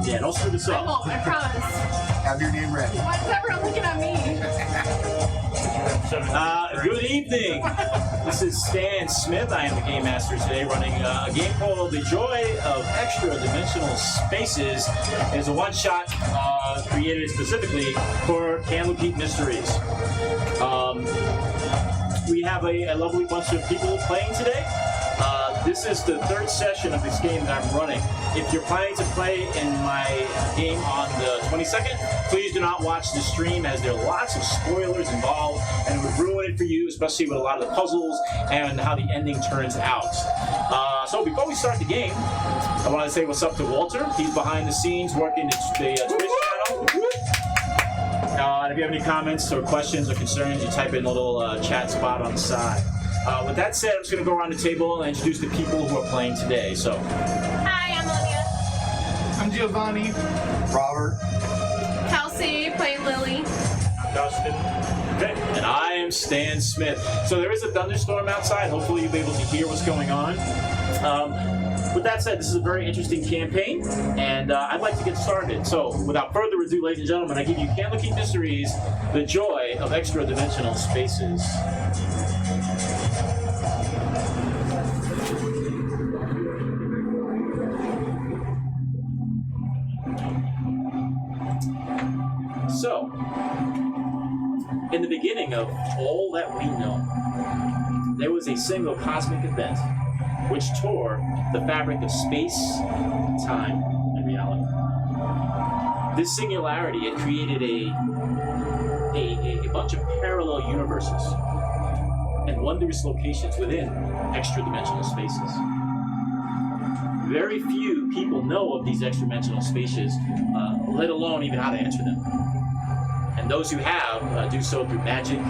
Yeah, don't screw this I up. won't, I promise. Have your name ready. Why is everyone looking at me? Good evening. This is Stan Smith. I am the Game Master today, running a game called The Joy of Extradimensional Spaces. It is a one-shot created specifically for Candlekeep Mysteries. We have a lovely bunch of people playing today. This is the third session of this game that I'm running. If you're planning to play in my game on the 22nd, please do not watch the stream as there are lots of spoilers involved and it would ruin it for you, especially with a lot of the puzzles and how the ending turns out. So before we start the game, I want to say what's up to Walter. He's behind the scenes working the Twitch channel. And if you have any comments or questions or concerns, you type in a little chat spot on the side. With that said, I'm just going to go around the table and introduce the people who are playing today. So, Hi, I'm Olivia. I'm Giovanni. Robert. Kelsey, playing Lily. Dustin. Okay. And I am Stan Smith. So there is a thunderstorm outside. Hopefully you'll be able to hear what's going on. With that said, this is a very interesting campaign, and I'd like to get started. So, without further ado, ladies and gentlemen, I give you Candlekeep Mysteries, The Joy of Extradimensional Spaces. So, in the beginning of all that we know, there was a single cosmic event which tore the fabric of space, time, and reality. This singularity had created a bunch of parallel universes and wondrous locations within extra-dimensional spaces. Very few people know of these extra-dimensional spaces, let alone even how to enter them. And those who have do so through magic,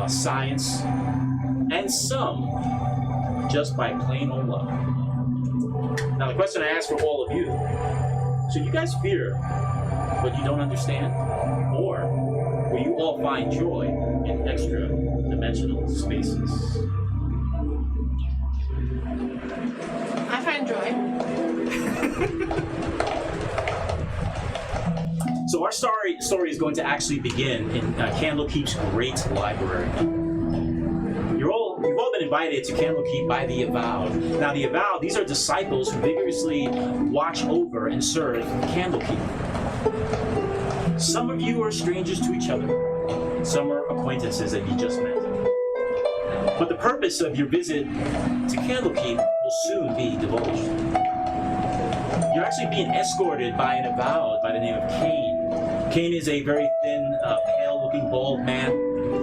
science, and some just by plain old luck. Now the question I ask for all of you, so you guys fear what you don't understand? Or will you all find joy in extra-dimensional spaces? I find joy. So our story is going to actually begin in Candlekeep's great library. You've all been invited to Candlekeep by the Avowed. Now the Avowed, these are disciples who vigorously watch over and serve Candlekeep. Some of you are strangers to each other. Some are acquaintances that you just met. But the purpose of your visit to Candlekeep will soon be divulged. You're actually being escorted by an Avowed by the name of Cain. Cain is a very thin, pale-looking, bald man.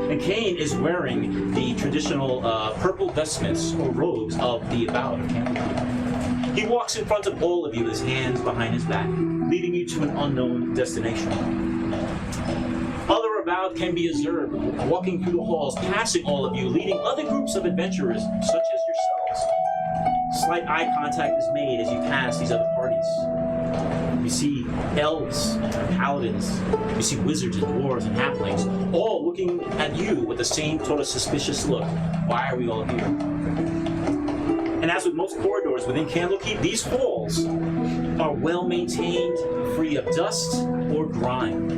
And Cain is wearing the traditional purple vestments or robes of the Avowed of Candlekeep. He walks in front of all of you with his hands behind his back, leading you to an unknown destination. Other Avowed can be observed walking through the halls, passing all of you, leading other groups of adventurers such as yourselves. Slight eye contact is made as you pass these other parties. You see elves and paladins, you see wizards and dwarves and halflings, all looking at you with the same sort of suspicious look. Why are we all here? And as with most corridors within Candlekeep, these halls are well maintained, free of dust or grime.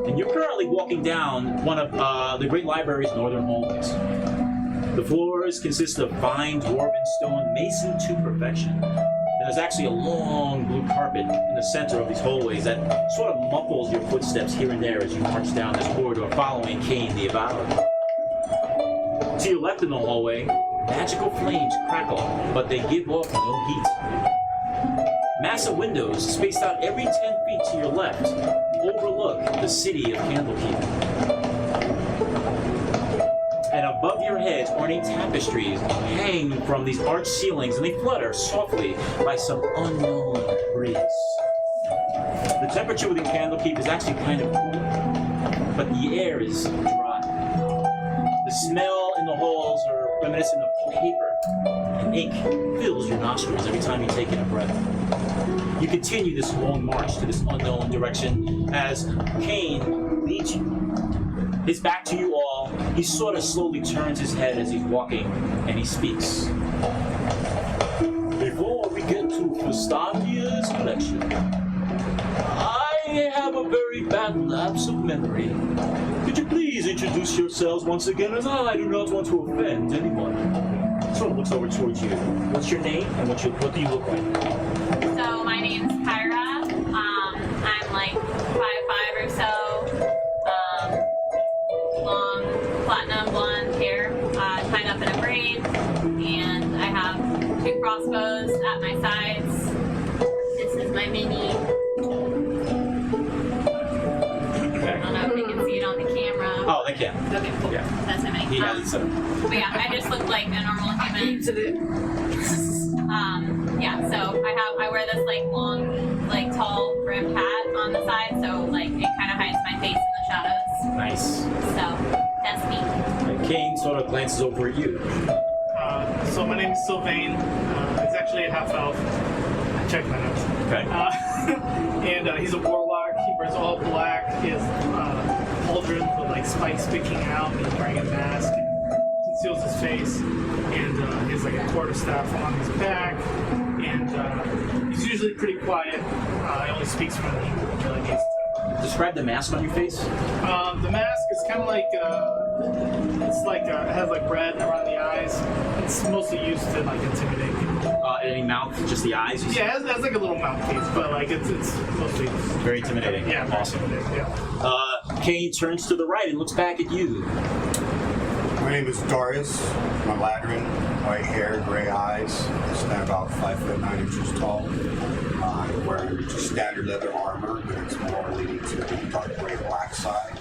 And you're currently walking down one of the Great Library's northern hallways. The floors consist of fine dwarven stone masoned to perfection. And there's actually a long blue carpet in the center of these hallways that sort of muffles your footsteps here and there as you march down this corridor following Cain the Avowed. To your left in the hallway, magical flames crackle, but they give off no heat. Massive windows spaced out every 10 feet to your left overlook the city of Candlekeep. And above your heads, ornate tapestries hang from these arched ceilings, and they flutter softly by some unknown breeze. The temperature within Candlekeep is actually kind of cool, but the air is dry. The smell in the halls are reminiscent of paper, and ink fills your nostrils every time you take in a breath. You continue this long march to this unknown direction as Cain leads you. His back to you all, he sort of slowly turns his head as he's walking, and he speaks. Before we get to Fustania's collection, I have a very bad lapse of memory. Could you please introduce yourselves once again, as I do not want to offend anyone. Sort of looks over towards you. What's your name and what do you look like? So my name's Kyra. I'm like 5'5" or so. Long platinum blonde hair, tied up in a braid, and I have 2 crossbows at my sides. This is my mini. I don't know if you can see it on the camera. Oh, they can. Okay, cool. Yeah. That's my mini. He has it set up. But yeah, I just look like a normal human. Yeah, so I wear this like long, like tall brimmed hat on the side, so like it kind of hides my face in the shadows. Nice. So that's me. And Kane sort of glances over at you. So my name is Sylvain. He's actually a half elf. I checked my notes. Okay. And he's a warlock. He wears all black. He has pauldrons with like spikes sticking out. He's wearing a mask. Conceals his face. And he has like a quarterstaff on his back. And he's usually pretty quiet. He only speaks when he really needs to. Describe the mask on your face. The mask is kind of like it has like red around the eyes. It's mostly used to like intimidate people. Any mouth, just the eyes? Yeah, it has like a little mouthpiece, but like it's mostly Very intimidating. yeah, very Awesome. intimidating, yeah. Kane turns to the right and looks back at you. My name is Darius. I'm a Ladrin. White hair, gray eyes. Stand about 5'9" tall. I'm wearing just standard leather armor, but it's more leaning to the dark gray black side.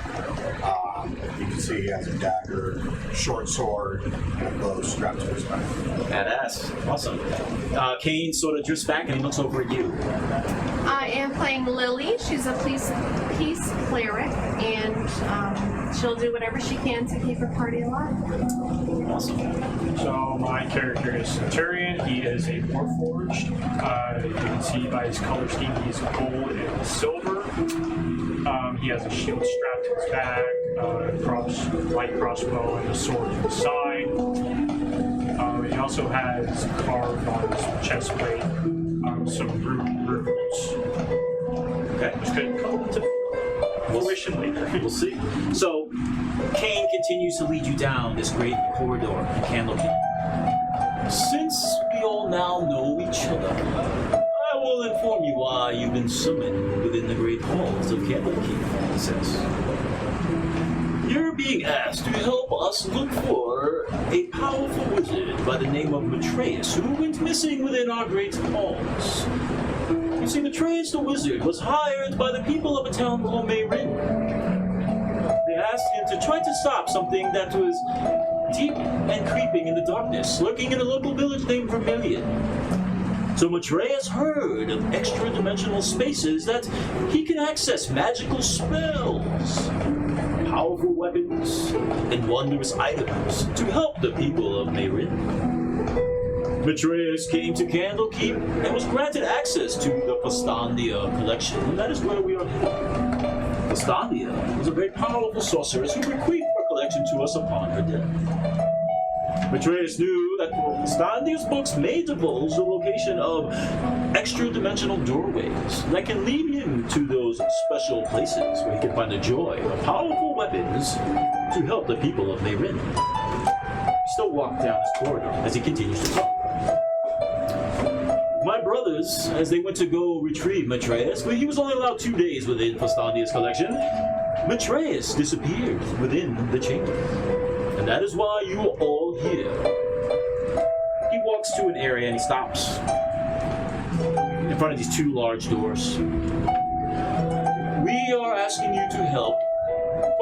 You can see he has a dagger, short sword, and a bow strapped to his back. Badass. Awesome. Kane sort of drifts back and he looks over at you. I am playing Lily. She's a peace cleric, and she'll do whatever she can to keep her party alive. Awesome. So my character is Centurion. He is a Warforged. You can see by his color scheme he's gold and silver. He has a shield strapped to his back, light crossbow, and a sword to the side. He also has carved on his chest plate some runes. Okay. Which could come into fruition later. We'll see. So, Kane continues to lead you down this great corridor in Candlekeep. Since we all now know each other, I will inform you why you've been summoned within the great halls of Candlekeep, he says. You're being asked to help us look for a powerful wizard by the name of Matreus, who went missing within our great halls. You see, Matreus the wizard was hired by the people of a town called Mayrin. They asked him to try to stop something that was deep and creeping in the darkness, lurking in a local village named Vermilion. So Matreus heard of extra-dimensional spaces that he can access magical spells, powerful weapons, and wondrous items to help the people of Mayrin. Matreus came to Candlekeep and was granted access to the Fastandia collection, and that is where we are headed. Fastandia was a very powerful sorceress who bequeathed her collection to us upon her death. Matreus knew that Fastandia's books may divulge the location of extra-dimensional doorways that can lead him to those special places where he can find the joy of powerful weapons to help the people of Mayrin. He still walks down this corridor as he continues to talk. My brothers, as they went to go retrieve Matreus, but he was only allowed 2 days within Fastandia's collection, Matreus disappeared within the chamber. And that is why you are all here. He walks to an area and he stops in front of these 2 large doors. We are asking you to help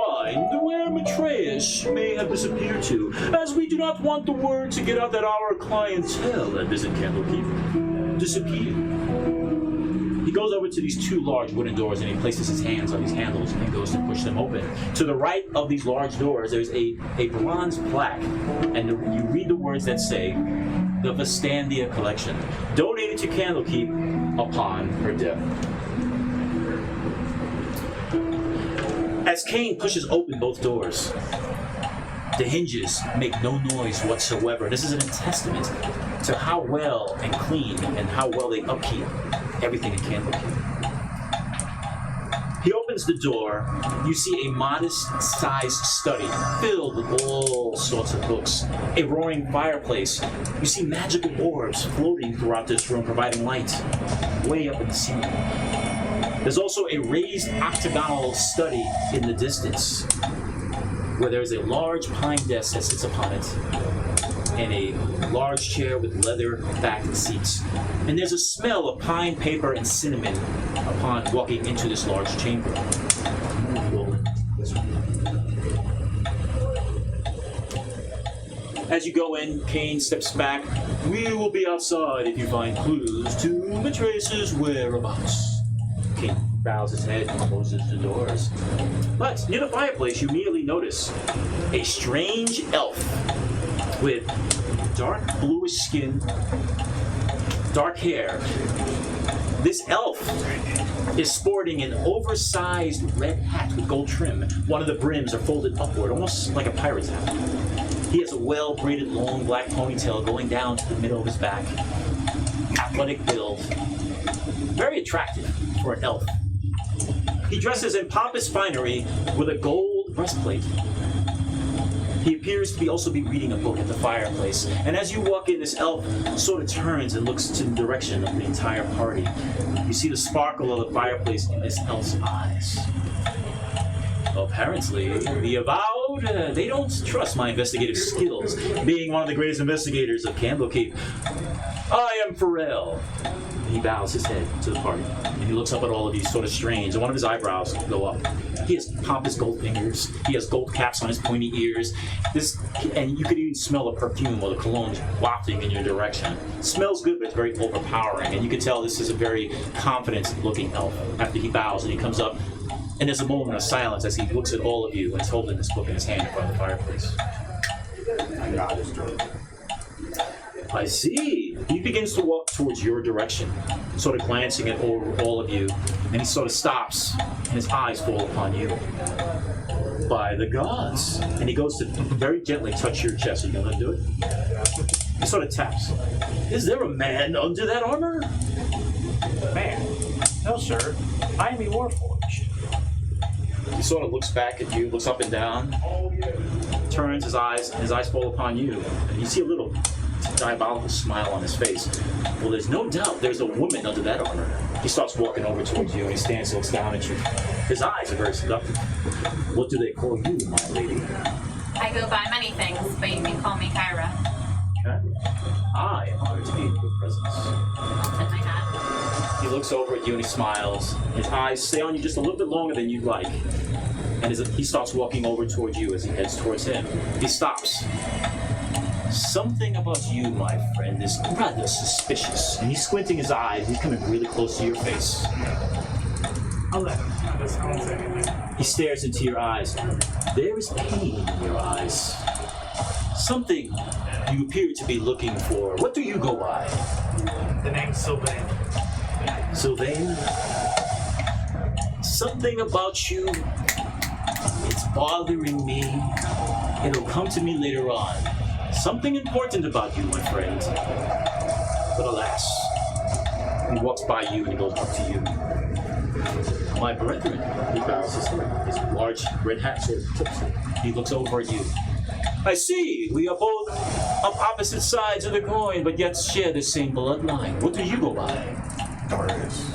find where Matreus may have disappeared to, as we do not want the word to get out that our clientele that visit Candlekeep disappeared. He goes over to these 2 large wooden doors and he places his hands on these handles and goes to push them open. To the right of these large doors, there's a bronze plaque, and you read the words that say, the Fastandia Collection, donated to Candlekeep upon her death. As Kane pushes open both doors, the hinges make no noise whatsoever. This is a testament to how well and clean and how well they upkeep everything in Candlekeep. He opens the door. You see a modest-sized study filled with all sorts of books. A roaring fireplace. You see magical orbs floating throughout this room, providing light way up in the ceiling. There's also a raised octagonal study in the distance, where there is a large pine desk that sits upon it, and a large chair with leather-backed seats. And there's a smell of pine, paper, and cinnamon upon walking into this large chamber. As you go in, Kane steps back. We will be outside if you find clues to Matrace's whereabouts. Kane bows his head and closes the doors. But near the fireplace, you immediately notice a strange elf with dark bluish skin, dark hair. This elf is sporting an oversized red hat with gold trim. One of the brims are folded upward, almost like a pirate's hat. He has a well-braided long black ponytail going down to the middle of his back. Athletic build. Very attractive for an elf. He dresses in pompous finery with a gold breastplate. He appears to also be reading a book at the fireplace. And as you walk in, this elf sort of turns and looks to the direction of the entire party. You see the sparkle of the fireplace in this elf's eyes. Apparently, the avowed, they don't trust my investigative skills, being one of the greatest investigators of Candlekeep. I am Pharrell. He bows his head to the party, and he looks up at all of you sort of strange, and one of his eyebrows go up. He has pompous gold fingers. He has gold caps on his pointy ears. And you could even smell the perfume or the cologne wafting in your direction. It smells good, but it's very overpowering, and you can tell this is a very confident-looking elf. After he bows and he comes up, and there's a moment of silence as he looks at all of you and is holding this book in his hand in front of the fireplace. I got his door. I see. He begins to walk towards your direction, sort of glancing at all of you, and he sort of stops, and his eyes fall upon you. By the gods. And he goes to very gently touch your chest. Are you going to do it? He sort of taps. Is there a man under that armor? Man, no sir, I am a warforged. He sort of looks back at you, looks up and down, turns his eyes, and his eyes fall upon you, and you see a little diabolical smile on his face. Well, there's no doubt there's a woman under that armor. He starts walking over towards you, and he stands and looks down at you. His eyes are very seductive. What do they call you, my lady? I go by many things, but you can call me Kyra. Okay. I am honored to be in your presence. I'll tip my hat. He looks over at you and he smiles. His eyes stay on you just a little bit longer than you'd like. And he starts walking over towards you as he heads towards him. He stops. Something about you, my friend, is rather suspicious. And he's squinting his eyes. He's coming really close to your face. I'll let him. I won't say anything. He stares into your eyes. There is pain in your eyes. Something you appear to be looking for. What do you go by? The name's Sylvain. Sylvain? Something about you, it's bothering me. It'll come to me later on. Something important about you, my friend. But alas, he walks by you and he goes up to you. My brethren, he bows his head. His large red hat sort of tips it. He looks over at you. I see, we are both of opposite sides of the coin, but yet share the same bloodline. What do you go by? Darius.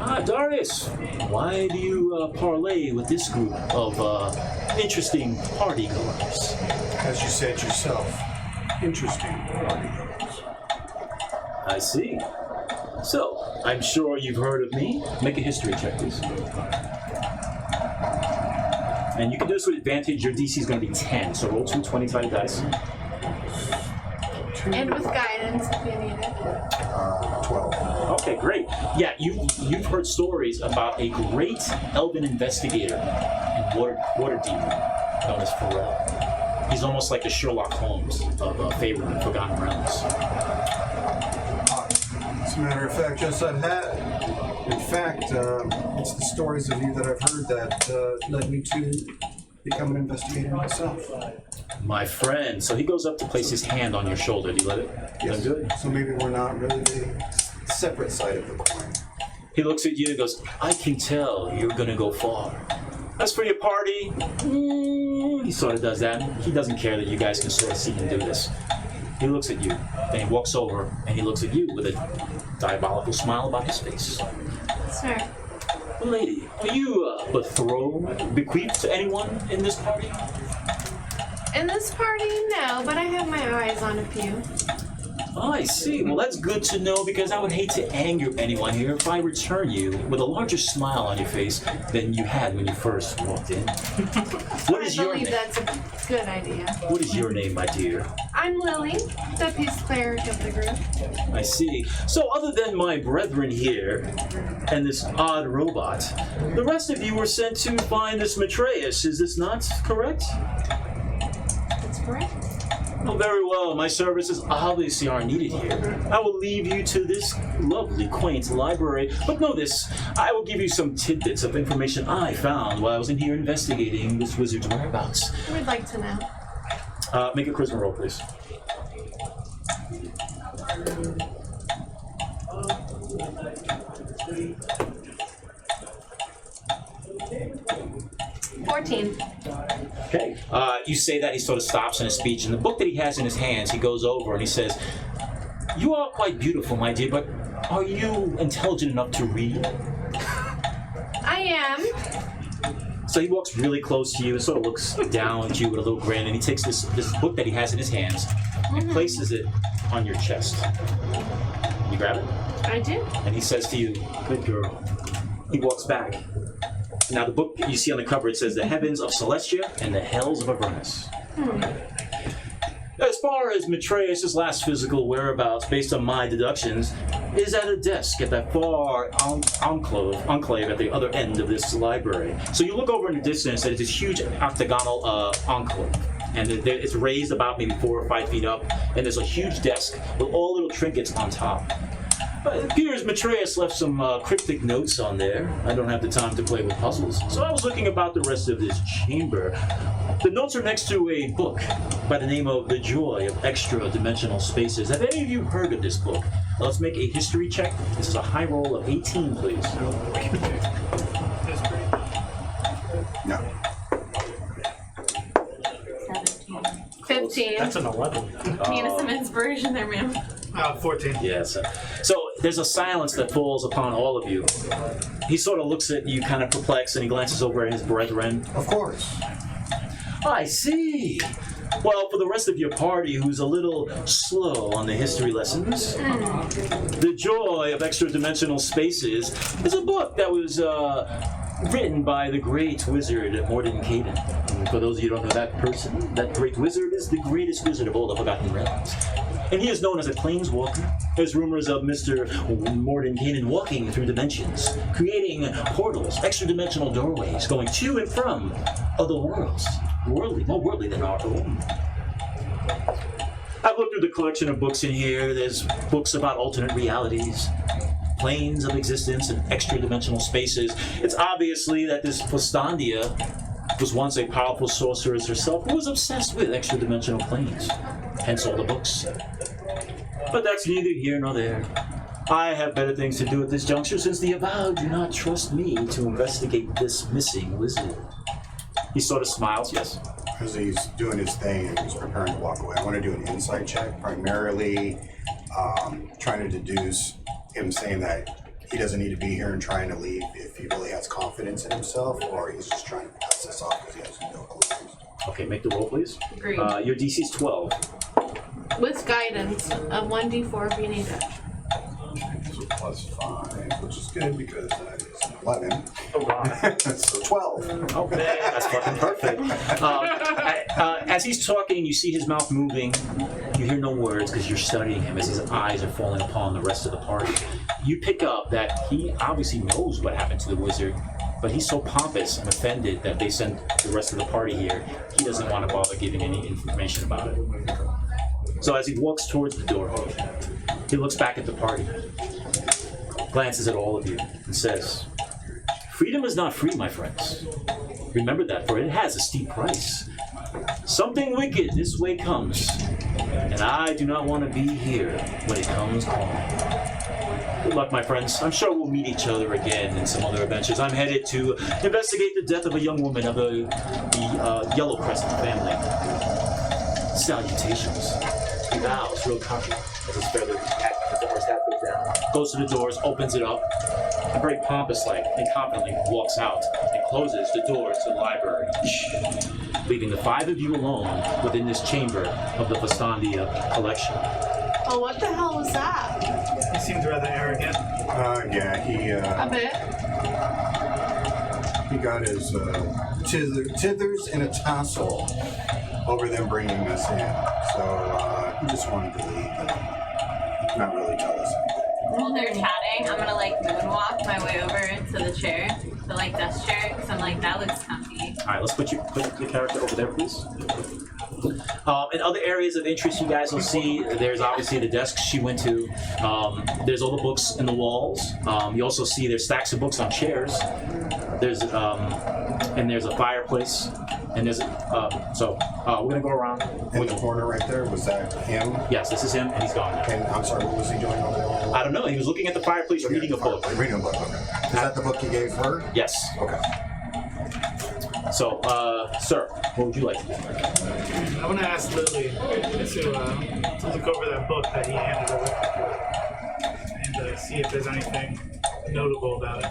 Ah, Darius. Why do you parlay with this group of interesting partygoers? As you said yourself, interesting partygoers. I see. So, I'm sure you've heard of me. Make a history check, please. And you can do this with advantage. Your DC is going to be 10, so roll 2 20-sided dice. And with guidance if you need it. 12. Okay, great. Yeah, you've heard stories about a great elven investigator in Waterdeep known as Pharrell. He's almost like the Sherlock Holmes of Faerun and Forgotten Realms. As a matter of fact, just that. In fact, it's the stories of you that I've heard that led me to become an investigator myself. My friend. So he goes up to place his hand on your shoulder. Do you let it? Yes. Let him do it? So maybe we're not really the separate side of the coin. He looks at you and goes, I can tell you're gonna go far. As for your party, he sort of does that. He doesn't care that you guys can sort of see him do this. He looks at you, then he walks over and he looks at you with a diabolical smile about his face. Sir. Lady, are you bequeathed to anyone in this party? In this party, no, but I have my eyes on a few. Oh, I see. Well, that's good to know because I would hate to anger anyone here if I return you with a larger smile on your face than you had when you first walked in. What is your name? I believe that's a good idea. What is your name, my dear? I'm Lily, the peace cleric of the group. I see. So other than my brethren here and this odd robot, the rest of you were sent to find this Matreus. Is this not correct? That's correct. Oh, very well. My services obviously aren't needed here. I will leave you to this lovely, quaint library. But know this, I will give you some tidbits of information I found while I was in here investigating this wizard's whereabouts. We'd like to know. Make a charisma roll, please. Okay. You say that, he sort of stops in his speech, and the book that he has in his hands, he goes over and he says, you are quite beautiful, my dear, but are you intelligent enough to read? I am. So he walks really close to you and sort of looks down at you with a little grin, and he takes this book that he has in his hands and places it on your chest. You grab it? I do. And he says to you, good girl. He walks back. Now the book you see on the cover, it says The Heavens of Celestia and the Hells of Avernus. As far as Matreus' last physical whereabouts, based on my deductions, is at a desk at that far enclave at the other end of this library. So you look over in the distance and it's this huge octagonal enclave. And it's raised about maybe 4 or 5 feet up, and there's a huge desk with all little trinkets on top. It appears Matreus left some cryptic notes on there. I don't have the time to play with puzzles, so I was looking about the rest of this chamber. The notes are next to a book by the name of The Joy of Extradimensional Spaces. Have any of you heard of this book? Let's make a history check. This is a high roll of 18, please. No. 15. That's an 11. Need some inspiration there, ma'am. 14. Yes. So there's a silence that falls upon all of you. He sort of looks at you kind of perplexed, and he glances over at his brethren. Of course. I see. Well, for the rest of your party who's a little slow on the history lessons, The Joy of Extradimensional Spaces is a book that was written by the great wizard Morden Caden. And for those of you who don't know that person, that great wizard is the greatest wizard of all the Forgotten Realms. And he is known as a planeswalker. There's rumors of Mr. Morden Caden walking through dimensions, creating portals, extra-dimensional doorways, going to and from other worlds. Worldly, more worldly than our own. I've looked through the collection of books in here. There's books about alternate realities, planes of existence, and extra-dimensional spaces. It's obviously that this Postandia was once a powerful sorceress herself who was obsessed with extra-dimensional planes. Hence all the books. But that's neither here nor there. I have better things to do at this juncture, since the Avowed do not trust me to investigate this missing wizard. He sort of smiles, yes. As he's doing his thing and he's preparing to walk away, I want to do an insight check, primarily trying to deduce him saying that he doesn't need to be here and trying to leave if he really has confidence in himself, or he's just trying to pass this off because he has no clue. Okay, make the roll, please. Agreed. Your DC's 12. With guidance of 1d4 if you need it. So +5, which is good because that is 11. Oh, God. So 12. Okay, that's fucking perfect. As he's talking, you see his mouth moving. You hear no words because you're studying him as his eyes are falling upon the rest of the party. You pick up that he obviously knows what happened to the wizard, but he's so pompous and offended that they sent the rest of the party here. He doesn't want to bother giving any information about it. So as he walks towards the door, he looks back at the party, glances at all of you, and says, "Freedom is not free, my friends. Remember that, for it has a steep price. Something wicked this way comes, And I do not want to be here when it comes home. Good luck, my friends. I'm sure we'll meet each other again in some other adventures. I'm headed to investigate the death of a young woman of the Yellow Crescent family. Salutations. He bows real cocky as his feather hat goes down. Goes to the doors, opens it up, and very pompous-like and confidently walks out and closes the doors to the library, leaving the five of you alone within this chamber of the Fastandia collection. Oh, what the hell was that? He seems rather arrogant. Yeah, A bit. he got his tithers and a tassel over them bringing us in. So he just wanted to leave and not really tell us anything. While they're chatting, I'm gonna like moonwalk my way over to the chair, the like desk chair, because I'm like, that looks comfy. All right, let's put your character over there, please. In other areas of interest, you guys will see there's obviously the desk she went to. There's all the books in the walls. You also see there's stacks of books on chairs. There's there's a fireplace. And there's we're gonna go around. In the corner right there, was that him? Yes, this is him, and he's gone now. And I'm sorry, what was he doing over there? I don't know. He was looking at the fireplace, reading a book. Reading a book, okay. Is that the book you gave her? Yes. Okay. So, sir, what would you like to do? I want to ask Lily to look over that book that he handed over and see if there's anything notable about it.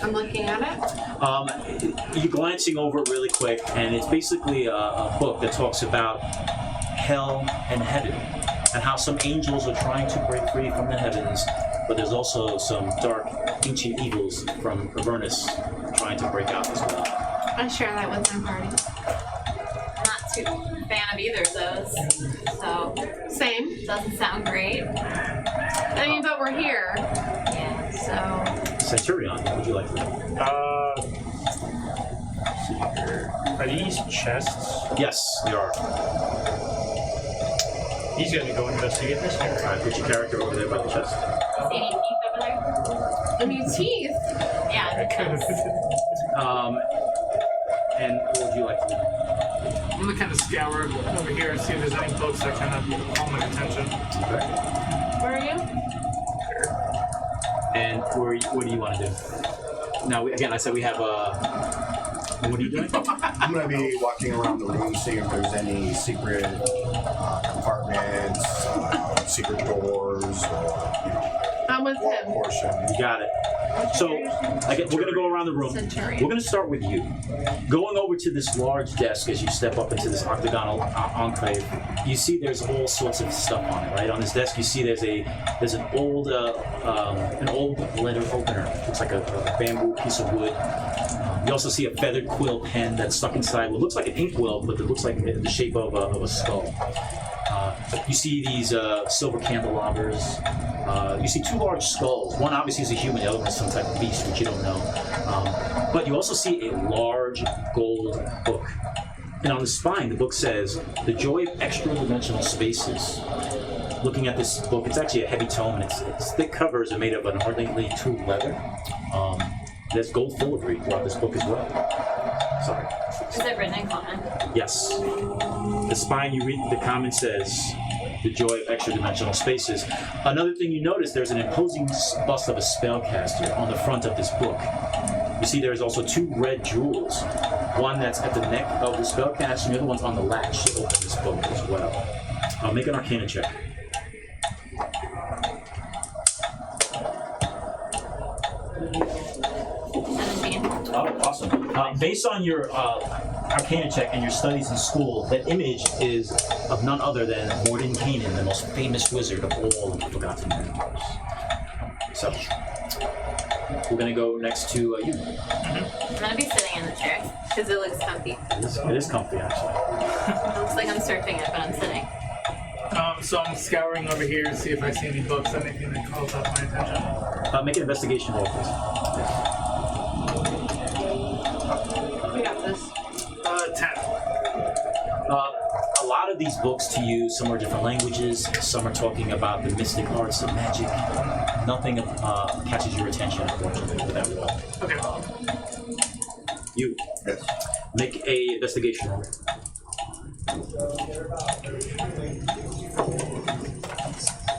I'm looking at it. You're glancing over it really quick, and it's basically a book that talks about hell and heaven, and how some angels are trying to break free from the heavens, but there's also some dark, ancient evils from Avernus trying to break out as well. I share that with my party. Not too fan of either of those, so Same. doesn't sound great. I mean, but we're here, Yeah. so. Centurion, what would you like to do? Are these chests? Yes, they are. He's gonna go investigate this All area. right, put your character over there by the chest. See any teeth over there? I mean, teeth. Yeah. And what would you like to do? I'm gonna kind of scour over here and see if there's any books that kind of call my attention. Okay. Where are you? And what do you want to do? Now, I said we have what are you doing? I'm going to be walking around the room, seeing if there's any secret compartments, secret doors, or, I'm with wall him. portion. You got it. So, we're going to go around the room. Centurion. We're going to start with you. Going over to this large desk as you step up into this octagonal enclave, you see there's all sorts of stuff on it, right? On this desk, you see there's an old leather opener. Looks like a bamboo piece of wood. You also see a feathered quill pen that's stuck inside what looks like an inkwell, but it looks like the shape of a skull. You see these silver candelabers. You see two large skulls. One obviously is a human, the other one is some type of beast, which you don't know. But you also see a large gold book. And on the spine, the book says, The Joy of Extradimensional Spaces. Looking at this book, it's actually a heavy tome, and its thick covers are made of an ornately tuned leather. There's gold filigree throughout this book as well. Sorry. Is it written in common? Yes. The spine, you read, the comment says, The Joy of Extradimensional Spaces. Another thing you notice, there's an imposing bust of a spellcaster on the front of this book. You see there's also two red jewels. One that's at the neck of the spellcaster, and the other one's on the latch to open this book as well. Make an Arcana check. 17. Oh, awesome. Based on your Arcana check and your studies in school, that image is of none other than Mordenkainen, the most famous wizard of all of the Forgotten Empires. So, we're going to go next to you. I'm gonna be sitting in the chair because it looks comfy. It is comfy, actually. It looks like I'm surfing it, but I'm sitting. So I'm scouring over here to see if I see any books, anything that calls out my attention. Make an investigation roll, please. We got this. 10. A lot of these books to you, some are different languages, some are talking about the mystic arts of magic. Nothing catches your attention, unfortunately, with that roll. Okay. You Yes. make a investigation roll.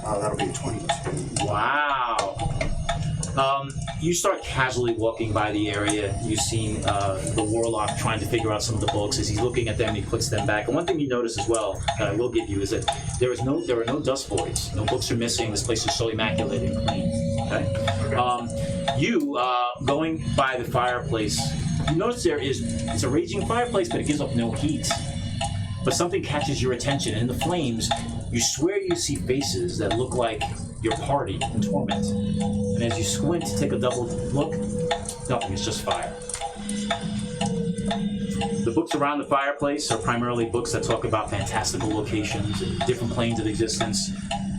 That'll be a 22. Wow. You start casually walking by the area. You've seen the warlock trying to figure out some of the books. As he's looking at them, he puts them back. And one thing you notice as well, that I will give you, is that there are no dust voids. No books are missing. This place is so immaculate and clean. Okay. You going by the fireplace, you notice it's a raging fireplace, but it gives off no heat. But something catches your attention, and in the flames, you swear you see faces that look like your party in torment. And as you squint to take a double look, nothing, it's just fire. The books around the fireplace are primarily books that talk about fantastical locations and different planes of existence,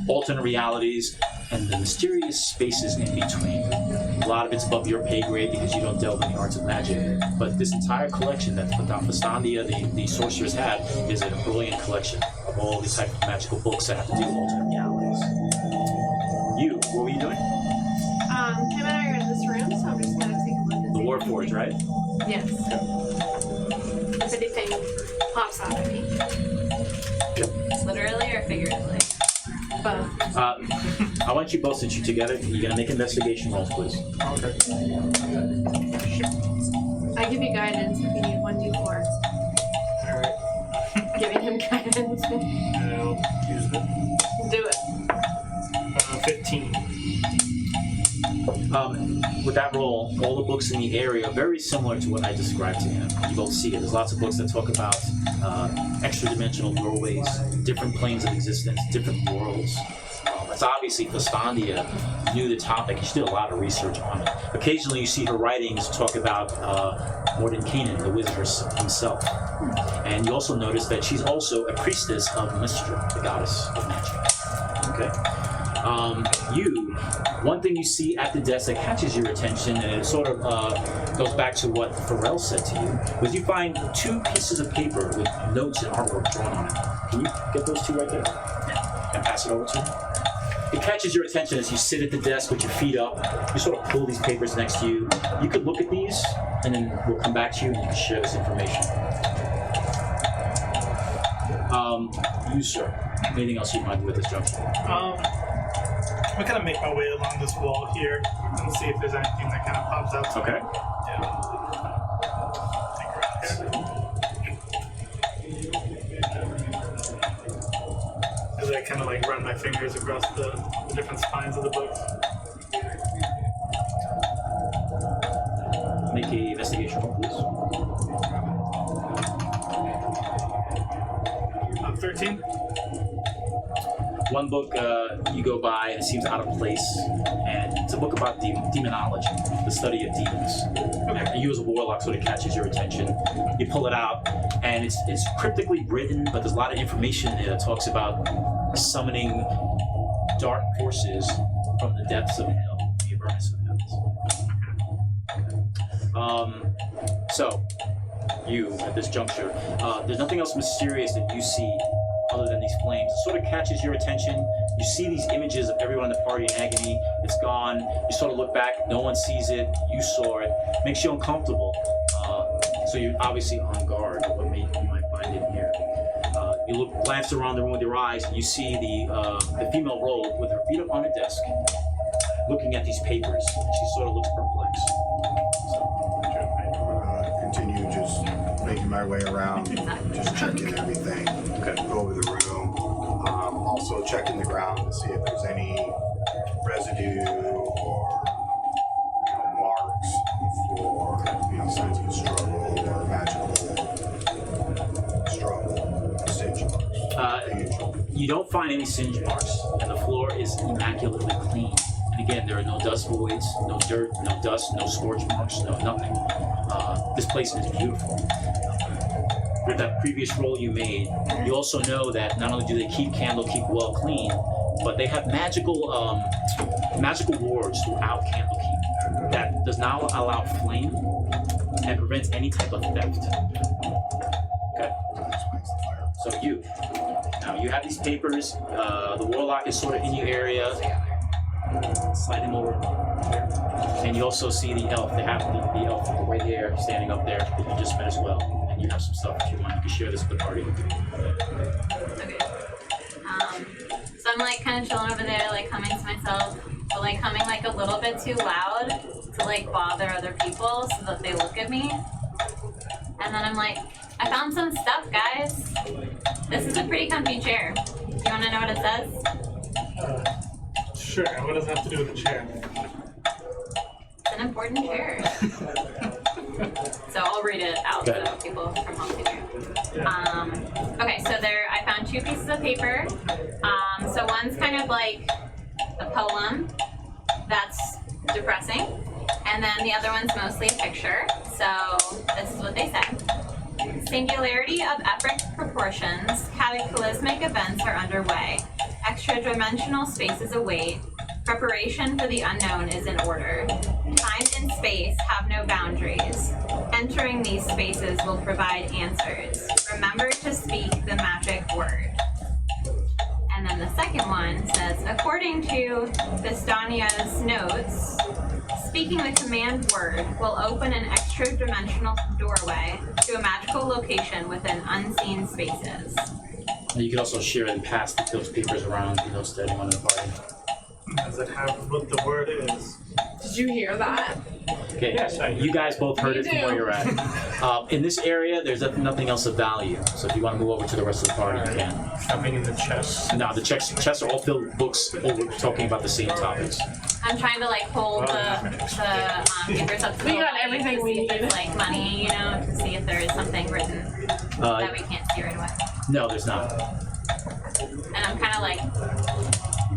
alternate realities, and the mysterious spaces in between. A lot of it's above your pay grade because you don't delve in the arts of magic. But this entire collection that Fastandia, the sorceress, had is a brilliant collection of all these type of magical books that have to do with alternate realities. What were you doing? Him and I are in this room, so I'm just gonna take a look at The Warforged, right? Yes. If anything pops out at me. Literally or figuratively? But I want you both, since you're together, you're gonna make investigation rolls, please. Okay. I give you guidance if you need 1d4. Alright. Giving him guidance. And I'll use it. Do it. 15. With that roll, all the books in the area are very similar to what I described to him. You both see it. There's lots of books that talk about extra-dimensional doorways, different planes of existence, different worlds. It's obviously Fastandia knew the topic. She did a lot of research on it. Occasionally you see her writings talk about Mordenkainen, the wizard himself. And you also notice that she's also a priestess of Mystra, the goddess of magic. Okay. One thing you see at the desk that catches your attention, and it sort of goes back to what Pharrell said to you, was you find 2 pieces of paper with notes and artwork drawn on it. Can you get those 2 right there? And pass it over to you? It catches your attention as you sit at the desk with your feet up. You sort of pull these papers next to you. You could look at these, and then we'll come back to you and you can share this information. You, sir. Anything else you'd mind with this junction? I'm gonna make my way along this wall here and see if there's anything that kind of pops out. Okay. As I kind of like run my fingers across the different spines of the books. Make a investigation roll, please. 13. One book you go by and it seems out of place, and it's a book about demonology, the study of demons. And you as a warlock sort of catches your attention. You pull it out, and it's cryptically written, but there's a lot of information in it that talks about summoning dark forces from the depths of hell, the awareness of heavens. So, you, at this juncture, there's nothing else mysterious that you see other than these flames. It sort of catches your attention. You see these images of everyone in the party in agony. It's gone. You sort of look back. No one sees it. You saw it. Makes you uncomfortable. So you're obviously on guard with what you might find in here. You glance around the room with your eyes, and you see the female rogue with her feet up on a desk, looking at these papers. She sort of looks perplexed. Continue just making my way around, just checking everything. Okay. Go over the room. Also checking the ground to see if there's any residue or marks for signs of a struggle or magical struggle. Singe marks. You don't find any singe marks, and the floor is immaculately clean. And again, there are no dust voids, no dirt, no dust, no scorch marks, no nothing. This place is beautiful. With that previous roll you made, you also know that not only do they keep Candlekeep well clean, but they have magical wards throughout Candlekeep that does not allow flame and prevents any type of theft. Okay. So you have these papers. The warlock is sort of in your area. Slide him over here. And you also see the elf. They have the elf right there, standing up there that you just met as well. And you have some stuff if you want. You can share this with the party. Okay. So I'm like kind of chilling over there, like humming to myself, but like humming like a little bit too loud to like bother other people so that they look at me. And then I'm like, I found some stuff, guys. This is a pretty comfy chair. Do you want to know what it says? Sure. What does that have to do with the chair? It's an important chair. So I'll read it out Okay. so people from home can hear. Okay, so there I found 2 pieces of paper. So one's kind of like a poem that's depressing, and then the other one's mostly a picture. So this is what they said. Singularity of epic proportions, cataclysmic events are underway. Extra-dimensional spaces await. Preparation for the unknown is in order. Time and space have no boundaries. Entering these spaces will provide answers. Remember to speak the magic word. And then the second one says, according to Bistania's notes, speaking the command word will open an extra-dimensional doorway to a magical location within unseen spaces. And you can also share and pass those papers around, you know, to anyone in the party. Does it have what the word is? Did you hear that? Okay, Yes, I you guys both heard You it from do. where you're at. In this area, there's nothing else of value. So if you want to move over to the rest of the party, you can. Something in the chest. Now, the chests are all filled with books over talking about the same topics. I'm trying to like hold the papers up to We the got light everything to we see if need. it's like money, you know, to see if there is something written that we can't see right away. No, there's not. And I'm kind of like,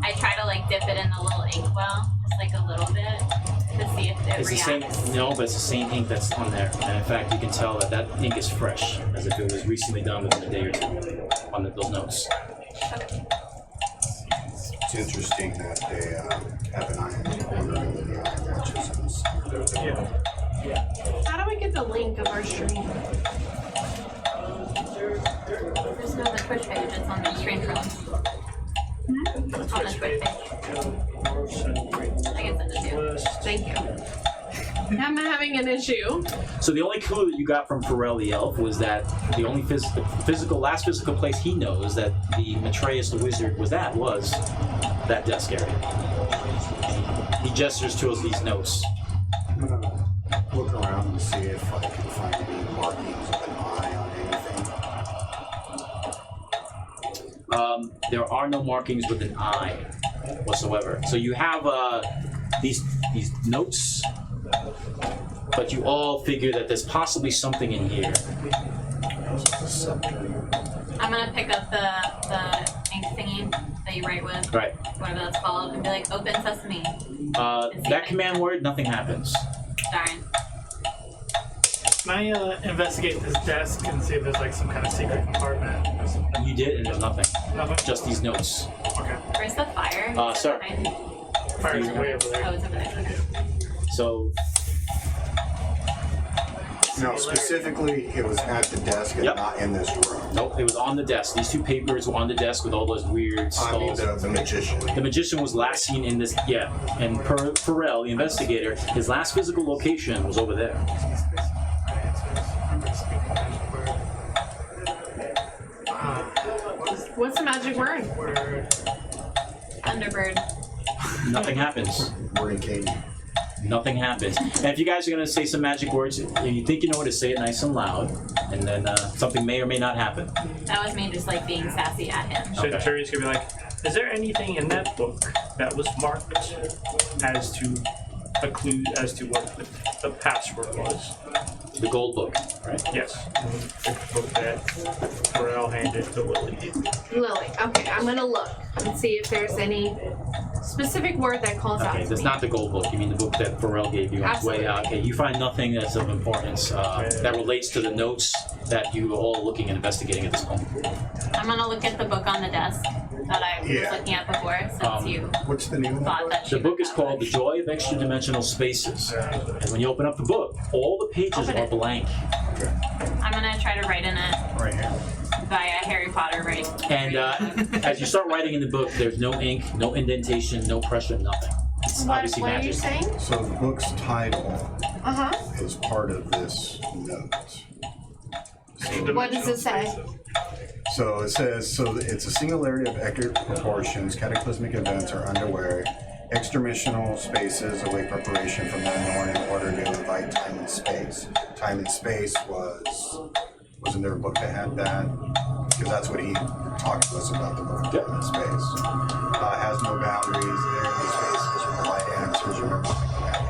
I try to like dip it in the little inkwell, just like a little bit, to see if it It's the same. reacts. No, but it's the same ink that's on there. And in fact, you can tell that that ink is fresh, as if it was recently done within a day or two on those notes. It's interesting that they have an iron in the eye matches in the center. How do I get the link of our stream? There's no the Twitch page, it's on the screen from on the Twitch page. I can send it to you. Thank you. I'm having an issue. So the only clue that you got from Pharrell the elf was that the only last physical place he knows that the Matreus the wizard was at was that desk area. He gestures to us these notes. I'm gonna look around and see if I can find any markings of an eye on anything. There are no markings with an eye whatsoever. So you have these notes, but you all figure that there's possibly something in here. I'm gonna pick up the ink thingy that you write with, Right. whatever that's called, and be like, open sesame. That command word, nothing happens. Darn. Can I investigate this desk and see if there's like some kind of secret compartment or something? You did, and there's nothing. Nothing? Just these notes. Okay. Where's the fire? Sir. Behind- Fire's way over Oh, there. it's over there. Okay. So No, specifically, it was at the desk and Yep. not in this room. nope, it was on the desk. These 2 papers were on the desk with all those weird I mean, skulls. the magician. The magician was last seen in this, yeah. And per Pharrell, the investigator, his last physical location was over there. What's the magic word? Thunderbird. Nothing happens. Morgan Katie. Nothing happens. And if you guys are going to say some magic words, and you think you know what to say it nice and loud, and then something may or may not happen. That was me just like being sassy at him. So Terry's gonna be like, is there anything in that book that was marked as to a clue as to what the password was? The gold book, right? Yes. The book that Pharrell handed to Lily. Lily. Okay, I'm gonna look and see if there's any specific word that calls out Okay, to that's me. not the gold book. You mean the book that Pharrell gave you on its way out. Okay, you find nothing that's of importance that relates to the notes that you are all looking and investigating at this point. I'm gonna look at the book on the desk that I was Yeah. looking at before, since you What's the name of the thought book? that she The book would is have called it. The Joy of Extradimensional Spaces. And when you open up the book, all the pages Open are it. blank. I'm gonna try to write in it Right here. via Harry Potter, right? And as you start writing in the book, there's no ink, no indentation, no pressure, nothing. It's What obviously are you magic. saying? So the book's title Uh huh. is part of this note. What does it say? So it says, so it's a singularity of accurate proportions. Cataclysmic events are underway. Extradimensional spaces await preparation from the unknown in order to invite time and space. Time and space wasn't there a book that had that? Because that's what he talked to us about, the book of time and space. Has no boundaries. There in these spaces provide answers. Remember the command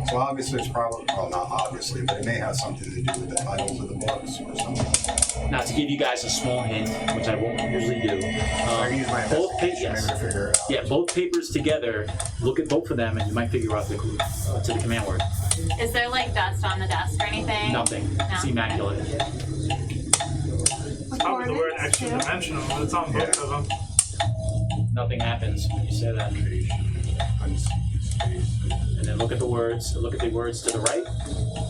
word. So obviously it's probably, well, not obviously, but it may have something to do with the titles of the books or something. Now, to give you guys a small hint, which I won't usually do, I can use my both investigation papers, maybe to figure it out. yeah, both papers together. Look at both of them, and you might figure out the clue to the command word. Is there like dust on the desk or anything? Nothing. It's immaculate. Probably the word Accordance to- extra dimensional. It's on both of them. Nothing happens when you say that. And then look at the words. Look at the words to the right.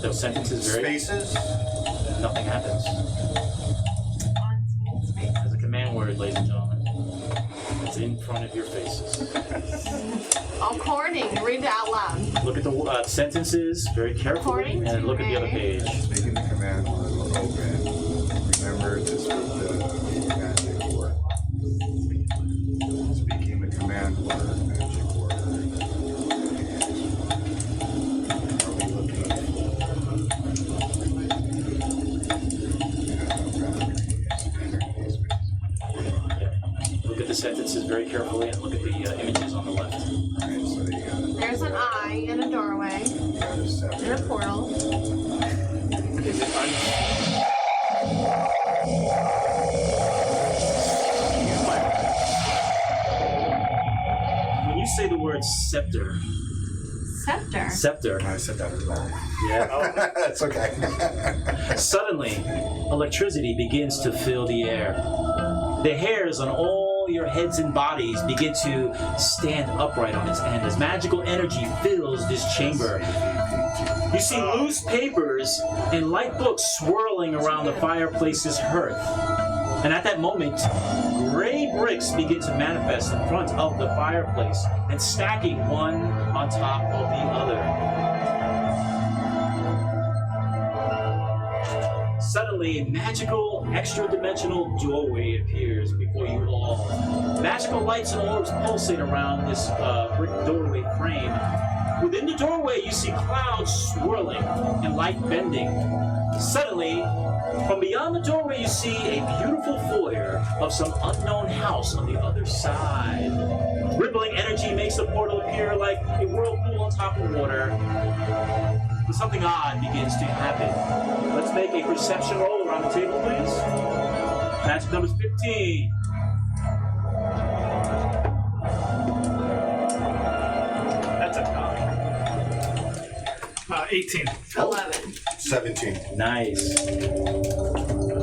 Those sentences very. Spaces? Nothing happens. As a command word, ladies and gentlemen. It's in front of your faces. According, read it out loud. Look at the sentences very carefully, According and then to look at the other Ray. page. Speaking the command word will open. Remember to speak the magic word. Speaking the command word, magic word. Are we looking for? Look at the sentences very carefully, and look at the images on the left. Alright, so you got There's an eye in a doorway, a scepter. in a portal. Is it When you say the word scepter, Scepter. I said that as well. yeah, That's okay. suddenly electricity begins to fill the air. The hairs on all your heads and bodies begin to stand upright on its end as magical energy fills this chamber. You see loose papers and light books swirling around the fireplace's hearth. And at that moment, gray bricks begin to manifest in front of the fireplace and stacking one on top of the other. Suddenly, a magical, extra-dimensional doorway appears before you all. Magical lights and orbs pulsate around this brick doorway frame. Within the doorway, you see clouds swirling and light bending. Suddenly, from beyond the doorway, you see a beautiful foyer of some unknown house on the other side. Rippling energy makes the portal appear like a whirlpool on top of water. But something odd begins to happen. Let's make a perception roll around the table, please. Magic number's 15. That's a 18. 11. 17. Nice.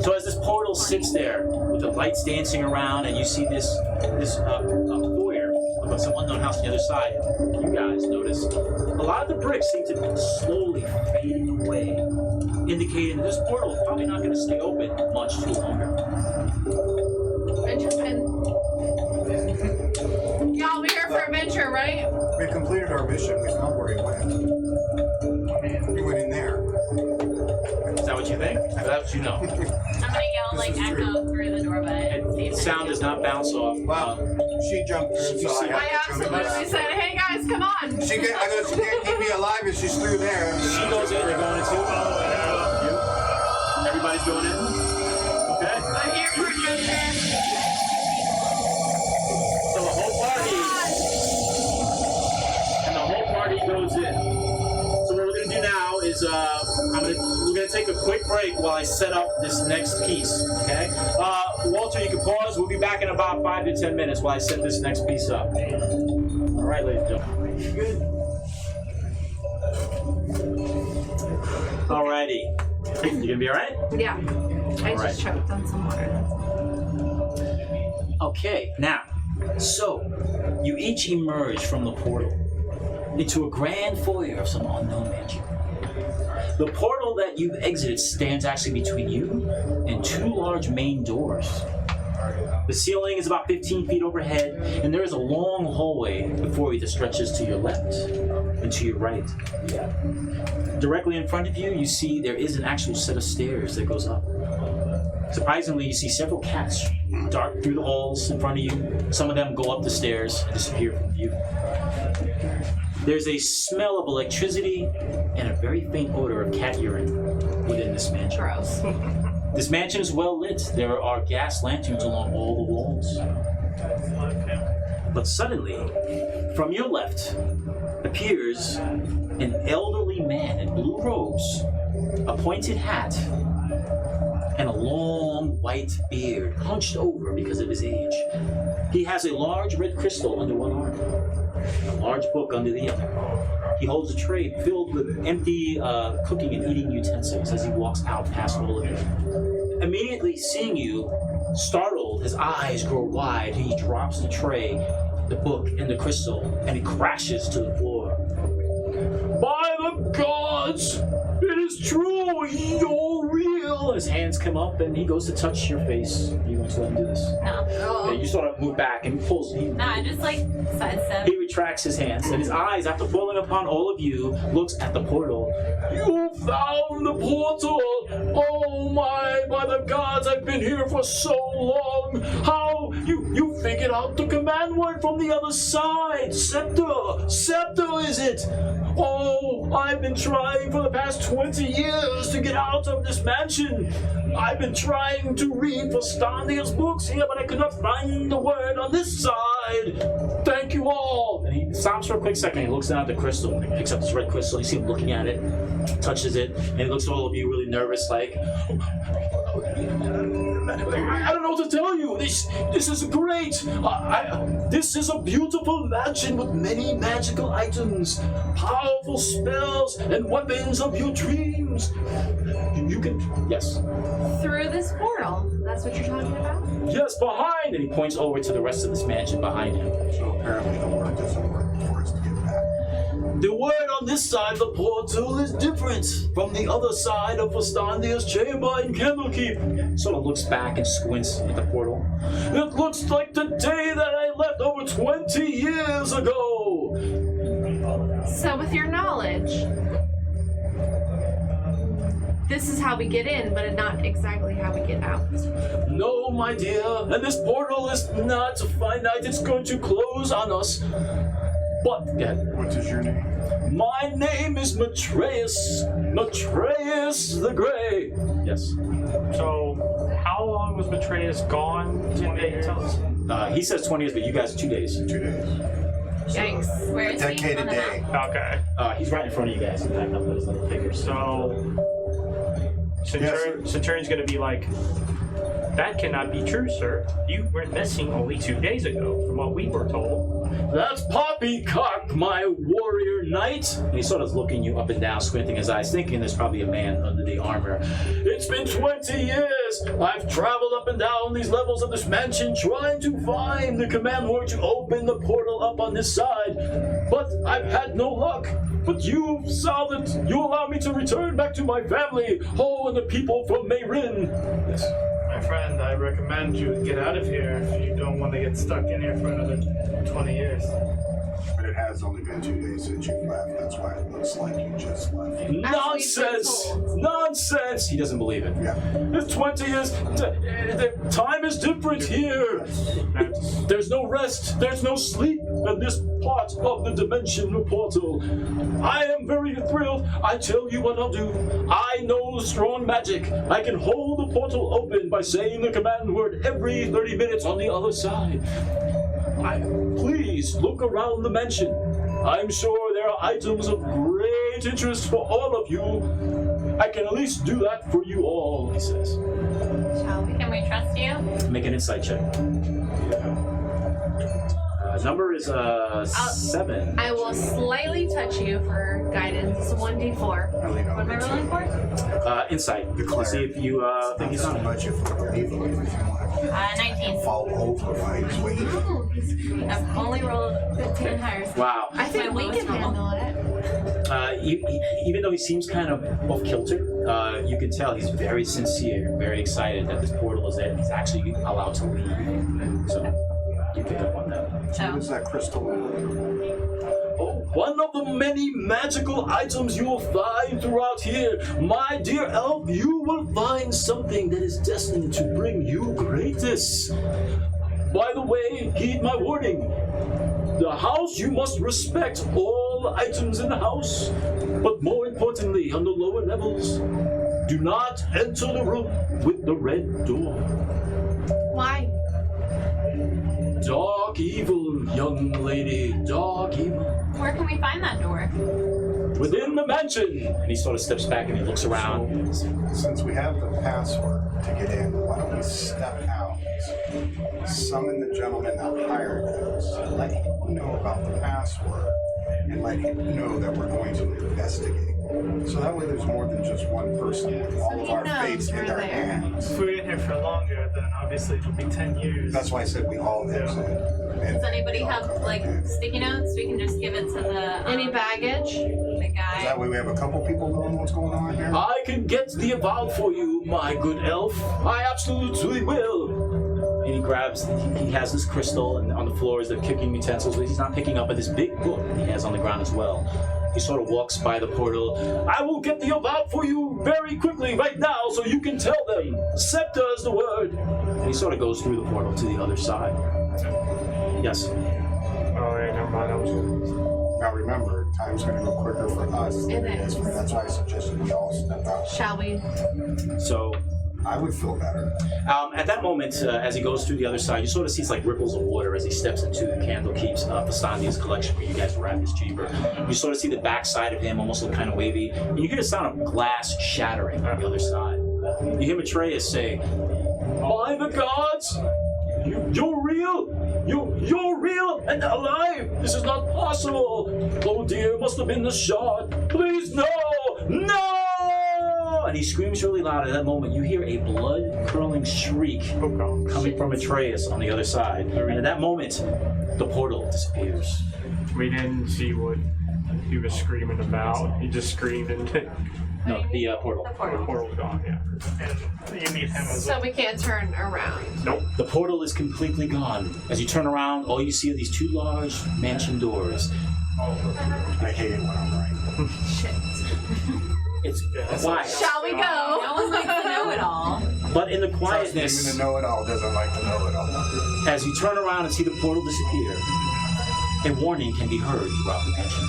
So as this portal sits there with the lights dancing around, and you see this foyer of some unknown house on the other side, you guys notice a lot of the bricks seem to be slowly fading away, indicating that this portal is probably not going to stay open much too longer. Interesting. Y'all, we're here for adventure, right? We completed our mission. We found where he went. He went in there. Is that what you think? That's what you know. I'm gonna yell like This is echo through the doorway. and see if Sound does not bounce off. Well, she jumped through, so see- I I had to jump in absolutely there. said, hey guys, come on. She can't keep me alive if she's through there. She goes in, you're going in too. You? Everybody's going in? Okay. I'm here for adventure. So the whole party, and the whole party goes in. So what we're gonna do now is we're gonna take a quick break while I set up this next piece. Okay. Walter, you can pause. We'll be back in about 5 to 10 minutes while I set this next piece up. All right, ladies and gentlemen. Good. Alrighty. You gonna be all right? Yeah. I All right. just choked on some water. Okay, now, so you each emerge from the portal into a grand foyer of some unknown magic. The portal that you've exited stands actually between you and two large main doors. The ceiling is about 15 feet overhead, and there is a long hallway before you that stretches to your left and to your right. Directly in front of you, you see there is an actual set of stairs that goes up. Surprisingly, you see several cats dart through the halls in front of you. Some of them go up the stairs and disappear from view. There's a smell of electricity and a very faint odor of cat urine within this mansion. Gross. This mansion is well lit. There are gas lanterns along all the walls. But suddenly, from your left, appears an elderly man in blue robes, a pointed hat, and a long white beard, hunched over because of his age. He has a large red crystal under one arm, a large book under the other. He holds a tray filled with empty cooking and eating utensils as he walks out past all of you. Immediately seeing you, startled, his eyes grow wide. He drops the tray, the book, and the crystal, and he crashes to the floor. By the gods! It is true! You're real! His hands come up and he goes to touch your face. You want to let him do this? No. Yeah, you sort of move back and he pulls. Nah, just like sidestep. He retracts his hands, and his eyes, after falling upon all of you, looks at the portal. You found the portal! Oh my, by the gods, I've been here for so long! How? You figured out the command word from the other side! Scepter! Scepter, is it? Oh, I've been trying for the past 20 years to get out of this mansion. I've been trying to read Verstandia's books here, but I could not find the word on this side. Thank you all. And he stops for a quick second. He looks down at the crystal. And he picks up this red crystal. You see him looking at it, touches it, and he looks at all of you really nervous, like, I don't know what to tell you. This is great. This is a beautiful mansion with many magical items, powerful spells, and weapons of your dreams. You can, yes. Through this portal. That's what you're talking about? Yes, behind! And he points over to the rest of this mansion behind him. So apparently the word doesn't work for us to get back. The word on this side of the portal is different from the other side of Verstandia's chamber in Candlekeep. Sort of looks back and squints at the portal. It looks like the day that I left over 20 years ago. So with your knowledge, this is how we get in, but not exactly how we get out. No, my dear, and this portal is not finite. It's going to close on us. But, What is your name? my name is Matreus. Matreus the Grey. Yes. So, how long was Matreus gone? Did they tell us? He says 20 years, but you guys 2 days. 2 days. Yikes. Where A is he? decade a On the day. map? Okay. He's right in front of you guys. In fact, I'll put his little fingers. So, Centurion's gonna be like, that cannot be true, sir. You went missing only 2 days ago, from what we were told. That's Poppycock, my warrior knight. And he's sort of looking you up and down, squinting his eyes, thinking there's probably a man under the armor. It's been 20 years. I've traveled up and down these levels of this mansion trying to find the command word to open the portal up on this side. But I've had no luck. But you solved it. You allowed me to return back to my family. Oh, and the people from Mayrin. Yes. My friend, I recommend you get out of here if you don't want to get stuck in here for another 20 years. But it has only been 2 days since you've left. That's why it looks like you just left. Nonsense! Nonsense! He doesn't believe it. Yeah. It's 20 years. The time is different here. There's no rest. There's no sleep in this part of the dimensional portal. I am very thrilled. I tell you what I'll do. I know strong magic. I can hold the portal open by saying the command word every 30 minutes on the other side. Please look around the mansion. I'm sure there are items of great interest for all of you. I can at least do that for you all, he says. Shall we? Can we trust you? Make an insight check. Number is 7. I will slightly touch you for guidance. It's a 1d4. Really not What am I rolling for? Insight. The To see if you think he's Not so on. much if we believe him, if you want to 19. fall over while he's waiting. I've only rolled 15 higher. Wow. I think My we lowest can roll. handle it. Even though he seems kind of off kilter, you can tell he's very sincere, very excited that this portal is there. He's actually allowed to leave. So you pick up on that. What is that crystal? one of the many magical items you will find throughout here. My dear elf, you will find something that is destined to bring you greatness. By the way, heed my warning. The house, you must respect all items in the house, but more importantly, on the lower levels, do not enter the room with the red door. Why? Dark evil, young lady, dark evil. Where can we find that door? Within the mansion. And he sort of steps back and he looks around. Since we have the password to get in, why don't we step out, summon the gentleman that hired us, let him know about the password, and let him know that we're going to investigate. So that way there's more than just one person with all of he our knows fates in we're their there. hands. If we're in here for longer, then obviously it'll be 10 years. That's why I said we all exit. Does anybody have like sticky notes? We can just give it to the Any baggage? the guy. That way we have a couple people knowing what's going on here. I can get the avowed for you, my good elf. I absolutely will. And he grabs, he has this crystal, and on the floor is the cooking utensils, but he's not picking up at this big book that he has on the ground as well. He sort of walks by the portal. I will get the avowed for you very quickly, right now, so you can tell them. Scepter is the word. And he sort of goes through the portal to the other side. Yes. Oh, yeah, never mind. I was Now remember, time's going to go quicker for us than it is for. That's why I suggested we all step out. Shall we? So I would feel better. at that moment, as he goes through the other side, you sort of see like ripples of water as he steps into the Candlekeep's Fasandia's collection where you guys were at his chamber. You sort of see the backside of him almost look kind of wavy, and you hear the sound of glass shattering on the other side. You hear Maitreya say, "By the gods, you're real! You're real and alive! This is not possible! Oh dear, must have been the shot! Please, no! No!" And he screams really loud. At that moment, you hear a blood-curdling shriek coming from Atreus on the other side. And at that moment, the portal disappears. We didn't see what he was screaming about. He just screamed and No, the portal. The the portal. portal's gone, yeah. And you need him as So we can't turn around. Nope. The portal is completely gone. As you turn around, all you see are these two large mansion doors. I hate it when I'm right. Shit. It's that's quiet. Shall we go? No one likes to know it all. But in the Trust me, quietness, even the know-it-all doesn't like to know it all. as you turn around and see the portal disappear, a warning can be heard throughout the mansion.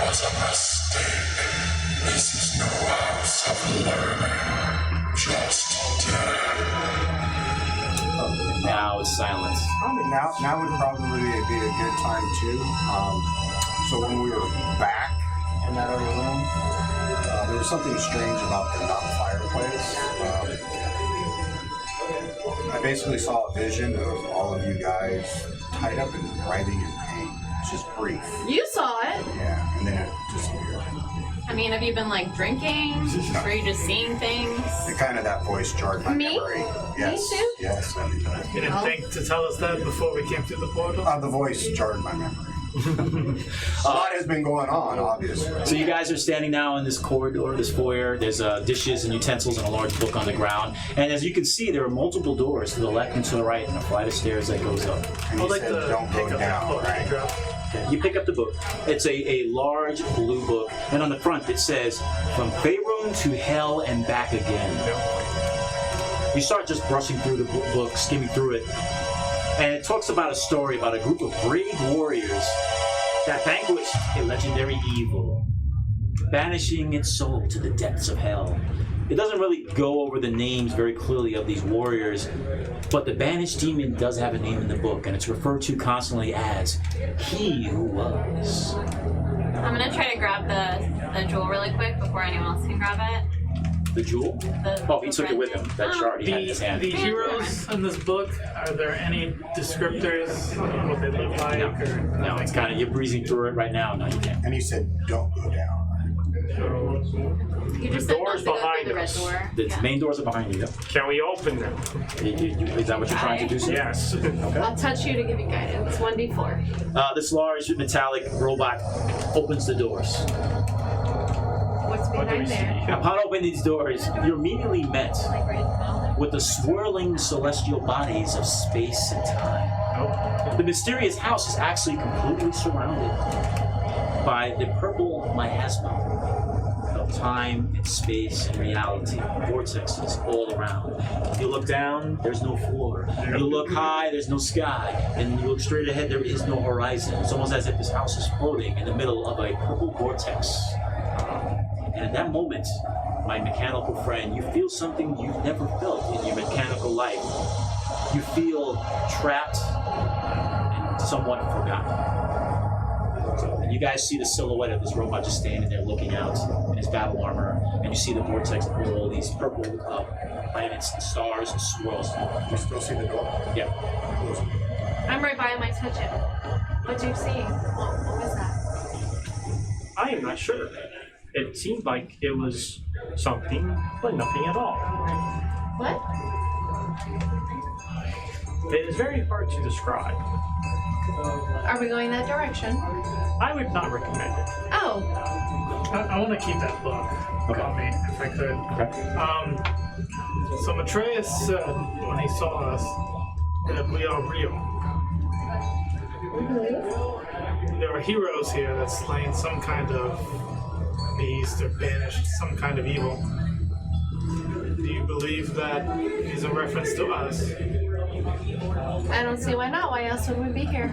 Was a mistake. This is no house of learning. Just dead. Now it's silence. Now would probably be a good time too. So when we were back in that other room, there was something strange about the not fireplace. I basically saw a vision of all of you guys tied up and writhing in pain. It's just brief. You saw it. Yeah, and then it disappeared. I mean, have you been like drinking? Or are you just seeing things? And kind of that voice jarred my Me? memory. Yes. too? Yes, that'd be good. You didn't think to tell us that before we came through the portal? The voice jarred my memory. A lot has been going on, obviously. So you guys are standing now in this corridor, this foyer. There's dishes and utensils and a large book on the ground. And as you can see, there are multiple doors to the left and to the right, and a flight of stairs that goes up. And I'd he like said, to don't pick go up down, that book right? you dropped. You pick up the book. It's a large blue book, and on the front it says, "From Faerun to Hell and Back Again." You start just brushing through the book, skimming through it, and it talks about a story about a group of brave warriors that vanquished a legendary evil, banishing its soul to the depths of hell. It doesn't really go over the names very clearly of these warriors, but the banished demon does have a name in the book, and it's referred to constantly as He Who Was. I'm gonna try to grab the jewel really quick before anyone else can grab it. The jewel? Oh, he took it with him. That shard he had in his hand. The heroes in this book, are there any descriptors on what they look like? No. Or No, nothing? it's kind of, you're breezing through it right now. No, you can't. And he said, don't go down. You just The said not door's to go behind through the red us. door. The Yeah. main doors are behind you. Yep. Can we open them? Is that what you're trying to do, sir? Yes. I'll touch you to give you guidance. 1d4. This large metallic robot opens the doors. What's What do we behind see? there? Upon opening these doors, you're immediately met Like right now. with the swirling celestial bodies of space and time. The mysterious house is actually completely surrounded by the purple miasma of time and space and reality, vortexes all around. You look down, there's no floor. You look high, there's no sky. And you look straight ahead, there is no horizon. It's almost as if this house is floating in the middle of a purple vortex. And at that moment, my mechanical friend, you feel something you've never felt in your mechanical life. You feel trapped and somewhat forgotten. And you guys see the silhouette of this robot just standing there looking out in his battle armor, and you see the vortex of all these purple planets and stars and swirls. You still see the door? Yeah. Close it. I'm right by him. I touch it. What do you see? What was that? I am not sure. It seemed like it was something, but nothing at all. What? It is very hard to describe. Are we going that direction? I would not recommend it. Oh, I want to keep that book on me, if I could. Okay. So Matreus said when he saw us that we are real. There are heroes here that slain some kind of beast or banished some kind of evil. Do you believe that is a reference to us? I don't see why not. Why else would we be here?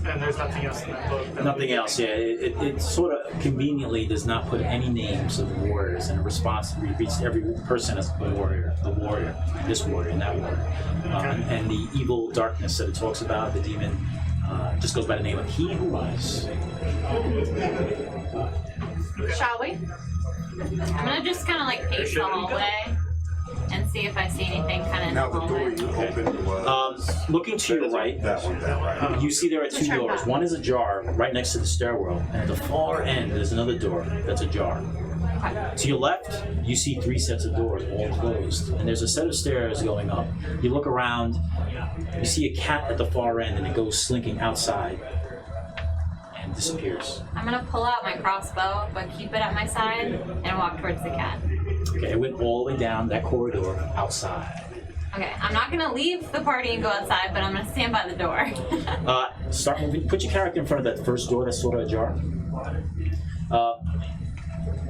And there's nothing else in that book. Nothing else, yeah. It sort of conveniently does not put any names of warriors, and in response, it reads every person as the warrior, this warrior, and that warrior. And the evil darkness that it talks about, the demon, just goes by the name of He Who Was. Shall we? I'm gonna just kind of like pace the hallway and see if I see anything kind of Now in the the door hallway. you opened was Looking to your right, that one, right? you see there are two Turn doors. back. One is ajar right next to the stairwell, and at the far end there's another door that's ajar. To your left, you see three sets of doors, all closed, and there's a set of stairs going up. You look around, you see a cat at the far end, and it goes slinking outside and disappears. I'm gonna pull out my crossbow, but keep it at my side and walk towards the cat. Okay, it went all the way down that corridor outside. Okay, I'm not gonna leave the party and go outside, but I'm gonna stand by the door. Start moving. Put your character in front of that first door that's sort of ajar.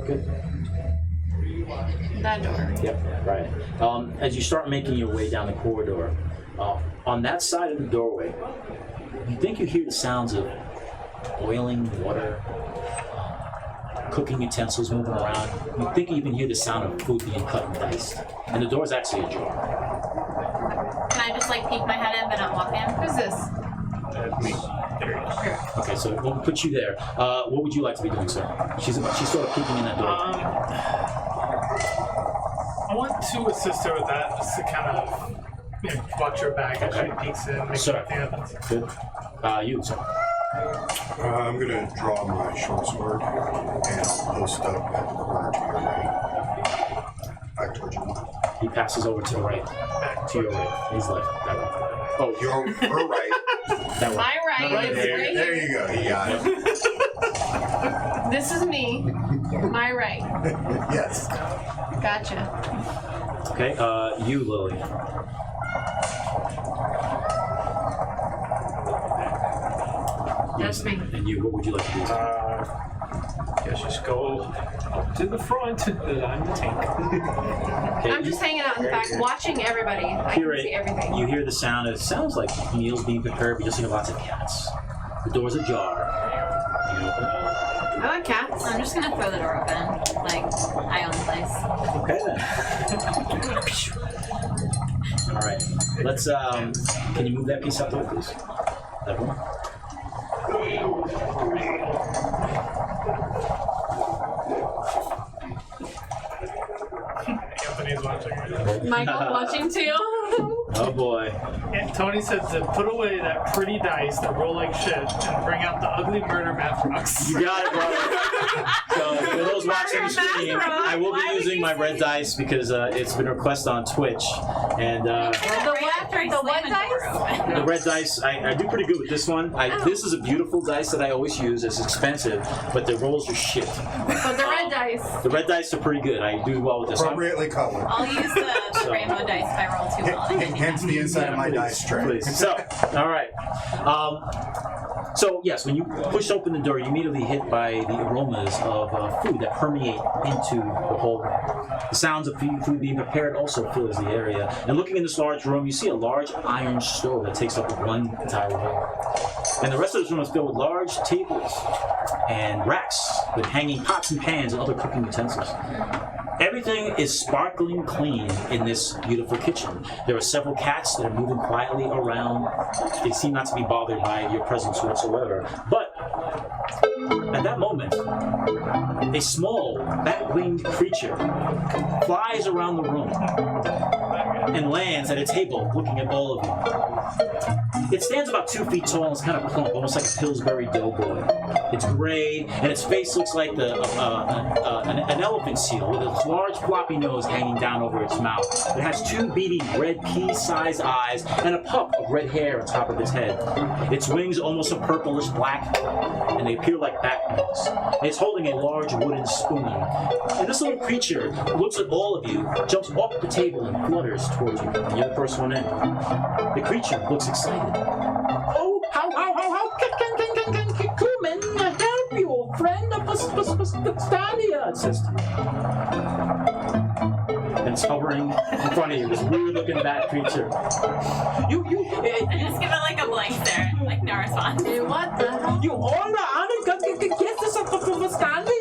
Good. That door. Yep, right. As you start making your way down the corridor, on that side of the doorway, you think you hear the sounds of boiling water, cooking utensils moving around. You think you even hear the sound of food being cut and diced. And the door is actually ajar. Can I just like peek my head in but not walk in? Who's this? Me. There it is. Okay, so we'll put you there. What would you like to be doing, sir? She's sort of peeking in that door. I want to assist her with that, just to kind of watch her back as she peeks in, make sure Sure. nothing happens. Good. You, sir. I'm gonna draw my short sword and I'll post up at the corner to your right. Back towards you. He passes over to the right. Back To your right. He's left. That way. Oh, Your her right. that way. My right is There, right there here. you go. He got it. This is me. My right. Yes. Gotcha. Okay, you, Lily. That's me. And you, what would you like to do? Guess just go up to the front. I'm the tank. Okay, I'm just hanging out in the back, watching everybody. I hear can see everything. You hear the sound. It sounds like meals being prepared, but you just hear lots of cats. The door's ajar. You open it. I like cats. I'm just gonna throw the door open. Like, I own the place. Okay then. All right. Let's. Can you move that piece out the way, please? That one. Anthony's watching. Michael's watching too. Oh boy. And Tony said to put away that pretty dice that roll like shit and bring out the ugly murder matchbox. You got it, brother. So for those watching the stream, I will be using my red dice because it's been requested on Twitch, and The what dice? the red dice I do pretty good with this one. This is a beautiful dice that I always use. It's expensive, but the rolls are shit. But the red dice. The red dice are pretty good. I do well with this one. Appropriately colored. I'll use the not rainbow dice if I roll too well. Hence the inside of my dice tray. Please. So, all right. So yes, when you push open the door, you're immediately hit by the aromas of food that permeate into the whole room. The sounds of food being prepared also fills the area. And looking in this large room, you see a large iron stove that takes up one entire wall. And the rest of this room is filled with large tables and racks with hanging pots and pans and other cooking utensils. Everything is sparkling clean in this beautiful kitchen. There are several cats that are moving quietly around. They seem not to be bothered by your presence whatsoever. But at that moment, a small, bat-winged creature flies around the room and lands at a table looking at all of you. It stands about 2 feet tall and is kind of plump, almost like a Pillsbury Doughboy. It's gray, and its face looks like an elephant seal with its large floppy nose hanging down over its mouth. It has 2 beady red pea-sized eyes and a puff of red hair on top of its head. Its wings almost a purplish black, and they appear like bat wings. It's holding a large wooden spoon. And this little creature looks at all of you, jumps off the table and flutters towards you. You're the first one in. The creature looks excited. Oh, how can Kuman help you, friend of Stadia? It says to you. And it's hovering in front of you, this weird-looking bat creature. I just give it like a blank stare, like no response. What the hell? You all are get this up from Stanley.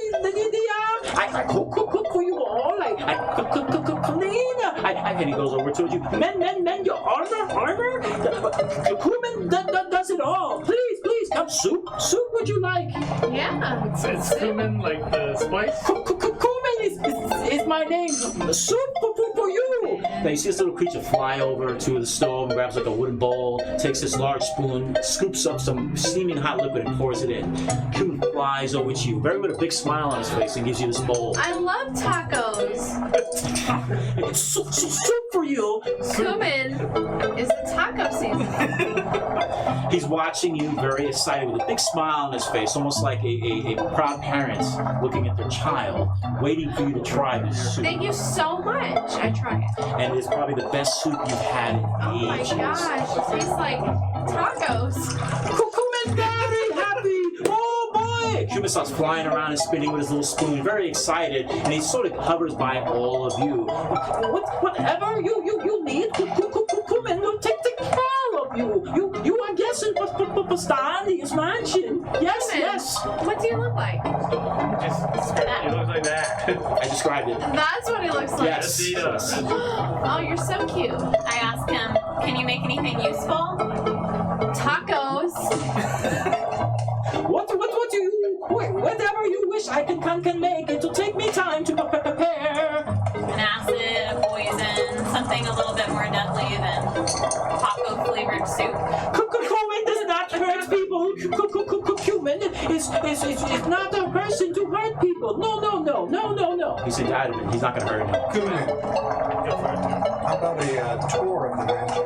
I cook for you all. I cook clean. And he goes over towards you. Men, your armor. The crewman does it all. Please, come. Soup would you like? Yeah. It's cumin, like the spice. Kuman is my name. Soup for you. Now you see this little creature fly over to the stove and grabs like a wooden bowl, takes this large spoon, scoops up some steaming hot liquid and pours it in. Kuman flies over to you, very with a big smile on his face, and gives you this bowl. I love tacos. It's soup for you. Cumin is the taco season. He's watching you very excited with a big smile on his face, almost like a proud parent looking at their child, waiting for you to try this soup. Thank you so much. I try it. And it's probably the best soup you've had in Oh my ages. gosh, it tastes like tacos. Kuman's very happy. Oh boy! Kuman starts flying around and spinning with his little spoon, very excited, and he sort of hovers by all of you. Whatever you need, Kuman will take care of you. You are guessing for Stanley's mansion. Yes, Kuman, yes. what do you look like? It looks like that. I described it. That's what he looks like. Yes. He does. Oh, you're so cute. I asked him, can you make anything useful? Tacos. What do you? Whatever you wish, I can make. It'll take me time to prepare. An acid, a poison, something a little bit more deadly than taco flavored soup. Kuman does not hurt people. Kuman is not a person to hurt people. No. He's adamant. He's not going to hurt anyone. Kuman, how about a tour of the mansion?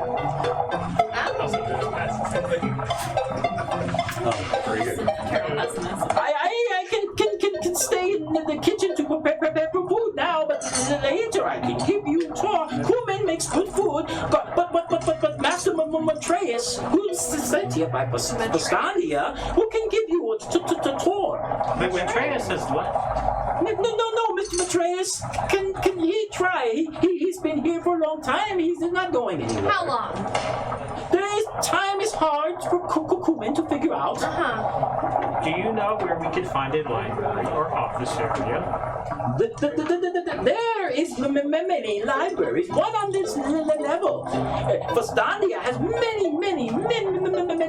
Very good. Terrible pessimist. I can stay in the kitchen to prepare food now, but later I can give you a tour. Kuman makes good food, but Master Matreus, who's sent here by Pastandia, who can give you a tour? But when Atreus has left. No, Mr. Matreus. Can he try? He's been here for a long time. He's not going anywhere. How long? Time is hard for Kuman to figure out. Do you know where we could find a library or office area? There is many libraries, one on this level. Pastandia has many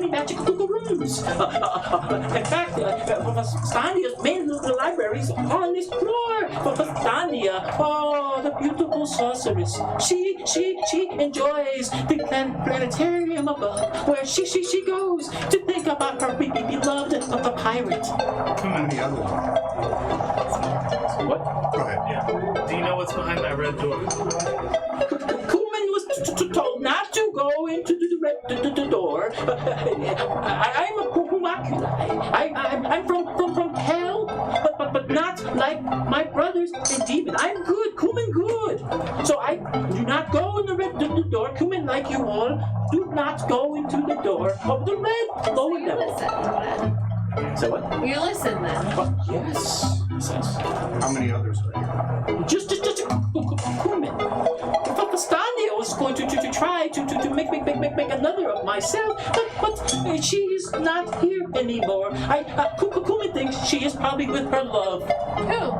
magical rooms. In fact, Pastandia's main libraries are on this floor. Pastandia, the beautiful sorceress. She enjoys the planetarium above, where she goes to think about her beloved pirate. How many other What? Go ahead. Yeah. Do you know what's behind that red door? Kuman was told not to go into the door. I'm a homaculi. I'm from hell, but not like my brothers and demon. I'm good, Kuman good. So I do not go in the door, Kuman like you all. Do not go into the door of the red. Go in You there. listen then. So what? You listen then. Yes. Yes. How many others are here? Just Kuman. Fastanio is going to try to make another of myself, but she is not here anymore. Kuman thinks she is probably with her love. Who?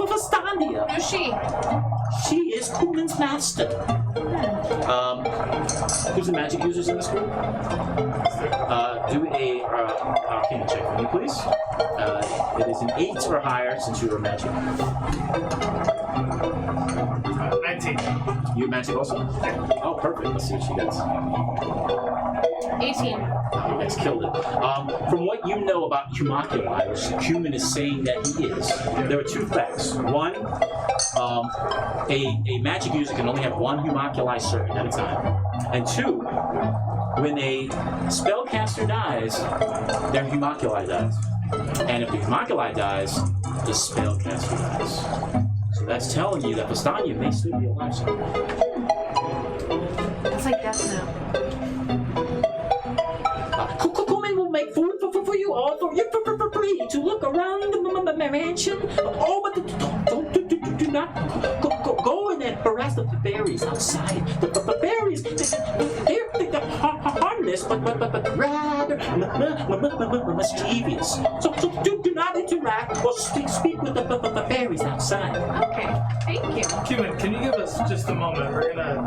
Fastanio. Who's she? She is Kuman's master. Who's the magic users in this group? Do a arcana check for me, please. It is an 8 or higher since you are magic. 19. You magic also? Oh, perfect. Let's see what she gets. 18. You guys killed it. From what you know about Humoculi, which Cumin is saying that he is, there are two facts. One, a magic user can only have one Humoculi certain at a time. And two, when a spellcaster dies, their Humoculi dies. And if the Humoculi dies, the spellcaster dies. So that's telling you that Vistania may still be alive somewhere. It's like Death Note. Kukumen will make food for you all for free to look around the mansion. Oh, but do not go in and harass the fairies outside. The fairies, they're harmless, but rather mischievous. So do not interact or speak with the fairies outside. Okay, thank you. Cumin, can you give us just a moment? We're gonna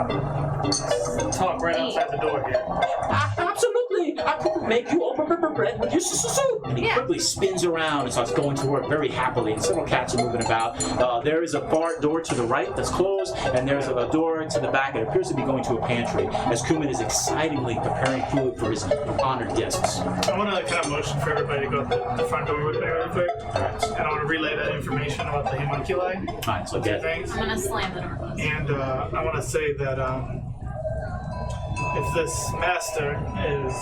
talk right outside the door here. Absolutely. I could make you open bread with your soup. And he quickly spins around and starts going to work very happily. And several cats are moving about. There is a bar door to the right that's closed, and there's a door to the back. It appears to be going to a pantry as Kumin is excitingly preparing food for his honored guests. I want to kind of motion for everybody to go out the front door with me really quick. And I want to relay that information about the homunculi. Alright, so get Things. I'm gonna slam the door closed. And I want to say that if this master is,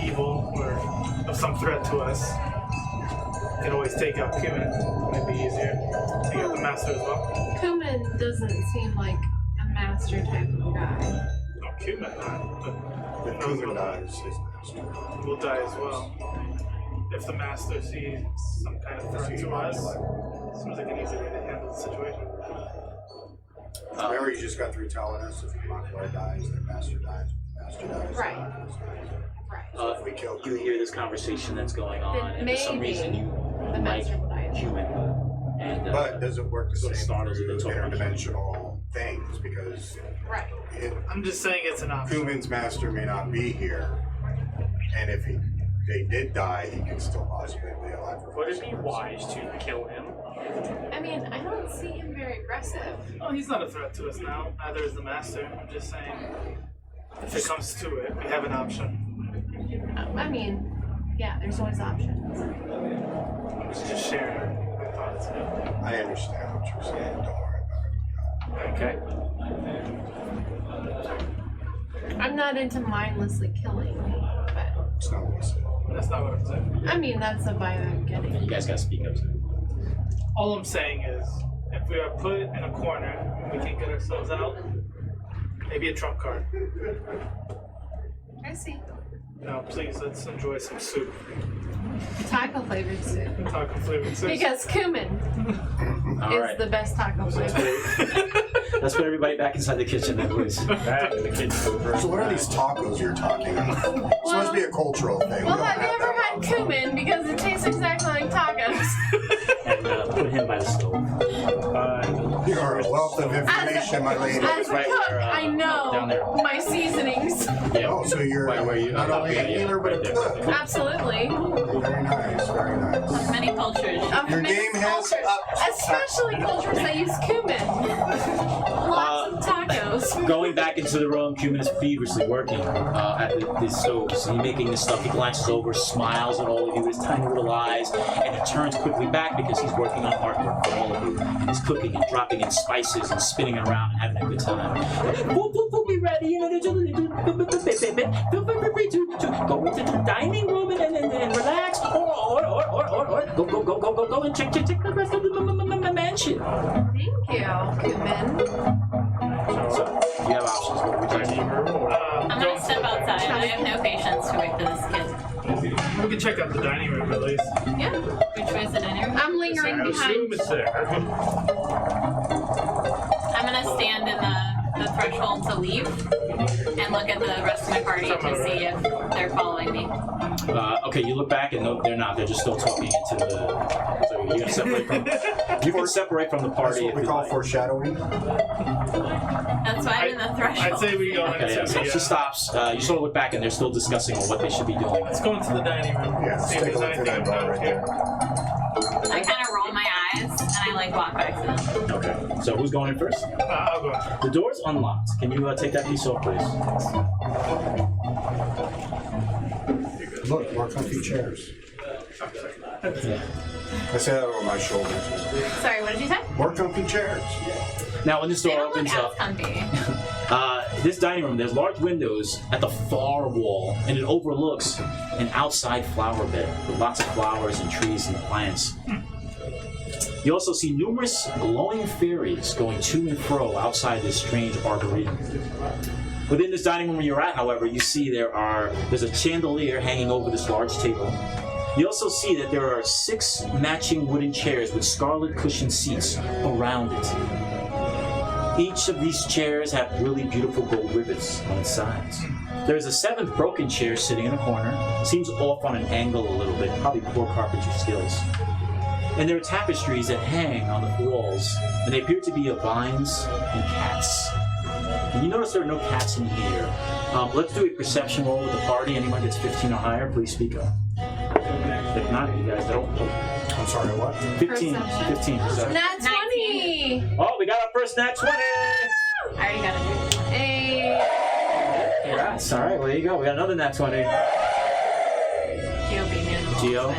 evil or of some threat to us, we can always take out Cumin. It might be easier to get the master as well. Kuman doesn't seem like a master type of guy. No, Cumin, but If Kuman dies, his master. will die as well. If the master sees some kind of threat to us, seems like an easy way to handle the situation. Remember, you just got through telling us if Humoculi dies, their master dies. If the master dies, Right. their master dies. Right. If we kill you hear this conversation that's going on, Then and for some maybe reason you the like master will die. Cumin. And But does it work the So same starters for at the top. interdimensional things? Because Right. I'm just saying it's an option. Kumin's master may not be here, and if they did die, he could still possibly be alive. Would it be wise to kill him? I mean, I don't see him very aggressive. Well, he's not a threat to us now. Neither is the master. I'm just saying, if it comes to it, we have an option. I mean, yeah, there's always options. I was just sharing my thoughts. I understand what you're saying. Don't worry about it. okay. I'm not into mindlessly killing, but It's not what he said. That's not what I'm saying. I mean, that's the vibe I'm getting. You guys gotta speak up. All I'm saying is, if we are put in a corner and we can't get ourselves out, maybe a trump card. I see. Now, please, let's enjoy some soup. Taco flavored soup. Taco flavored soup. Because cumin All is right. the best taco flavor. Let's put everybody back inside the kitchen then, please. Back in the kitchen. So what are these tacos you're talking about? It's supposed to be a cultural thing. Well, we don't have you have ever that had much. cumin? Because it tastes exactly like tacos. And put him by the stove. You are a wealth of information, my lady. As a Right cook, where, I down there. know my seasonings. Yeah. Oh, so you're Right where you not only a healer, but a right there. cook. Absolutely. Very nice, very nice. Many cultures. Of Your mixed game has cultures, especially cultures that use cumin. Lots of tacos. Going back into the room, Cumin is feverishly working at the stove. So he's making this stuff. He glances over, smiles at all of you with his tiny little eyes, and he turns quickly back because he's working on artwork for all of you. And he's cooking and dropping in spices and spinning around and having a good time. We'll be ready. You know, feel free to go into the dining room and relax, or go Cumin. So you have options. What would you like to do? I'm gonna step outside. I have no patience to wait for this kid. We can check out the dining room at least. Yeah. Which way is the dining room? I'm lingering I assume behind. it's there. I'm gonna stand in the threshold to leave and look at the rest of my party to see if they're following me. Okay, you look back and no, they're not. They're just still talking into the. So you're gonna separate from. You can separate from the That's party what if we you call like. foreshadowing. That's why I'm in the threshold. I'd say we go Okay, yeah. into So the. she stops. You sort of look back and they're still discussing on what they should be doing. Let's go into the dining room. Yeah, See let's if take a there's look at anything that bar out right here. there. I kind of roll my eyes and I like walk back to them. Okay. So who's going in first? I'll go. The door's unlocked. Can you take that piece off, please? Look, more comfy chairs. Yeah. I say that over my shoulder too. Sorry, what did you say? More comfy chairs. Now, when this They door don't look opens as up, comfy. this dining room, there's large windows at the far wall, and it overlooks an outside flower bed with lots of flowers and trees and plants. You also see numerous glowing fairies going to and fro outside this strange arboretum. Within this dining room where you're at, however, you see there's a chandelier hanging over this large table. You also see that there are 6 matching wooden chairs with scarlet cushioned seats around it. Each of these chairs have really beautiful gold rivets on its sides. There's a 7th broken chair sitting in a corner. Seems off on an angle a little bit, probably poor carpentry skills. And there are tapestries that hang on the walls, and they appear to be of vines and cats. And you notice there are no cats in here. Let's do a perception roll with the party. Anyone gets 15 or higher, please speak up. If not, you guys don't. I'm sorry, what? 15. Perception. 15 perception. Nat 20! Oh, we got our first nat 20! I already got it. Hey. Congrats. All right, well, there you go. We got another nat 20. Geo beat me. Geo?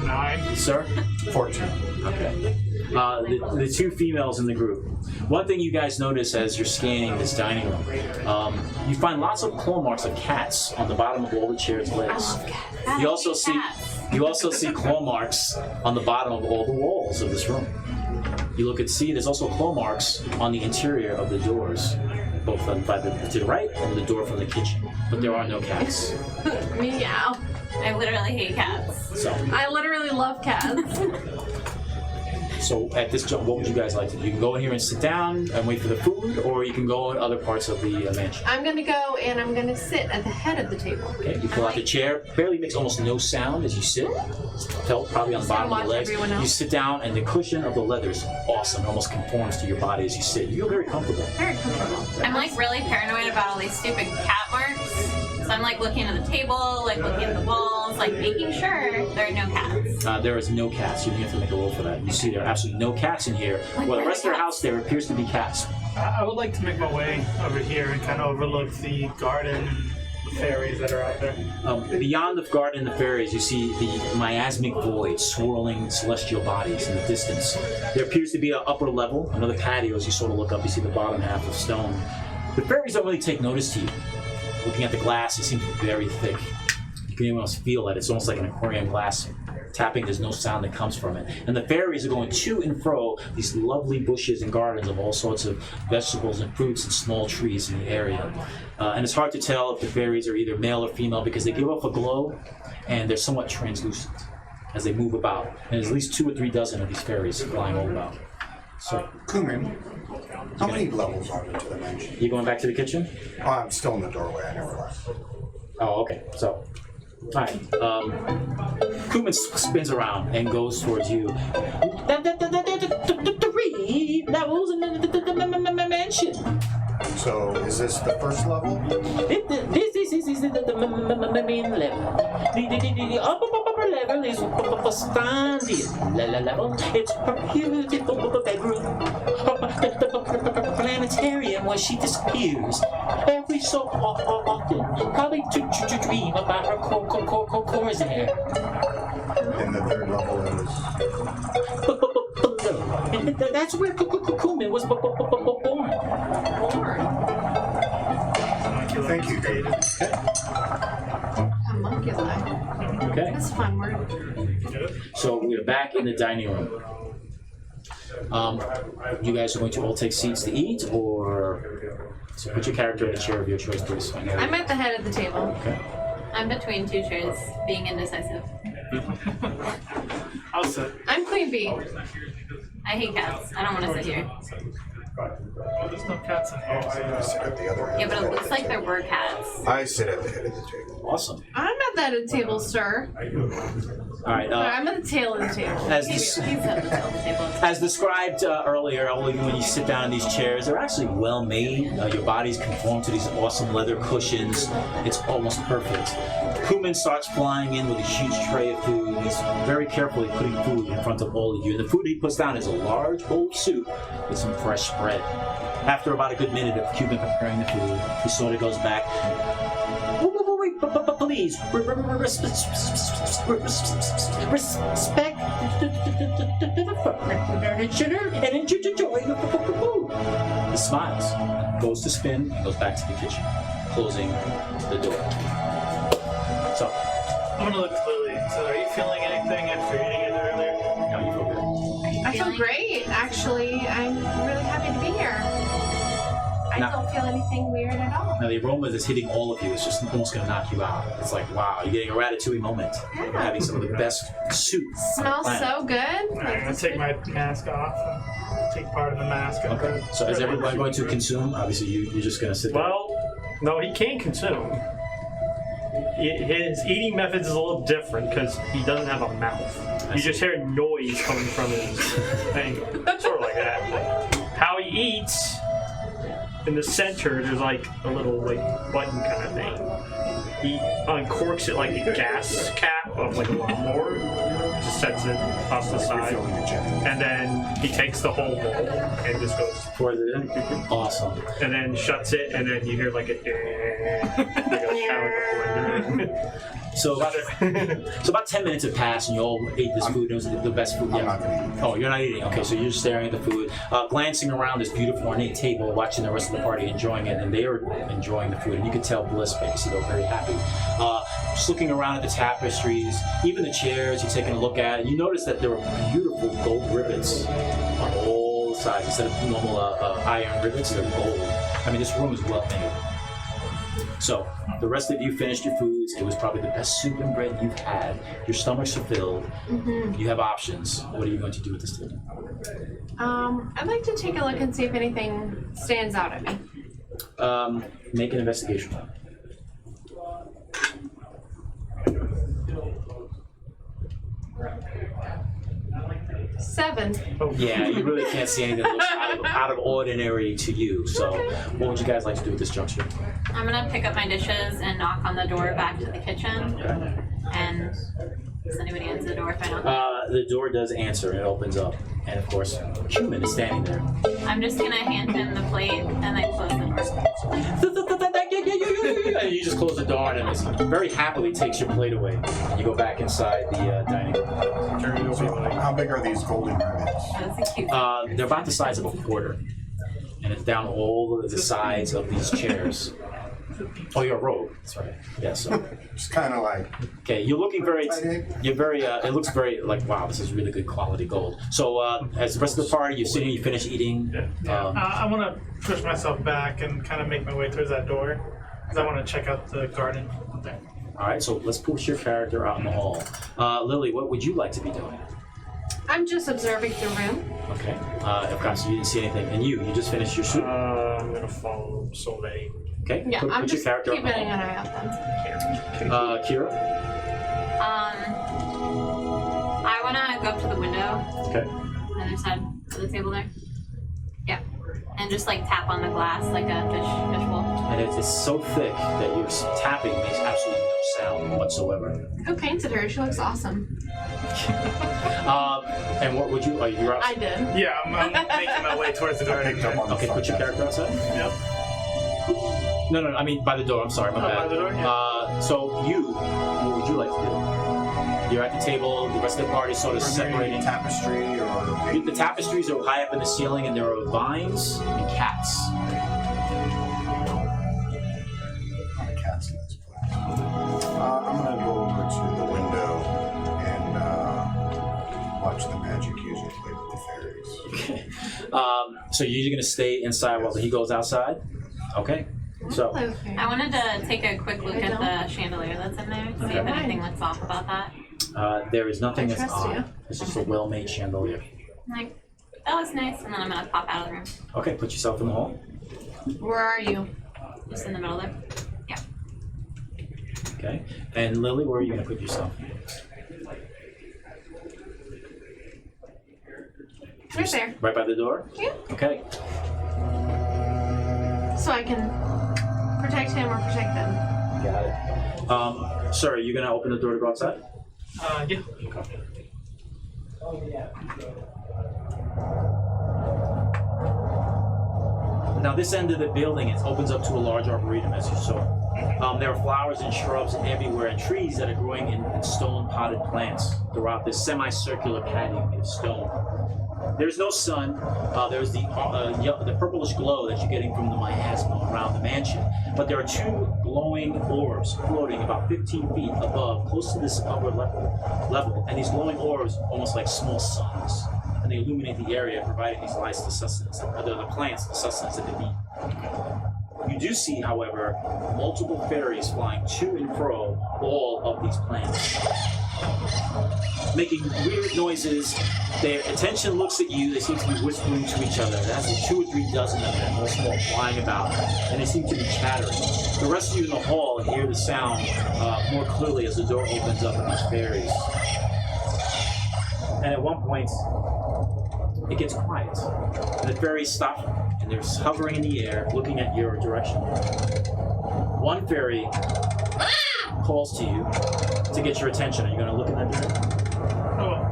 9. Sir? 14. Okay. The 2 females in the group. One thing you guys notice as you're scanning this dining room, you find lots of claw marks of cats on the bottom of all the chairs' legs. You also see claw marks on the bottom of all the walls of this room. You look and see there's also claw marks on the interior of the doors, both to the right and the door from the kitchen. But there are no cats. Meow. I literally hate cats. So, I literally love cats. so at this jump, what would you guys like to do? You can go in here and sit down and wait for the food, or you can go in other parts of the mansion. I'm gonna go and I'm gonna sit at the head of the table. Okay, you pull out the chair. Barely makes almost no sound as you sit. Felt probably on the bottom of your watch legs. everyone else. You sit down, and the cushion of the leather is awesome. It almost conforms to your body as you sit. You feel very comfortable. Very comfortable. I'm like really paranoid about all these stupid cat marks. So I'm like looking at the table, like looking at the walls, like making sure there are no cats. There is no cats. You don't have to make a roll for that. You see there are absolutely no cats in here. Well, the rest of their house, there appears to be cats. I would like to make my way over here and kind of overlook the garden and the fairies that are out there. Beyond the garden and the fairies, you see the miasmic void swirling celestial bodies in the distance. There appears to be an upper level, another patio. As you sort of look up, you see the bottom half of stone. The fairies don't really take notice to you. Looking at the glass, it seems very thick. You can almost feel it. It's almost like an aquarium glass tapping. There's no sound that comes from it. And the fairies are going to and fro these lovely bushes and gardens of all sorts of vegetables and fruits and small trees in the area. And it's hard to tell if the fairies are either male or female because they give off a glow and they're somewhat translucent as they move about. And there's at least 2 or 3 dozen of these fairies flying all about. So, Cumin, how many levels are there to the mansion? you going back to the kitchen? Oh, I'm still in the doorway, I never left. Oh, okay. So, all right. Kuman spins around and goes towards you. 3 levels in the mansion. So, is this the first level? This is the main level. The upper level is for standing level. It's her beautiful bedroom. The planetarium where she disappears every so often. Probably to dream about her cores there. And the third level is... Below. That's where Kuman was born. Thank you, David. Homunculi. Okay. That's a fun word. So we're back in the dining room. You guys are going to all take seats to eat, or so put your character in a chair of your choice, please. I know. I'm at the head of the table. Okay. I'm between two chairs, being indecisive. I'll sit. I'm Queen Bee. I hate cats. I don't want to sit here. Oh, there's no cats in here. I sit at the other end. Yeah, but it looks like there were cats. I sit at the head of the table. Awesome. I'm at the head of the table, sir. All right. But I'm at the tail of the table. He's at the table. As described earlier, when you sit down in these chairs, they're actually well made. Your bodies conform to these awesome leather cushions. It's almost perfect. Kuman starts flying in with a huge tray of food. He's very carefully putting food in front of all of you. And the food he puts down is a large bowl of soup with some fresh spread. After about a good minute of Kuman preparing the food, he sort of goes back. Wait, please, respect the furniture and enjoy the food. He smiles, goes to spin, and goes back to the kitchen, closing the door. So, I'm gonna look at Lily. So, are you feeling anything after eating it earlier? now you feel good. I feel great, actually. I'm really happy to be here. I don't feel anything weird at all. Now the aroma that's hitting all of you is just almost going to knock you out. It's like, wow, you're getting a ratatouille moment. Yeah. You're having some of the best soup. Smells so good. I'm gonna take my mask off and take part of the mask. Okay. So is everyone going to consume? Obviously, you're just going to sit there. Well, no, he can't consume. His eating methods is a little different because he doesn't have a mouth. You just hear noise coming from his thing, sort of like that. How he eats, in the center, there's like a little button kind of thing. He uncorks it like a gas cap of like a lawnmower, just sets it off the side, and then he takes the whole bowl and just goes. Pours it in. Awesome. And then shuts it, and then you hear like a shower. So about 10 minutes have passed, and you all ate this food. It was the best food yet. I'm not gonna eat. Oh, you're not eating. Okay, so you're just staring at the food, glancing around this beautiful ornate table, watching the rest of the party enjoying it, and they are enjoying the food, and you can tell bliss face. They're very happy. Just looking around at the tapestries, even the chairs, you're taking a look at, and you notice that there are beautiful gold rivets on all sides. Instead of normal iron rivets, they're gold. I mean, this room is well made. So, the rest of you finished your foods. It was probably the best soup and bread you've had. Your stomachs are filled. Mm-hmm. You have options. What are you going to do with this table? I'd like to take a look and see if anything stands out at me. Make an investigation. Seven. Yeah, you really can't see anything that looks out of ordinary to you. So, what would you guys like to do at this juncture? I'm gonna pick up my dishes and knock on the door back to the kitchen. And does anybody answer the door if I knock? The door does answer, and it opens up. And of course, Human is standing there. I'm just gonna hand him the plate and then close the door. And you just close the door, and it very happily takes your plate away. And you go back inside the dining room. So, how big are these golden rivets? That's a cute. They're about the size of a quarter. And it's down all the sides of these chairs. Oh, you're a rogue. That's right. Yeah, so. It's kind of like. Okay, you're looking very, you're very, it looks very like, wow, this is really good quality gold. So, as the rest of the party, you're sitting, you finish eating. I want to push myself back and kind of make my way towards that door because I want to check out the garden. Okay. All right, so let's push your character out in the hall. Lily, what would you like to be doing? I'm just observing the room. Okay. Of course, you didn't see anything. And you just finished your soup. I'm gonna follow Soleil. Okay. Yeah, I'm put your just character keeping out in an the eye out then. hall. Kira. I wanna go up to the window. Okay. On the other side of the table there. Yeah. And just like tap on the glass like a fishbowl. And it's so thick that your tapping makes absolutely no sound whatsoever. Who painted her? She looks awesome. And what would you? Oh, you're I outside. did. Yeah, I'm making my way towards the garden. Picked up on the Okay, front put your desk. character outside. Yep. No, I mean by the door. I'm sorry, my Oh, bad. by the door, yeah. So what would you like to do? You're at the table. The rest of the party sort of Is there any separating. tapestry or The tapestries are high up in the ceiling, and there are vines and cats. cats in this place? I'm gonna go over to the window and watch the magic user play with the fairies. So you're going to stay inside while he goes outside? Okay. So Okay. I wanted to take a quick look at the chandelier that's in there, see if anything looks off about that. there is nothing I that's trust on. you. It's just a well-made chandelier. Like, that looks nice, and then I'm gonna pop out of the room. Okay, put yourself in the hall. Where are you? Just in the middle there. Okay. And Lily, where are you going to put yourself? Right there. Right by the door? Yeah. Okay. So I can protect him or protect them. Got it. Sir, are you going to open the door to go outside? Yeah. Now, this end of the building, it opens up to a large arboretum, as you saw. There are flowers and shrubs everywhere, and trees that are growing in stone potted plants throughout this semicircular patio made of stone. There's no sun. There's the purplish glow that you're getting from the miasma around the mansion. But there are two glowing orbs floating about 15 feet above, close to this upper level. And these glowing orbs, almost like small suns, and they illuminate the area, providing these lights to sustenance, the plants, the sustenance that they need. You do see, however, multiple fairies flying to and fro all of these plants, making weird noises. Their attention looks at you. They seem to be whispering to each other. There's 2 or 3 dozen of them, all small, flying about, and they seem to be chattering. The rest of you in the hall hear the sound more clearly as the door opens up of these fairies. And at one point, it gets quiet, and the fairies stop, and they're hovering in the air, looking at your direction. One fairy calls to you to get your attention. Are you going to look in that direction? Oh.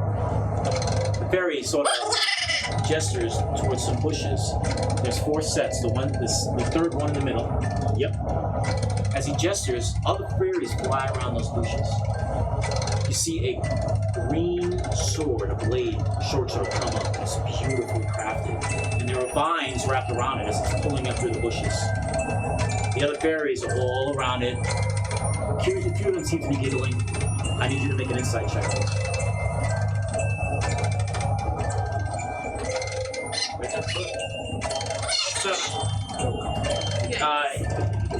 The fairy sort of gestures towards some bushes. There's 4 sets. The third one in the middle. Yep. As he gestures, other fairies fly around those bushes. You see a green sword, a blade, short sword come up. It's beautifully crafted. And there are vines wrapped around it as it's pulling up through the bushes. The other fairies are all around it. A few of them seem to be giggling. I need you to make an insight check, please.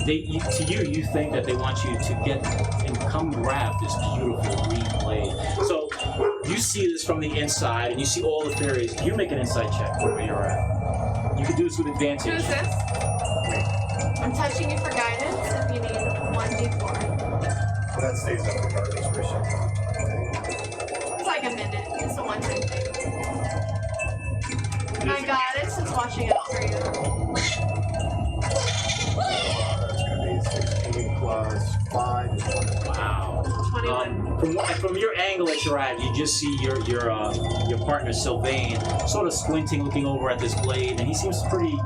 To you think that they want you to get and come grab this beautiful green blade. So you see this from the inside, and you see all the fairies. You make an insight check where you're at. You can do this with advantage. Who's this? I'm touching you for guidance if you need 1d4. That stays up regardless for a second. It's like a minute. It's a one-time thing. My goddess is watching out for you. That's going to be 16 plus 5 is 20. Wow. 21. From your angle that you're at, you just see your partner Sylvain sort of squinting, looking over at this blade, and he seems pretty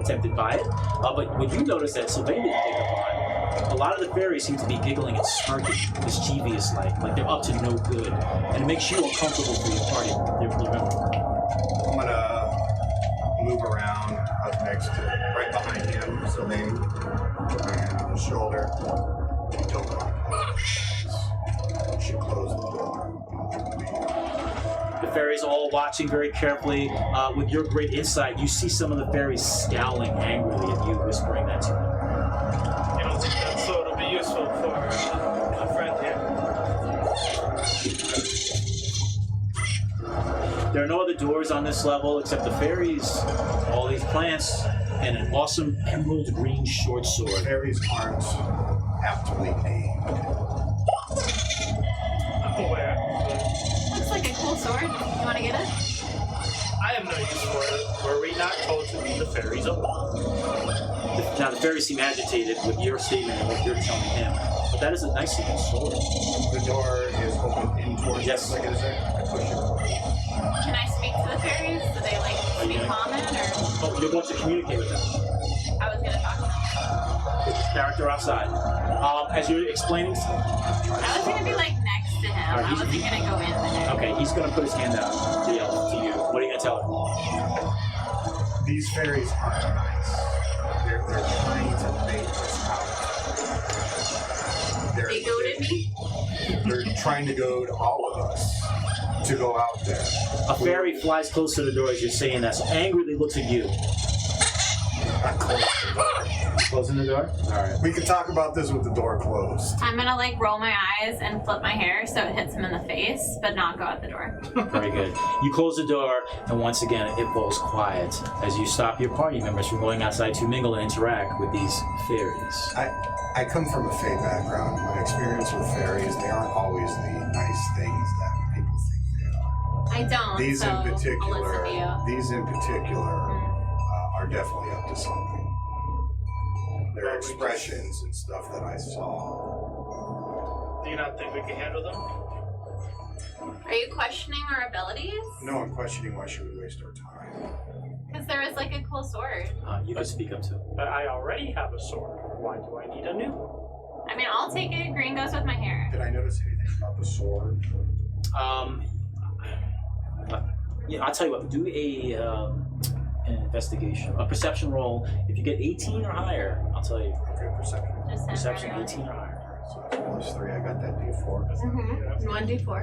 tempted by it. But what you notice that Sylvain didn't pick up on, a lot of the fairies seem to be giggling and smirking, mischievous like they're up to no good, and it makes you uncomfortable for your party. Your member. I'm going to move around up next to, right behind him, Sylvain. Put my hand on his shoulder. Tilt on. Should close the door. The fairies all watching very carefully. With your great insight, you see some of the fairies scowling angrily at you, whispering that to them. You don't think that sword will be useful for a friend here? There are no other doors on this level except the fairies, all these plants, and an awesome emerald green short sword. Fairies aren't aptly named. I'm aware, Looks like a cool sword. You want to get it? but I have no use for it. Were we not told to leave the fairies alone? Now, the fairies seem agitated with your statement and what you're telling him, but that is a nice looking sword. The door is open in towards Yes. us, like I said. I push it. Can I speak to the fairies? Do they like speak common, or Oh, you're going to communicate with them. I was gonna talk to them? With this character outside. As you're explaining, I was gonna be like next to him. I wasn't gonna go in there. okay, he's going to put his hand out to you. What are you going to tell him? These fairies aren't nice. They're trying to make us out. They goaded me. They're trying to goad all of us to go out there. A fairy flies close to the door as you're saying that, so angrily looks at you. I closed the door. Closing the door? Alright. We could talk about this with the door closed. I'm gonna like roll my eyes and flip my hair so it hits him in the face, but not go out the door. Very good. You close the door, and once again, it falls quiet as you stop your party members from going outside to mingle and interact with these fairies. I come from a Fae background. My experience with fairies, they aren't always the nice things that people think they are. I don't. These so in I'll listen to particular, are definitely up to something. Their expressions and stuff that I saw. Do you not think we can handle them? Are you questioning our abilities? No, I'm questioning why should we waste our time. Because there is like a cool sword. You can speak up too. But I already have a sword. Why do I need a new one? I mean, I'll take it. Green goes with my hair. Did I notice anything about the sword? Yeah, I'll tell you what. Do an investigation, a perception roll. If you get 18 or higher, I'll tell you. Okay, perception. Just send Perception her 18 or higher. So that's +3. I got that D4. Mm-hmm. 1d4.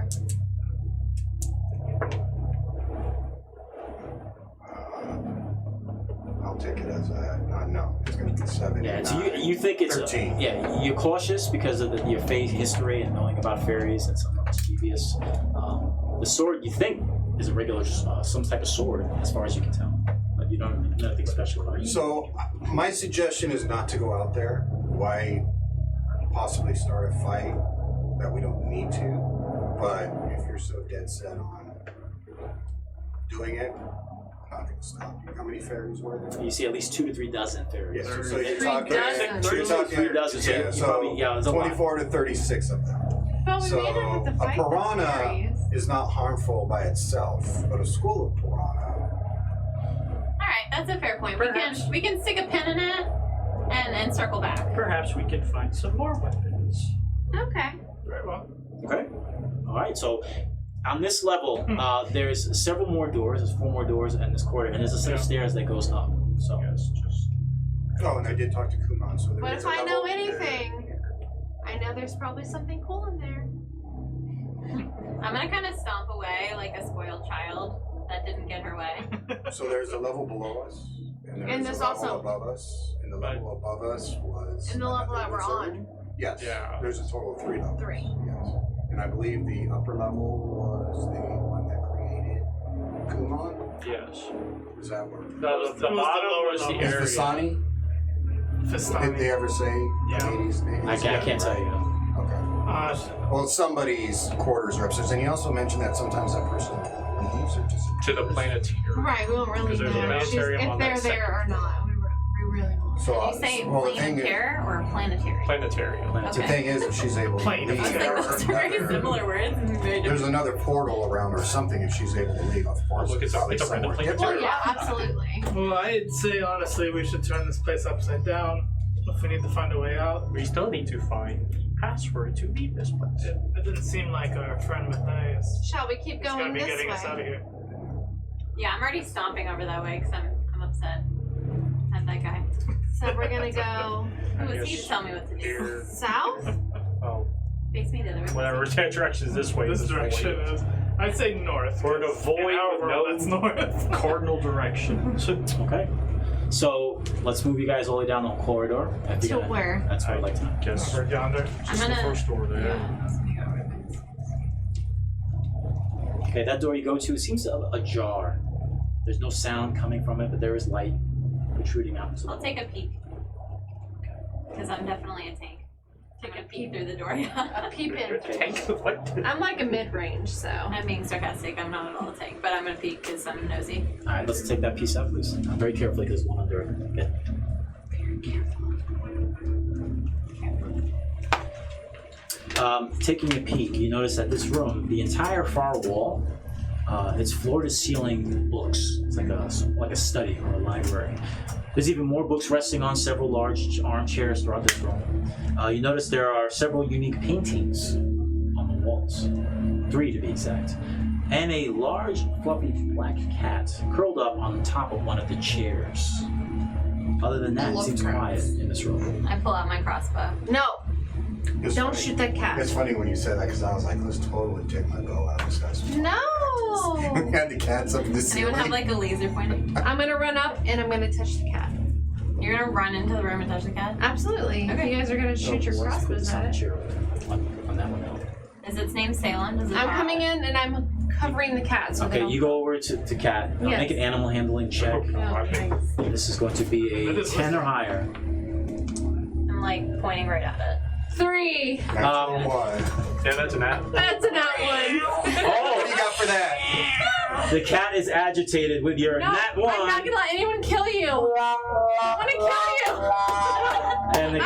I'll take it as a no. It's going to be 7. Yeah, so you think it's 13. Yeah, you're cautious because of your faith history and knowing about fairies and some mischievous. The sword you think is a regular, some type of sword, as far as you can tell, but you don't know nothing special about it. So my suggestion is not to go out there. Why possibly start a fight that we don't need to? But if you're so dead set on doing it, I'm not going to stop you. How many fairies were there? You see at least 2 to 3 dozen fairies. Yeah, so you're 3 talking, dozen. you're talking 3 dozen, so yeah, you probably, yeah, there's a lot. 24 to 36 of them. Well, we So may not have to a fight the piranha fairies. is not harmful by itself, but a school of piranha. All right, that's a fair point. Perhaps. We can stick a pin in it and circle back. Perhaps we can find some more weapons. Okay. Very well. Okay. All right. So on this level, there's several more doors. There's 4 more doors in this corridor, and there's a set of stairs that goes up. So Yes, just Oh, and I did talk to Kuman, so there What is if a I level- know anything? I know there's probably something cool in there. I'm gonna kind of stomp away like a spoiled child that didn't get her way. So there's a level below us, and And there's there's a level also- above us, and the level above us was In the level that another we're wizard. on. Yes. Yeah. There's a total of 3 levels. 3. Yes. And I believe the upper level was the one that created Kuman. yes. Is that where? The was the bottom lower was the level. Is area. Vasani? Fistani. Did they ever say Yeah. the lady's name? I can't tell you. Okay. Well, somebody's quarters are upstairs, and he also mentioned that sometimes that person leaves or just. To the planetarium. Right, we won't really Because there's a know planetarium if on they're that there second or not. We really won't. So, Did you say well, the thing is, planetary or planetary? Planetarium. the Okay. thing is, if she's able to Plane. leave, I was Like, those are very similar words. and very there's different. another portal around or something. If she's able to leave, of course, Look, it's a probably random somewhere planetarium. different. Well, yeah, absolutely. Well, I'd say honestly we should turn this place upside down if we need to find a way out. We still need to find the password to leave this place. It didn't seem like our friend Matthias Shall we keep is going to going be this getting us out of way? here. Yeah, I'm already stomping over that way because I'm upset at that guy. So we're gonna go Who was he to tell me what to do? Here. south? Oh, Face me the other way. whatever direction is this way. This this direction way. is, I'd say north. We're in a 'cause void in our with world, no- it's north. Cardinal direction. Okay. So let's move you guys all the way down the corridor. If To you're gonna- where? That's what I'd like to know. Guess Over yonder. just I'm the gonna- first door there. Okay, that door you go to seems ajar. There's no sound coming from it, but there is light protruding out. I'll take a peek. Because I'm definitely a tank. I'm gonna peek through the door. A peep in. Tank? What? I'm like a mid-range, so. I'm being sarcastic. I'm not at all a tank, but I'm gonna peek because I'm nosy. All right, let's take that piece out, please. Very carefully, because one under it. Okay. Very careful. Taking a peek, you notice that this room, the entire far wall, it's floor to ceiling books. It's like a study or a library. There's even more books resting on several large armchairs throughout this room. You notice there are several unique paintings on the walls, 3 to be exact, and a large fluffy black cat curled up on top of one of the chairs. Other than that, it seems quiet in this room. I pull out my crossbow. No. It's Don't funny. shoot that cat. It's funny when you said that because I was like, let's totally take my bow out of this guy's face. No! Had the cats up in the ceiling. Anyone have like a laser pointer? I'm gonna run up and I'm gonna touch the cat. You're gonna run into the room and touch the cat? Absolutely. Okay. You guys are gonna shoot your crossbows at it. On that one now. Is its name Salem? Does it I'm have- coming in and I'm covering the cat. So they Okay, don't- you go over to cat. Yes. Make an animal handling check. Oh, nice. This is going to be a 10 or higher. I'm like pointing right at it. 3. Natural one. Yeah, that's an app. That's a nat 1. What do Oh, you got for that? the cat is agitated with your No, nat I'm not 1. gonna let anyone kill you. I wanna kill you.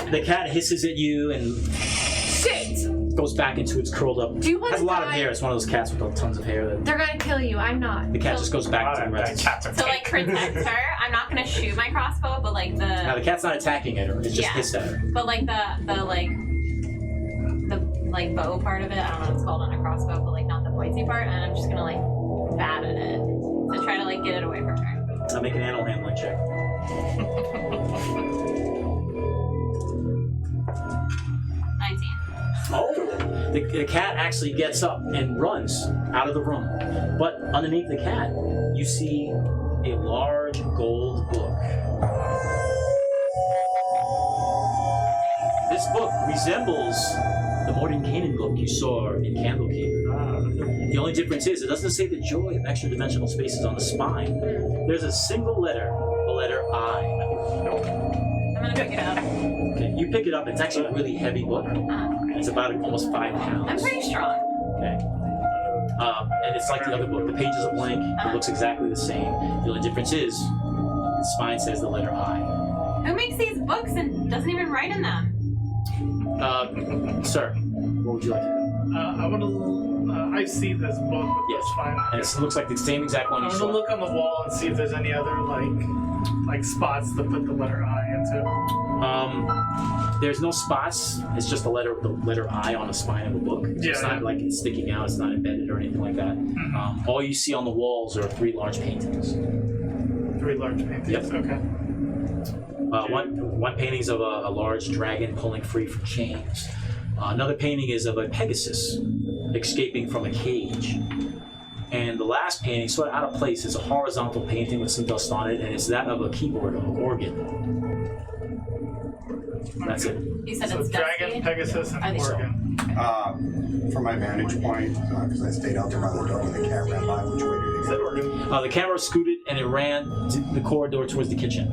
And the cat hisses at you and Shit. goes back into its curled up. Do you want Has a to lot of die? hair. It's one of those cats with tons of hair. That They're gonna kill you. I'm not. the cat just goes back to the rest. Cats are So like protect her. I'm not gonna shoot my crossbow, but like Now the the cat's not attacking at her. It's just Yeah. hissed at her. but like the bow part of it. I don't know what it's called on a crossbow, but like not the pointy part. And I'm just gonna like bat at it to try to like get it away from her. I'll make an animal handling check. 19. Oh, the cat actually gets up and runs out of the room. But underneath the cat, you see a large gold book. This book resembles the Morton Canaan book you saw in Candlekeep. The only difference is it doesn't say the Joy of Extradimensional Spaces on the spine. There's a single letter, the letter I. I'm gonna pick it up. Okay, you pick it up. It's actually a really heavy book. It's about almost 5 pounds. I'm pretty strong. Okay. And it's like the other book. The pages are blank. It looks exactly the same. The only difference is the spine says the letter I. Who makes these books and doesn't even write in them? Sir, what would you like to do? I want to. I see this book, but Yes. that's fine. And it looks like the same exact one I you want to saw. look on the wall and see if there's any other like spots to put the letter I into. There's no spots. It's just the letter I on the spine of a book. So it's Yeah. not like it's sticking out. It's not embedded or anything like that. All you see on the walls are 3 large paintings. 3 large paintings. Yep. Okay. One painting is of a large dragon pulling free from chains. Another painting is of a Pegasus escaping from a cage. And the last painting, sort of out of place, is a horizontal painting with some dust on it, and it's that of a keyboard of an organ. That's it. You said So it's dragon, dusty. Pegasus, Are and they- organ. From my vantage point, because I stayed out there by the door when the cat ran by, which way did Is it that go? organ? The camera scooted and it ran to the corridor towards the kitchen.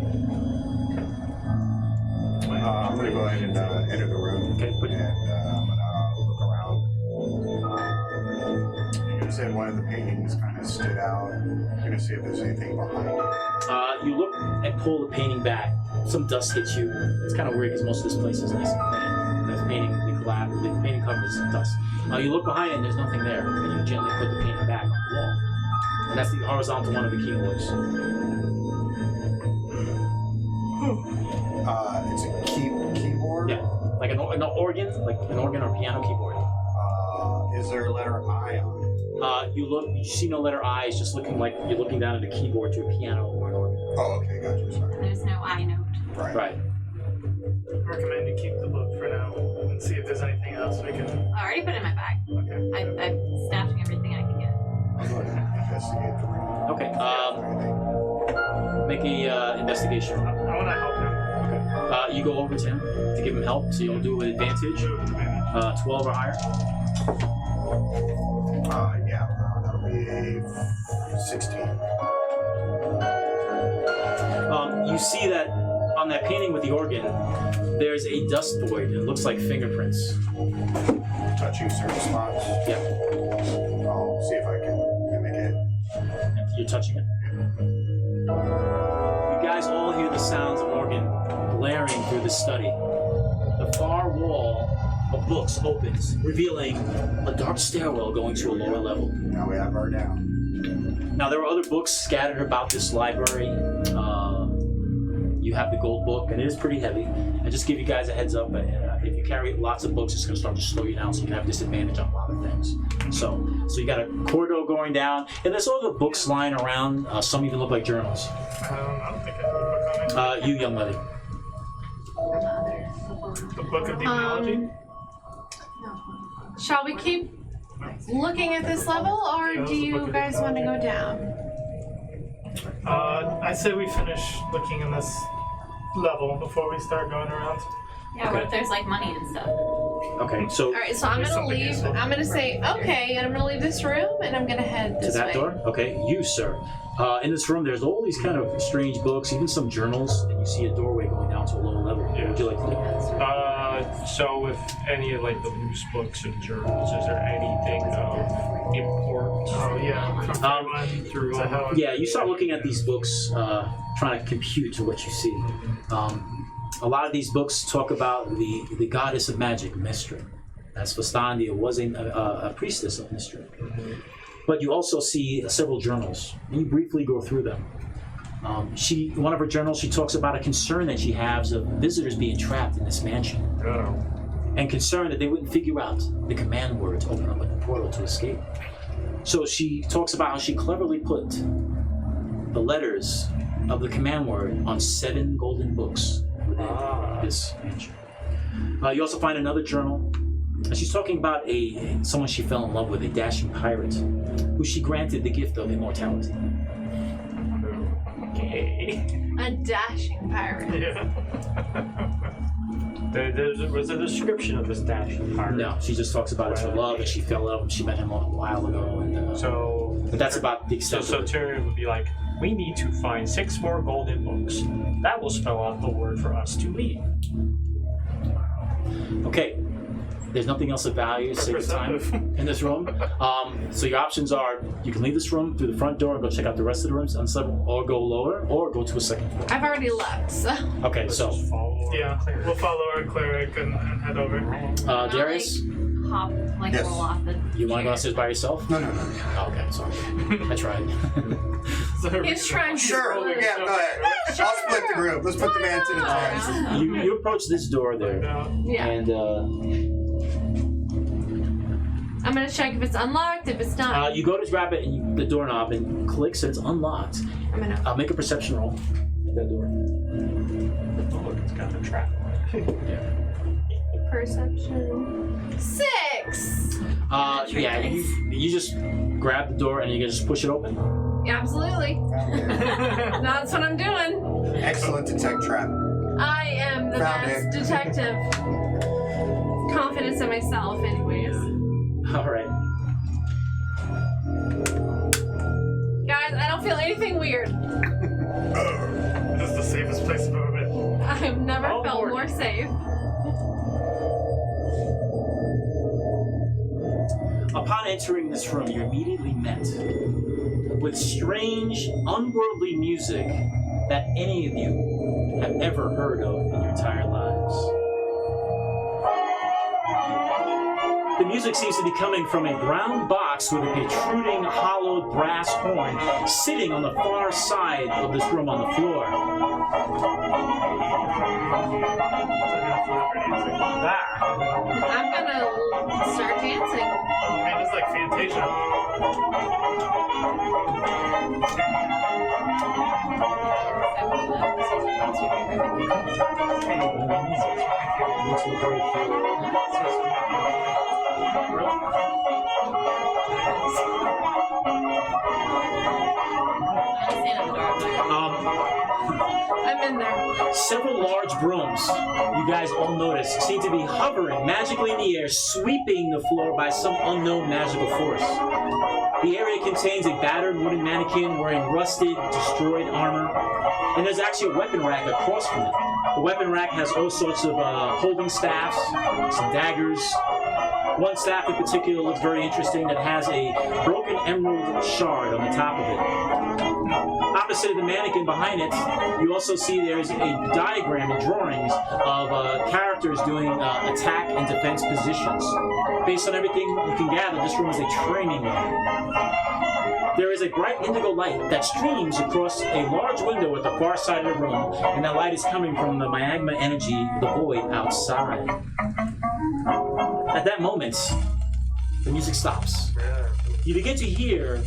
I'm going to go ahead and enter the room. Okay, put- And I'm going to look around. You said one of the paintings kind of stood out. I'm going to see if there's anything behind it. You look and pull the painting back. Some dust hits you. It's kind of weird because most of this place is nice and clean. The painting, the painting covers some dust. You look behind it and there's nothing there. And you gently put the painting back on the wall. And that's the horizontal one of the keyboards. It's a keyboard. Yeah, like an organ or piano keyboard. Is there a letter I on it? You see no letter I. It's just looking like you're looking down at a keyboard to a piano or an organ. Oh, okay, gotcha. Sorry. There's no I note. Right. Right. I recommend you keep the book for now and see if there's anything else we can. I already put it in my bag. Okay. I'm stashing everything I can get. I'll go ahead and investigate the room. Okay. Anything? Make a investigation. I want to help him. You go over to him to give him help, so you'll do it with advantage. 12 or higher. Yeah, that'll be a 16. You see that on that painting with the organ, there's a dust void. It looks like fingerprints. Touching certain spots. Yeah, I'll see if I can make it. you're touching it. You guys all hear the sounds of an organ blaring through the study. The far wall of books opens, revealing a dark stairwell going to a lower level. Now we have her down. Now, there are other books scattered about this library. You have the gold book, and it is pretty heavy. And just give you guys a heads up, if you carry lots of books, it's going to start to slow you down, so you can have disadvantage on a lot of things. So you got a corridor going down, and there's other books lying around. Some even look like journals. I don't think I have a book on it. You, young lady. The Book of Demonology? Shall we keep looking at this level, or Yeah, do you guys want to go down? I say we finish looking in this level before we start going around. Yeah, what if there's like money and stuff? Okay, so All right, so I'm There's gonna something leave. useful. I'm gonna say okay, and I'm gonna leave this room, and I'm gonna head to this that way. door? Okay, you, sir. In this room, there's all these kind of strange books, even some journals, and you see a doorway going down to a lower level. What would you like to do? So with any of like the loose books and journals, is there anything of import? Oh yeah, from Through to how Yeah, you start looking at these books, trying to compute to what you see. A lot of these books talk about the goddess of magic, Mystra. As Fastandia was a priestess of Mystra. But you also see several journals. You briefly go through them. One of her journals, she talks about a concern that she has of visitors being trapped in this mansion, and concerned that they wouldn't figure out the command word to open up a portal to escape. So she talks about how she cleverly put the letters of the command word on 7 golden books within this mansion. You also find another journal. And she's talking about someone she fell in love with, a dashing pirate, who she granted the gift of immortality. A dashing pirate. Yeah. There was a description of this dashing pirate. No, she just talks about it's her love, and she fell in love, and she met him a while ago, and but that's about the extent So of it. Tyrion would be like, we need to find 6 more golden books. That will spell out the word for us to leave. Okay, there's nothing else of value to save your time in this room. So your options are, you can leave this room through the front door and go check out the rest of the rooms on 7, or go lower, or go to a second floor. I've already left, so. Okay, Let's so just follow Yeah, we'll follow our cleric and head over. Darius, Hop, like Yes. roll off the. you want to go upstairs by yourself? No. Oh, okay, sorry. I tried. He's trying to Sure, yeah, go ahead. I'll split the group. Let's put the man to the test. you approach this door there, Yeah. and I'm gonna check if it's unlocked. If it's not, you go to grab it, and the doorknob, and clicks, and it's unlocked. I'm gonna. Make a perception roll at that door. Oh, look, it's got a trap. Perception. 6! Yeah, you just grab the door and you can just push it open. Absolutely. That's what I'm doing. Excellent detect trap. I am the Found best it. detective. Confidence in myself, anyways. All right. Guys, I don't feel anything weird. This is the safest place I've ever been. I have never Oh, felt Lord. more safe. Upon entering this room, you're immediately met with strange, unworldly music that any of you have ever heard of in your entire lives. The music seems to be coming from a brown box with a protruding, hollowed brass horn sitting on the far side of this room on the floor. I'm gonna start dancing. Oh man, it's like Fantasia. I'm in there. Several large brooms, you guys all notice, seem to be hovering magically in the air, sweeping the floor by some unknown magical force. The area contains a battered wooden mannequin wearing rusted, destroyed armor, and there's actually a weapon rack across from it. The weapon rack has all sorts of holding staffs, some daggers. One staff in particular looks very interesting that has a broken emerald shard on the top of it. Opposite of the mannequin behind it, you also see there's a diagram and drawings of characters doing attack and defense positions. Based on everything you can gather, this room is a training room. There is a bright indigo light that streams across a large window at the far side of the room, and that light is coming from the magma energy, the void outside. At that moment, the music stops. You begin to hear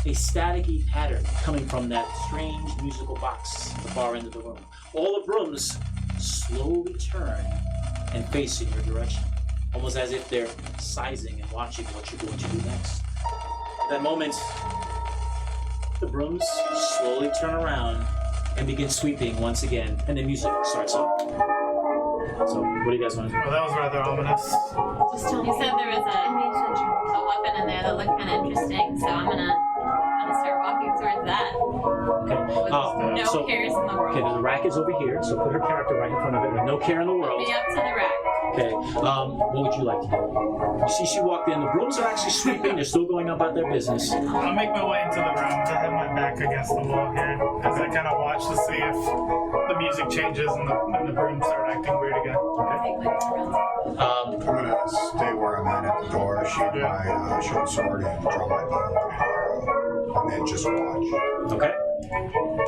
a staticky pattern coming from that strange musical box at the far end of the room. All the rooms slowly turn and face in your direction, almost as if they're sizing and watching what you're going to do next. At that moment, the brooms slowly turn around and begin sweeping once again, and the music starts up. So, what do you guys want to do? Well, that was rather ominous. Just tell me. You said there was a weapon in there that looked kind of interesting, so I'm gonna start walking towards that. Okay. With no so, cares in the world. okay, the rack is over here, so put her character right in front of it with no care in the world. Me up to the rack. Okay, what would you like to do? You see she walked in, the brooms are actually sweeping, they're still going about their business. I'll make my way into the room. I have my back against the wall here as I kind of watch to see if the music changes and the brooms start acting weird again. Take like 2 rounds. I'm gonna stay where I'm at the door, sheath my short sword, and draw my bow, and then just watch. Okay.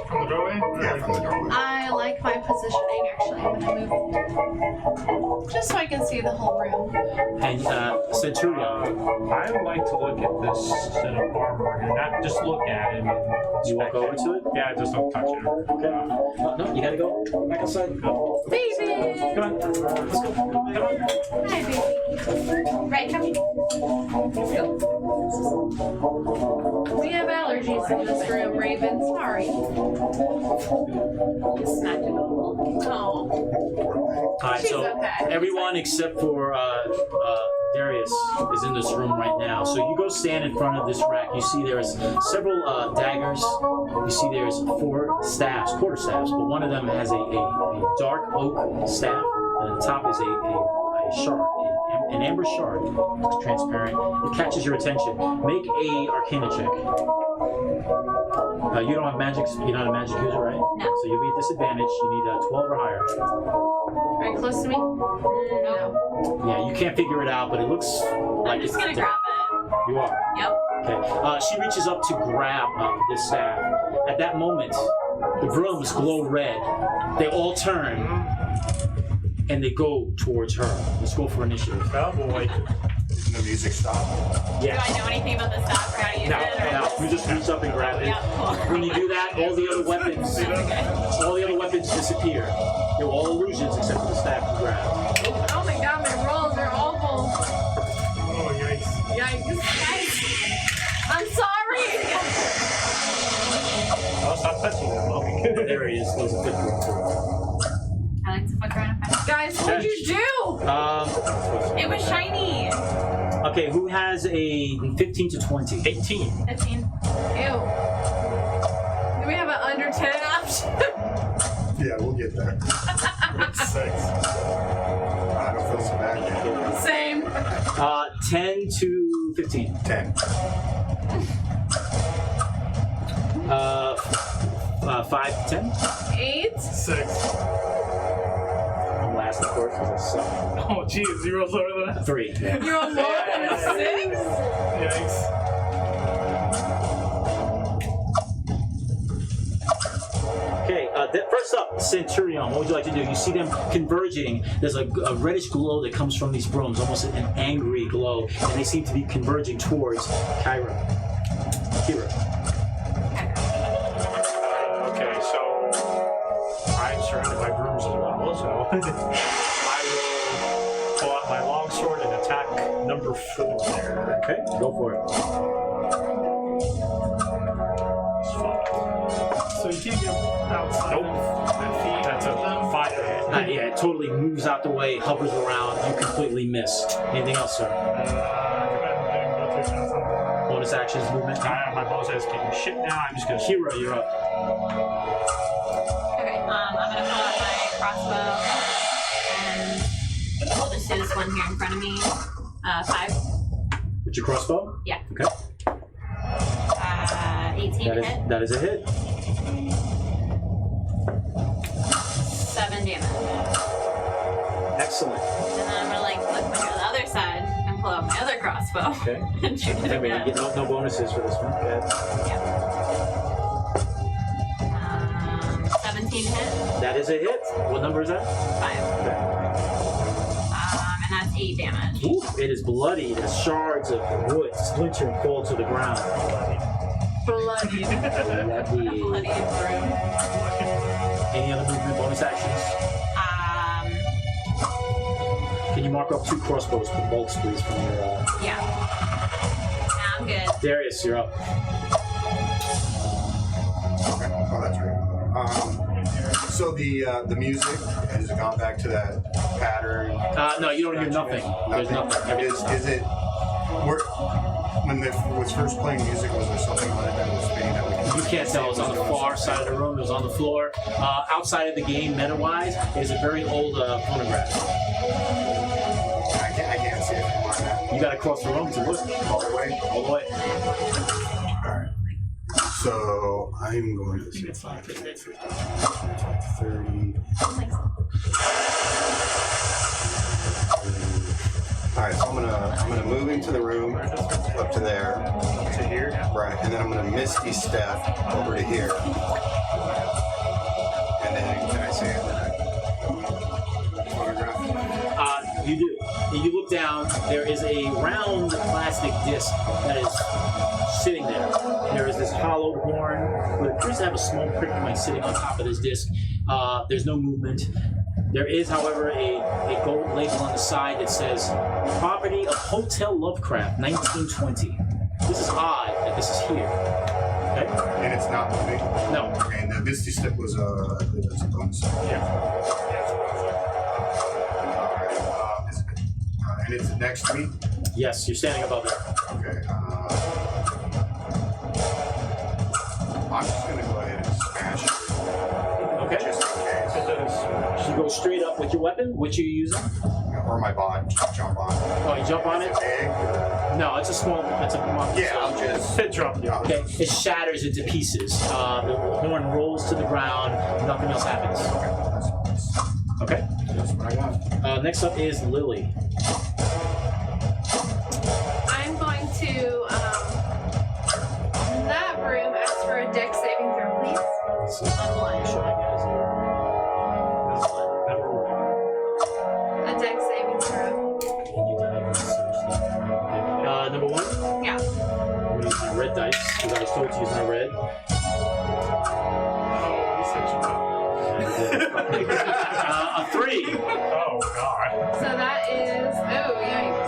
From the doorway? Yeah, from the doorway. I like my positioning, actually. I'm gonna move just so I can see the whole room. And Centurion, I would like to look at this set of armor and not just look at it. And you walk over to it? Yeah, just don't touch it. Okay. No, you gotta go back outside. Go. Baby! Come on. Let's go. Come on. Hi, baby. Right, come here. Let's go. We have allergies in this room, Raven. Sorry. Just smacked it a little. Oh. All right, She's so okay. everyone except for Darius is in this room right now. So you go stand in front of this rack. You see there's several daggers. You see there's 4 staffs, quarterstaffs, but one of them has a dark oak staff, and on the top is a shard, an amber shard. It's transparent. It catches your attention. Make a Arcana check. You don't have magic. You're not a magic user, right? No. So you'll be at disadvantage. You need a 12 or higher. Are you close to me? No. Yeah, you can't figure it out, but it looks like I'm just it's gonna grab it. You are. Yep. Okay. She reaches up to grab this staff. At that moment, the brooms glow red. They all turn and they go towards her. Let's go for initiative. Oh boy. The music stopped. Do I know anything about the staff or how to use No, it? Or? you just reach up and grab it. Yeah, cool. When you do that, all the other weapons disappear. They're all illusions except for the staff you grab. Oh my god, my rolls are awful. Oh, yikes. Yikes. I'm sorry. Oh, stop touching them. There he is. Those are 50. I like to fuck around. Guys, what'd you do? It was shiny. Okay, who has a 15 to 20? 18. 15. Ew. Do we have an under 10 option? Yeah, we'll get there. 6. I don't feel so bad yet. Same. 10 to 15. 10. 5 to 10. 8. 6. I'm last, of course, because I suck. Oh, geez, 0's lower than that. 3. You're on more than a 6? Yikes. Okay, first up, Centurion. What would you like to do? You see them converging. There's a reddish glow that comes from these brooms, almost an angry glow, and they seem to be converging towards Kira. Okay, so I'm surrounded by brooms as well, so I will pull out my longsword and attack number 4 there. Okay, go for it. It's 5. So you can't get outside Nope. of 10 feet. That's a 5 to hit. Yeah, it totally moves out the way, hovers around. You completely miss. Anything else, sir? Go ahead and do both your shots on Bonus actions, movement. My bow says kicking shit now. I'm just gonna Kira, you're up. Okay, I'm gonna pull out my crossbow and we'll just do this one here in front of me. 5. With your crossbow? Yeah. Okay. 18 to hit. That is a hit. 7 damage. Excellent. And then I'm gonna like look over to the other side and pull out my other crossbow Okay. and shoot it I mean, you again. get no bonuses for this one. Okay. Yeah. 17 hit. That is a hit. What number is that? 5. And that's 8 damage. Ooh, it is bloody. The shards of wood splinter and fall to the ground. Bloody. Bloody. Bloody broom. Any other movement bonus actions? mark off 2 crossbows for bolts, please, from your. Yeah. Nah, I'm good. Darius, you're up. Okay. Oh, that's right. So the music, has it gone back to that pattern? No, you don't hear nothing. There's nothing. Is it, when it was first playing music, was there something on it that was spinning that we You can't tell. It was on the far side of the room. It was on the floor. Outside of the game, meta-wise, is a very old phonograph. I can't see it on that. You got to cross the room to look. All the way? All the way. Alright. So, I'm going to say 5, 30. Alright, so I'm gonna move into the room up to there. To here. Right, and then I'm gonna misty step over to here. And then can I say it? Photograph? You do. You look down. There is a round plastic disc that is sitting there. There is this hollowed horn, but it appears to have a small prick point sitting on top of this disc. There's no movement. There is, however, a gold label on the side that says "Property of Hotel Lovecraft, 1920." This is odd that this is here. Okay? And it's not moving? No. Okay, and the misty step was I believe that's a bonus. Yeah. And it's next to me? Yes, you're standing above it. Okay. I'm just going to go ahead and smash it. Okay. Just in case. You go straight up with your weapon. Which are you using? Or my bot. Jump on it. Oh, you jump on it? Big? No, it's a small. It's a monster. Yeah, I'll just... Pit drop. Yeah. Okay, it shatters into pieces. The horn rolls to the ground. Nothing else happens. Okay. That's what I got. Next up is Lily. I'm going to, in that room, ask for a dex saving throw, please. A dex saving throw. Number 1. Yeah. I'm using red dice because I was told to use my red. A 3. Oh God. So that is, oh, yikes.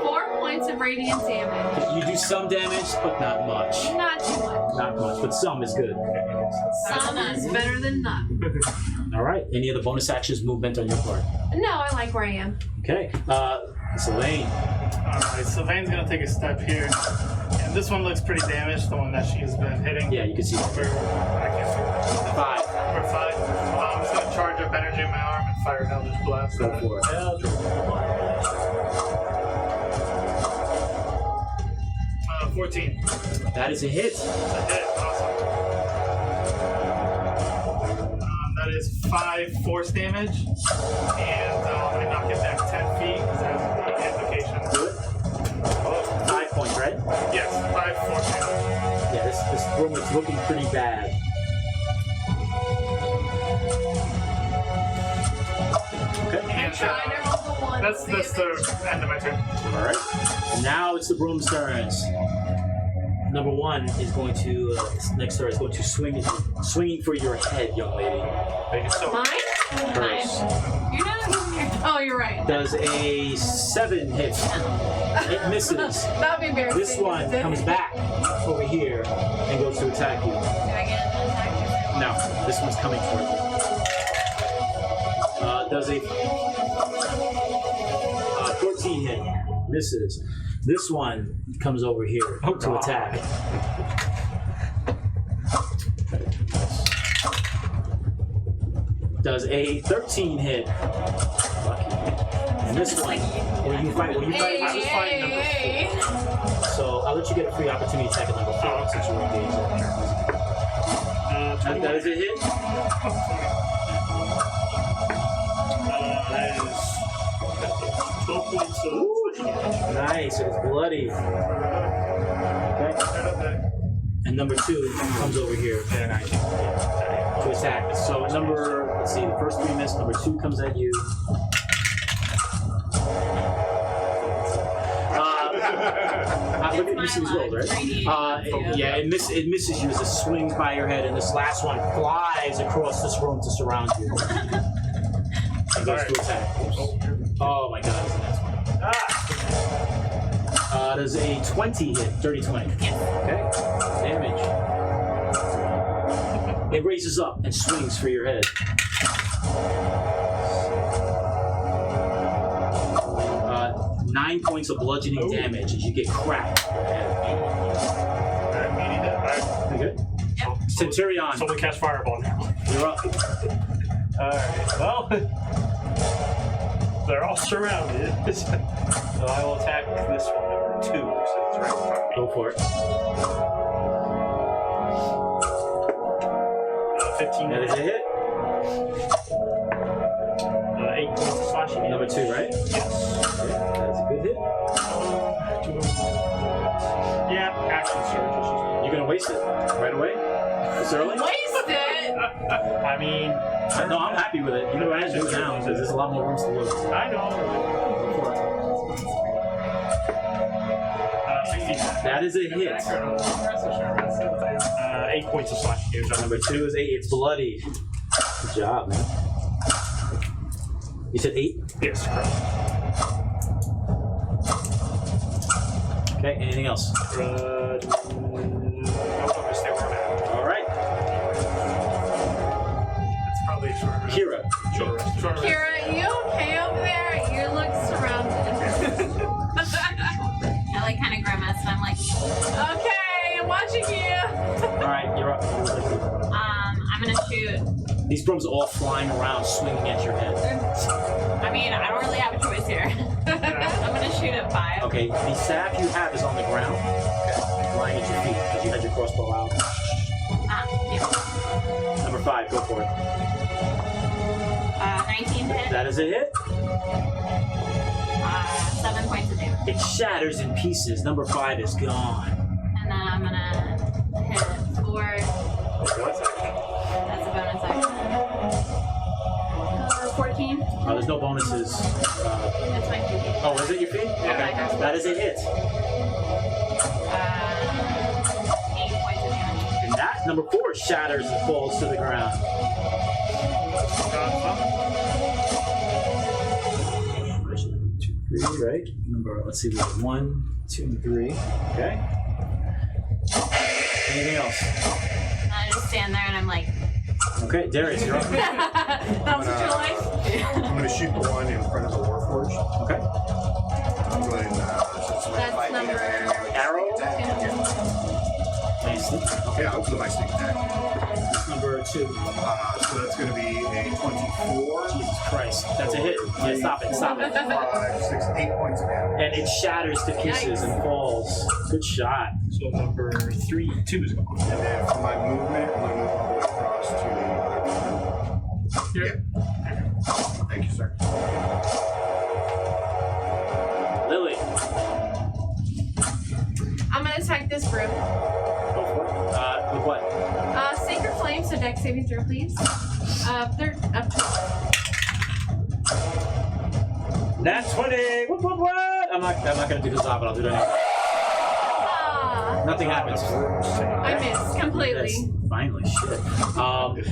4 points of radiant damage. You do some damage, but not much. Not too much. Not much, but some is good. Some is better than none. All right. Any other bonus actions, movement on your part? No, I like where I am. Okay. It's Elaine. Alright, so Lane's gonna take a step here. And this one looks pretty damaged, the one that she's been hitting. Yeah, you can see that. For, I can't see that. 5. For 5. I'm just gonna charge up energy in my arm and fire an Eldritch Blast. Go for it. 14. That is a hit. That's a hit. Awesome. That is 5 force damage. And I knock it back 10 feet because that's the implication. Good. 5 points, right? Yes, 5 force damage. Yeah, this room is looking pretty bad. Okay. And Trying to roll the 1. that's the end of my turn. All right. And now it's the broom's turns. Number 1 is going to next turn is going to swinging for your head, young lady. Make it so. Mine? Hers You're not even here. Oh, you're right. does a 7 hit. It misses. That would be embarrassing. This one comes back over here and goes to attack you. Do I get an attack? No, this one's coming for you. Does a 14 hit. Misses. This one comes over here to attack. Does a 13 hit. Lucky. And this one, will you fight? I was fighting number 4. So I'll let you get a free opportunity attack at number 4 since you're engaged. That is a hit. That is 12 points of Nice, it's bloody. Okay. And number 2 comes over here to attack. So let's see, the first 3 miss, number 2 comes at you. Look at you see these rolls, right? Yeah, it misses you as it swings by your head, and this last one flies across this room to surround you. and goes to attack. Oh my god, it's the next one. Does a 20 hit? Dirty 20. Okay. Damage. It raises up and swings for your head. 9 points of bludgeoning damage as you get cracked. You good? Centurion, So we cast Fireball now. you're up. Alright, well. They're all surrounded. So I will attack this one, number 2, since it's right in front of me. Go for it. 15 That is a hit. 8 points of slashing damage. Number 2, right? Yes. Okay, that's a good hit. Yeah, action surge. You're gonna waste it right away? This early? Waste it! I mean, No, I'm happy with it. You know what I do now because there's a lot more rooms to look. I know. Go for it. 16. That is a hit. 8 points of slashing damage. Number 2 is 8. It's bloody. Good job, man. You said 8? Yes, correct. Okay, anything else? No, I'm gonna stay where I'm at. All right. It's probably a short rest. Kira. Short rest. Short rest. Kira, you okay over there? You look surrounded. I like kind of grimace, and I'm like, Okay, I'm watching you. All right, you're up. I'm gonna shoot. These brooms are all flying around, swinging at your head. I mean, I don't really have a choice here. I'm gonna shoot at 5. Okay, the staff you have is on the ground, lying at your feet because you had your crossbow out. Yeah. Number 5, go for it. 19 hit. That is a hit. 7 points of damage. It shatters in pieces. Number 5 is gone. And then I'm gonna hit 4 as a bonus action. 14. There's no bonuses. That's my 2 feet. Oh, is it your feet? Okay. That is a hit. 8 points of damage. And that, number 4, shatters and falls to the ground. Two, 3, right? Number, let's see, we have 1, 2, 3. Okay. Anything else? And I just stand there and I'm like, Okay, Darius, you're up. That's what you like? I'm going to shoot the one in front of the Warforged. Okay. I'm going to That's number Arrow. Yeah. Nice. Okay, I'll do my sneak attack. Number 2. So that's going to be a 24. Jesus Christ. That's a hit. Yeah, stop it. Stop it. 5, 6, 8 points of damage. And it shatters to pieces and falls. Good shot. So number 3, 2 is gone. And then for my movement, I'm going to move all the way across to the other corner. Yeah. Thank you, sir. Lily. I'm gonna attack this room. Go for it. With what? Sacred Flame, so dex saving throw, please. Third, up 12. Nat 20. What? I'm not gonna do this off, but I'll do it anyway. Ah, Nothing happens. I missed completely. Yes, finally, shit.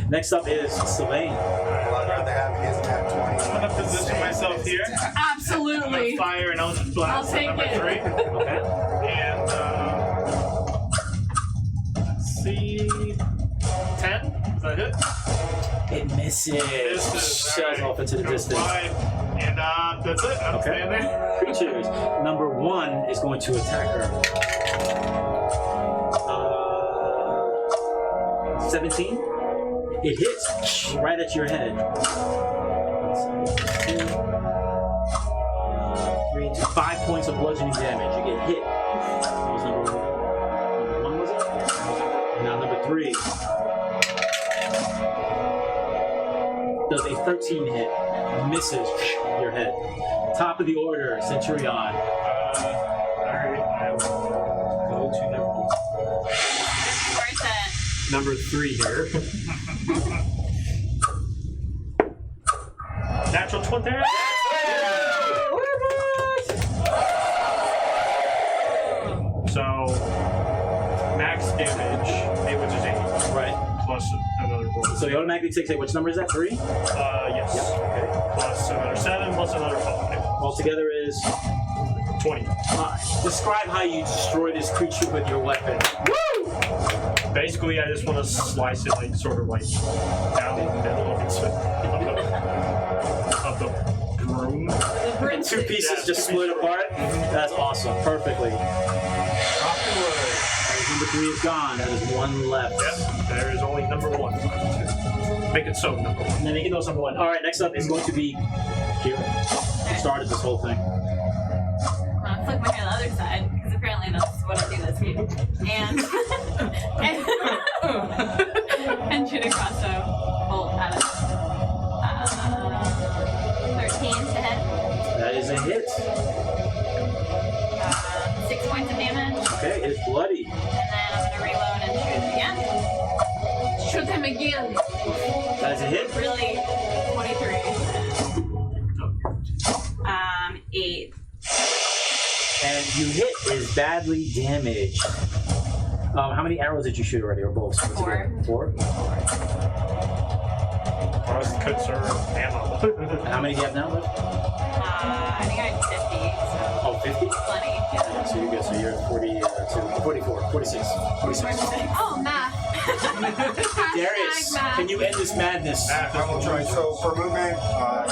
Next up is Sylvain. Well, I'd rather have his nat 20. I'm gonna position myself here. I'm Absolutely. gonna fire an Eldritch Blast I'll at number take it. 3. Okay. And let's see, 10. Is that it? It misses. Shells off into the distance. 5. And that's it. I'm staying there. Creatures. Number 1 is going to attack her. 17. It hits right at your head. 3, 2, 5 points of bludgeoning damage. You get hit. That was number 1, was it? Now number 3. Does a 13 hit. Misses your head. Top of the order, Centurion. Alright, I will go to worth it. number 3 here. Natural 20. So, max damage, which is 8, Right. plus another bonus. So you automatically take, which number is that? 3? Yes. Okay. Plus plus another 5. Altogether is 25. Describe how you destroy this creature with your weapon. Basically, I just want to slice it like sort of like down the middle of the broom. And two pieces just split apart. That's awesome. Perfectly. Number 3 is gone. There is one left. Yep, there is only number 1. Make it so, number 1. And then make it number 1. All right, next up is going to be Kira. Who started this whole thing? I'm gonna flip my hair the other side because apparently that's what I do this game. And shoot a crossbow bolt at it. 13 to hit. That is a hit. 6 points of damage. Okay, it's bloody. And then I'm gonna reload and shoot Shoot him again. him again. That is a hit. Really, 23. 8. And you hit is badly damaged. How many arrows did you shoot already, or bolts? 4. 4? I was conserve ammo. And how many do you have now left? I think I had 50, so Oh, 50? plenty. Yeah. So you're good. So you're at 44, 46. Oh, math. Darius, Hashtag math. can you end this madness? I will try. So for movement,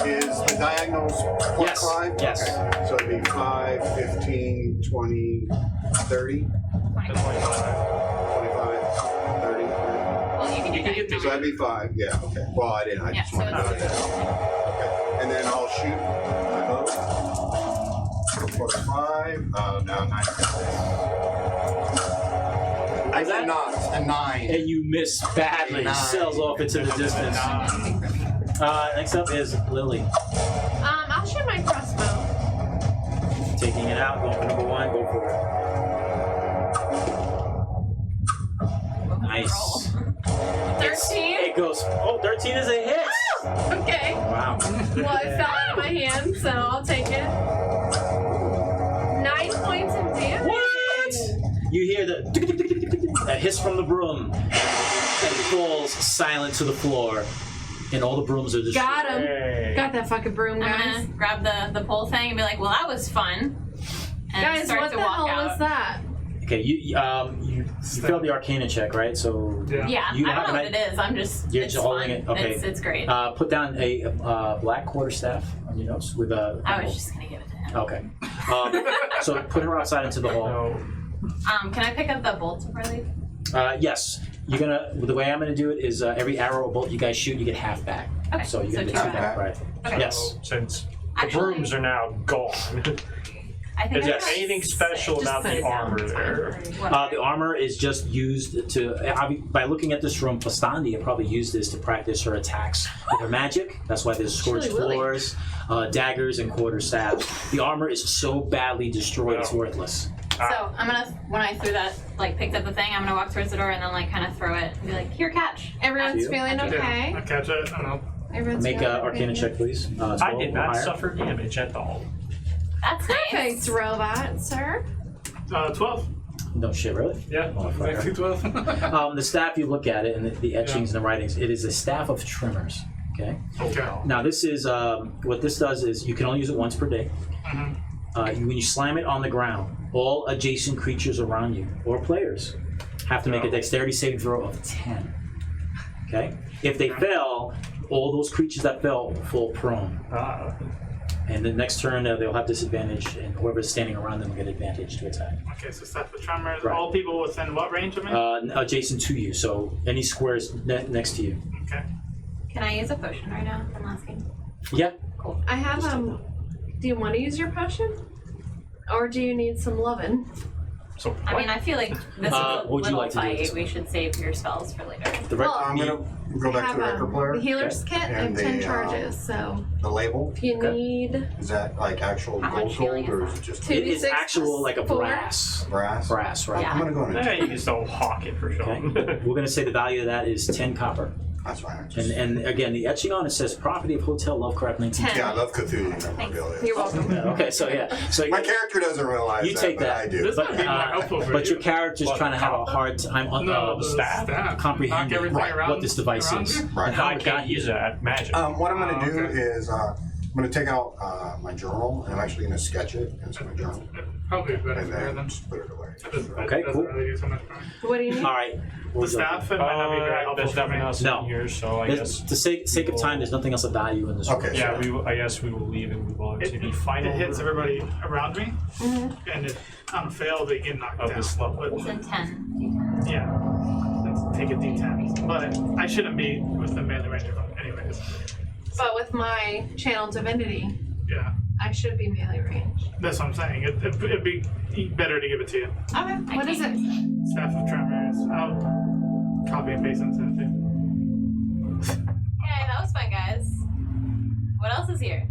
is the diagonals plus Yes, 5? yes. Okay. So it'd be 5, 15, 20, 30, 25, 30. Well, you can do that. So that'd be 5. Yeah, okay. Well, I didn't. I Yeah, just so wanted to know it's- that. Okay. And then I'll shoot my bow. Plus 5. No, 9. I did not. A 9. And you miss badly. Nine. Sails off into the distance. Next up is Lily. I'll shoot my crossbow. Taking it out, going for number 1, go for it. Nice. 13. It goes, 13 is a hit! Okay. Wow. Well, it fell out of my hand, so I'll take it. 9 points of damage. What? You hear the a hiss from the broom, and it falls silent to the floor, and all the brooms are destroyed. Got him. Hey. Got that fucking broom, I'm guys. gonna grab the pole thing and be like, well, that was fun. And Guys, start what to the walk hell out. was that? Okay, you failed the Arcana check, right? So Yeah. Yeah, You I don't know have- what it is. I'm just, You're it's just holding fun. it? Okay. It's great. put down a black quarterstaff on your notes with a. I was just gonna give it to him. Okay. So put her outside into the hall. No. Can I pick up the bolts before I leave? Yes, you're gonna. The way I'm gonna do it is every arrow or bolt you guys shoot, you get half back. Okay, So you so get two half back. back, right? Okay. Yes. So, since the Actually- brooms are now gone. I think Is I there got anything six. special Just about put the it down. armor It's fine. there? Whatever. The armor is just used to. By looking at this room, Pastandia probably used this to practice her attacks with her magic. That's why there's scorched really willing. floors, daggers, and quarter staves. The armor is so badly destroyed, it's worthless. So I'm gonna, when I threw that, like picked up the thing, I'm gonna walk towards the door and then like kind of throw it and be like, here, catch. Everyone's You? feeling Yeah, okay. I catch it. I don't know. Everyone's Make feeling an Arcana okay. check, please. 12 I did or not higher. suffer damage at all. That's Perfect, nice. robot, sir. 12. No shit, really? Yeah, Motherfucker. exactly 12. The staff, you look at it, and the etchings and the writings. It is a staff of trimmers. Okay. Okay. Now this is what this does is you can only use it once per day. When you slam it on the ground, all adjacent creatures around you or players have to make a dexterity saving throw of 10. Okay. If they fail, all those creatures that fell fall prone. And the next turn they'll have disadvantage, and whoever's standing around them will get advantage to attack. Okay, so staff of tremors. Right. All people within what range of me? Adjacent to you, so any squares next to you. Okay. Can I use a potion right now? I'm asking. Yeah. I have do you want to use your potion? Or do you need some lovin'? So I mean, I feel like this is a what would you little like to do with fight. this We should save your spells for later. The rec- Well, I'm going to go back to the record player. the healer's kit. I have And 10 the, charges, so The label. if you Okay. need Is that like actual How much healing gold or is is it just 2 it is 2d6 actual like a plus 4. brass. brass? Brass, right? Yeah. I'm going to go in. hey, you just don't hawk it for sure. Okay. We're gonna say the value of that is 10 copper. That's fine. I just- And again, the etching on it says property of Hotel Lovecraft 19. 10. yeah, I love Cthulhu memorabilia. You're welcome. Okay, so yeah, so My character doesn't realize you that, take but that. I do. This might be more helpful for but you. your character's What, trying to have a hard time No, the staff. staff. comprehending Knock everything around, what this device around is you? Right. and how I it got can't use here. that magic. What I'm going to do okay. is I'm going to take out my journal, and I'm actually going to sketch it into my journal, Probably better and for then them. just put it away. Okay, Doesn't cool. really do so much for me. What do you need? All right. The staff, it might not be very helpful There's for me. nothing else No. in here, so I There's- guess. To sake of time, there's nothing else of value in this room. Okay. Yeah, I guess we will leave and move on to the It final hits room everybody around me, and if on a fail, they get knocked of down. this level. It's a 10. Yeah, let's take a D10. But I shouldn't be with the melee range anyways. But with my channel divinity, Yeah, I should be melee range. that's what I'm saying. It'd be better to give it to you. Okay. What is it? Staff of Tremors. I'll copy and paste into it too. Okay, that was fun, guys. What else is here?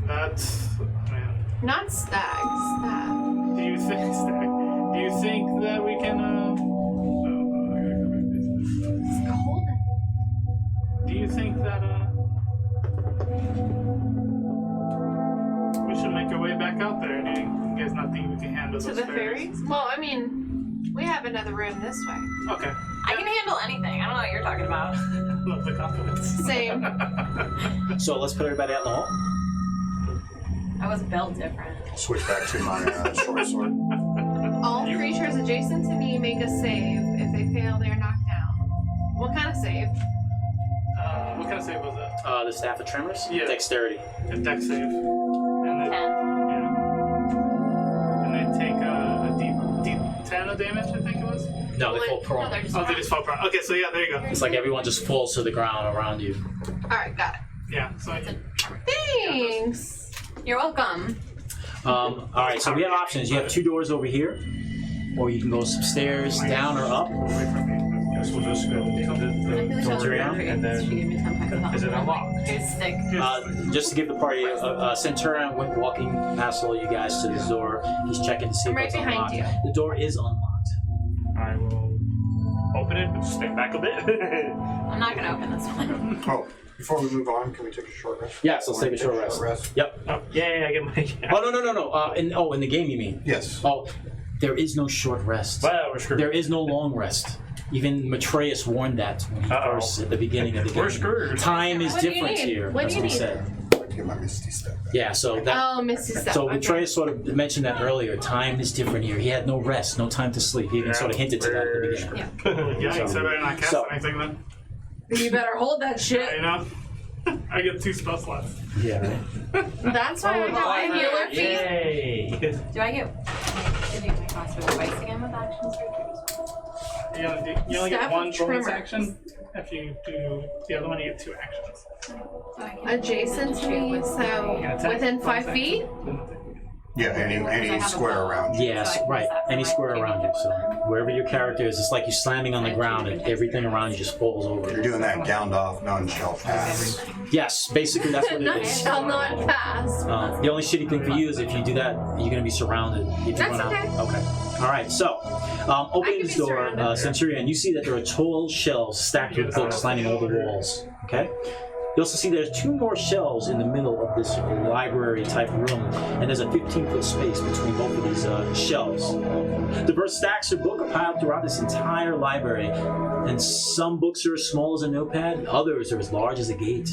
That's man. Not stag. Stab. Do you think that we can? It's cold. Do you think that we should make our way back out there? Do you guys not think we can handle To those the fairies? Well, I mean, we have another room this way. Okay. I can handle anything. I don't know what you're talking about. Love the confidence. Same. So let's put everybody out in the hall. I was built different. Switch back to my short sword. All creatures adjacent to me make a save. If they fail, they are knocked down. What kind of save? What kind of save was that? The staff of tremors. Yeah. Dexterity. A deck save. And then, 10. yeah. And they take a D10 of damage, I think it was. No, they fall No, prone. they're just Oh, they just fall prone. Okay, so yeah, there you go. It's like everyone just falls to the ground around you. Alright, got it. Yeah, so Thanks. You're welcome. All right, so we have options. You have 2 doors over here, or you can go upstairs, down, or up. away from me. Guess we'll just go to I feel like Don't that was turn around, great. and then- She gave me 10 packs of is it alcohol. unlocked? Here's a stick. Just to give the party, Centurion went walking past all you guys to the door. He's checking to see I'm if right it's behind unlocked. you. The door is unlocked. I will open it, but stand back a bit. I'm not gonna open this one. Oh, before we move on, can we take a short rest? Yes, let's take a short rest. Yep. Oh, yeah, I get my. Oh no. In the game, you mean? Yes. Oh, there is no short rest. Well, we're screwed. There is no long rest. Even Matreus warned that when he Uh-oh. first at the beginning of the game. We're screwed. Time is What do you different need? here. What That's do what you he need? said. I'd like to get my Misty Step back. Yeah, so that. Oh, Misty Step. So okay. Matreus sort of mentioned that earlier. Time is different here. He had no rest, no time to sleep. He even sort of hinted to that at the beginning. Yeah. Yikes, I better not cast So- anything then. You better hold that shit. You know? I get 2 spell slots. Yeah. Right. That's why I have a healer feat. Yay! Do I get to do my crossbow twice again with actions? You only Staff get 1 of bonus Tremors. action. If you do the other one, you get 2 actions. Adjacent to me, so attack, within 5 bonus feet? Yeah, any square around you. Yes, right. Any square around you. So wherever your character is, it's like you're slamming on the ground and everything around you just falls You're over. doing that gowned off, none shall pass. Yes, basically that's what it None is. shall not pass. The only shitty thing for you is if you do that, you're going to be surrounded. If you That's run out. okay. Okay. All right. So, opening can this be door, surrounded. Centurion, you see that there are tall shelves stacked with books lining all the walls. Okay. You also see there's 2 more shelves in the middle of this library type room, and there's a 15-foot space between both of these shelves. Diverse stacks of books are piled throughout this entire library, and some books are as small as a notepad, others are as large as a gate.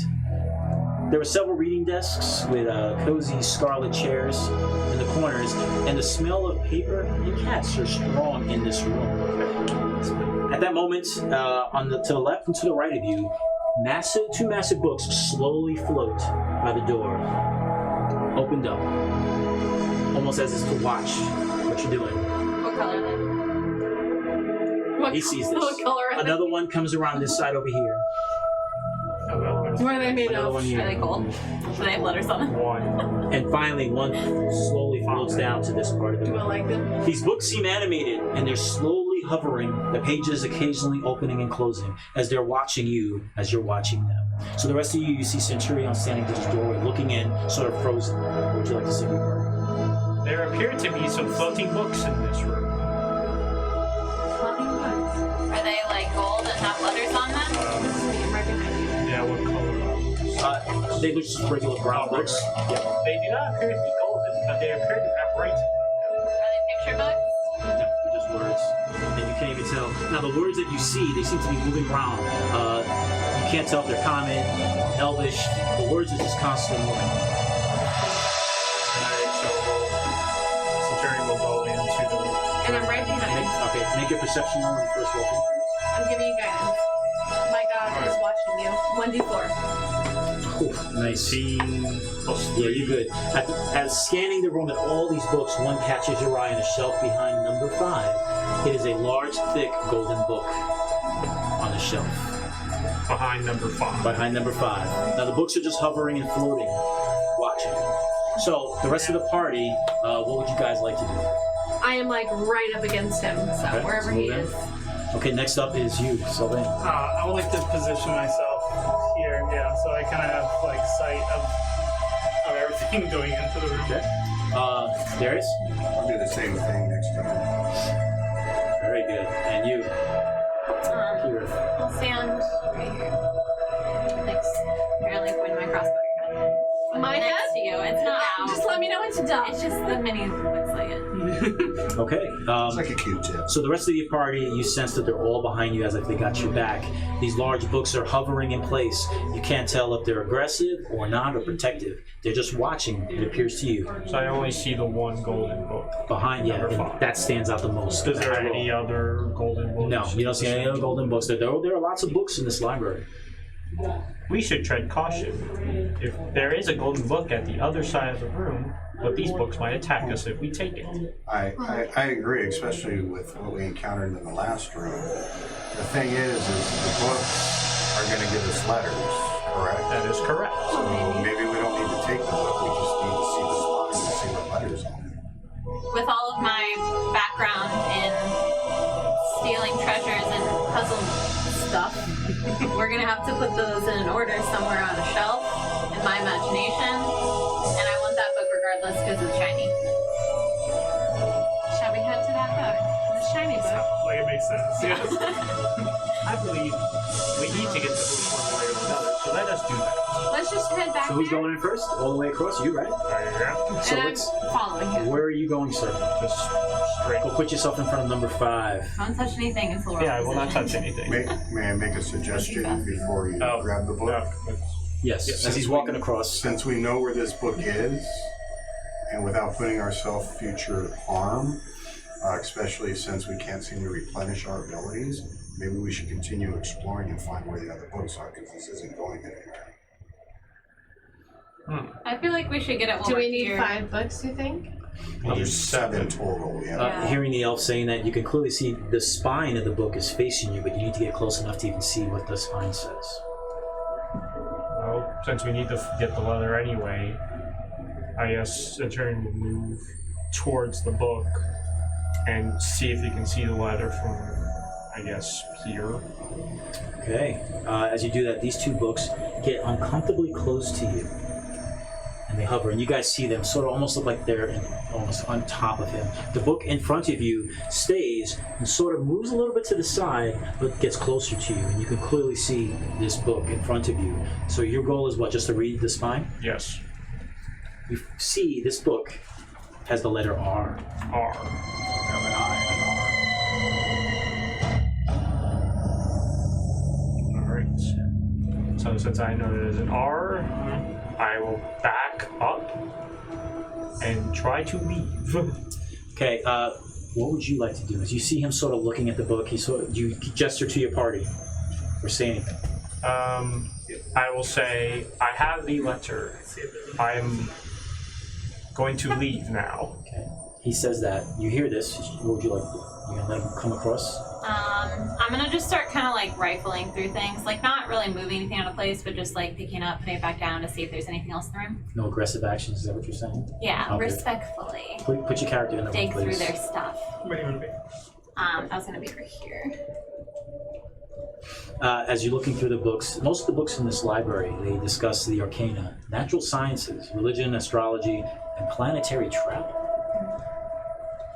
There are several reading desks with cozy scarlet chairs in the corners, and the smell of paper and cats are strong in this room. At that moment, to the left and to the right of you, 2 massive books slowly float by the door, opened up, almost as if to watch what you're doing. What color are they? He sees this. What color are they? Another one comes around this side over here. Oh, well, What are they made Another of? one Are here. they cold? Do they have letters on them? One. And finally, one slowly floats down to this part of the Do I room. like them? These books seem animated, and they're slowly hovering, the pages occasionally opening and closing, as they're watching you as you're watching them. So the rest of you see Centurion standing to this doorway, looking in, sort of frozen. What would you like to see? There appear to be some floating books in this room. Floating books. Are they like gold and have letters on them? This is me, I'm right behind you. Yeah, what color? They look just regular brown books. Yeah. They do not appear to be golden, but they appear to have writing. Are they picture books? No, they're just words. And you can't even tell. Now, the words that you see, they seem to be moving around. You can't tell if they're common, elvish. The words are just constantly moving. make a perception roll when you first walk in. I'm giving you guidance. My God is watching you. 1d4. Cool. Nice. 18 plus Yeah, you're good. As scanning the room at all these books, one catches your eye on a shelf behind number 5. It is a large, thick, golden book on the shelf. behind number 5. Behind number 5. Now the books are just hovering and floating, watching. So the rest of the party, what would you guys like to do? I am like right up against him, so Okay, wherever so he move in. is. Okay, next up is you, Sylvain. I would like to position myself here, yeah, so I kind of have like sight of everything going into the room. Okay. Darius? I'll do the same thing next to him. Very good. And you, Kira. I'll stand right here. Thanks. Apparently pointing my crossbow. My Next head? to you. It's not out. Just let me know when to dump. It's just the mini looks like it. Okay. It's like a Q-tip. So the rest of the party, you sense that they're all behind you as if they got your back. These large books are hovering in place. You can't tell if they're aggressive or not or protective. They're just watching, it appears to you. So I only see the one golden book. Behind you, Number and 5. that stands out the most. Is there any other golden books? No, you don't see any other golden books. There are lots of books in this library. We should tread caution. If there is a golden book at the other side of the room, but these books might attack us if we take it. I agree, especially with what we encountered in the last room. The thing is the books are going to give us letters, correct? That is correct. So maybe we don't need to take the book, we just need to see the spine and see what letters on it. With all of my background in stealing treasures and puzzle stuff, we're gonna have to put those in an order somewhere on a shelf in my imagination. And I want that book regardless because it's shiny. Shall we head to that book? The shiny book. Like it makes sense. Yes. I believe we need to get the book one way or another, so let us do that. Let's just head back So who's there. going in first? All the way across? You, right? So And let's. I'm following him. Where are you going, sir? Just straight. Go put yourself in front of number 5. Don't touch anything until we're Yeah, I all will not touch positioned. anything. May I make a suggestion before you Oh, grab the book? no. Yes, as he's walking across. Since we know where this book is, and without putting ourselves in future harm, especially since we can't seem to replenish our abilities, maybe we should continue exploring and find where the other books are, because this isn't going anywhere. I feel like we should get it while Do we're we need here. 5 books, you think? There's 7 total, yeah. Hearing the elf saying that, you can clearly see the spine of the book is facing you, but you need to get close enough to even see what the spine says. Well, since we need to get the leather anyway, I guess in turn we'll move towards the book and see if you can see the letter from, I guess, here. Okay. As you do that, these 2 books get uncomfortably close to you. And they hover, and you guys see them sort of almost look like they're almost on top of him. The book in front of you stays and sort of moves a little bit to the side, but gets closer to you, and you can clearly see this book in front of you. So your goal is what, just to read the spine? Yes. You see this book has the letter R. R. Have an eye and Alright. So since I know it is an R, I will back up and try to leave. Okay, what would you like to do? As you see him sort of looking at the book, you gesture to your party or say anything. I will say, I have the letter. I'm going to leave now. Okay. He says that. You hear this. What would you like to do? You gonna let him come across? I'm gonna just start kind of like rifling through things, like not really moving anything out of place, but just like picking up, putting it back down to see if there's anything else in the room. No aggressive actions, is that what you're saying? Yeah, Okay. respectfully Put your character in the dig room, through please. their stuff. Where do you want to be? I was gonna be over here. As you're looking through the books, most of the books in this library, they discuss the arcana, natural sciences, religion, astrology, and planetary travel.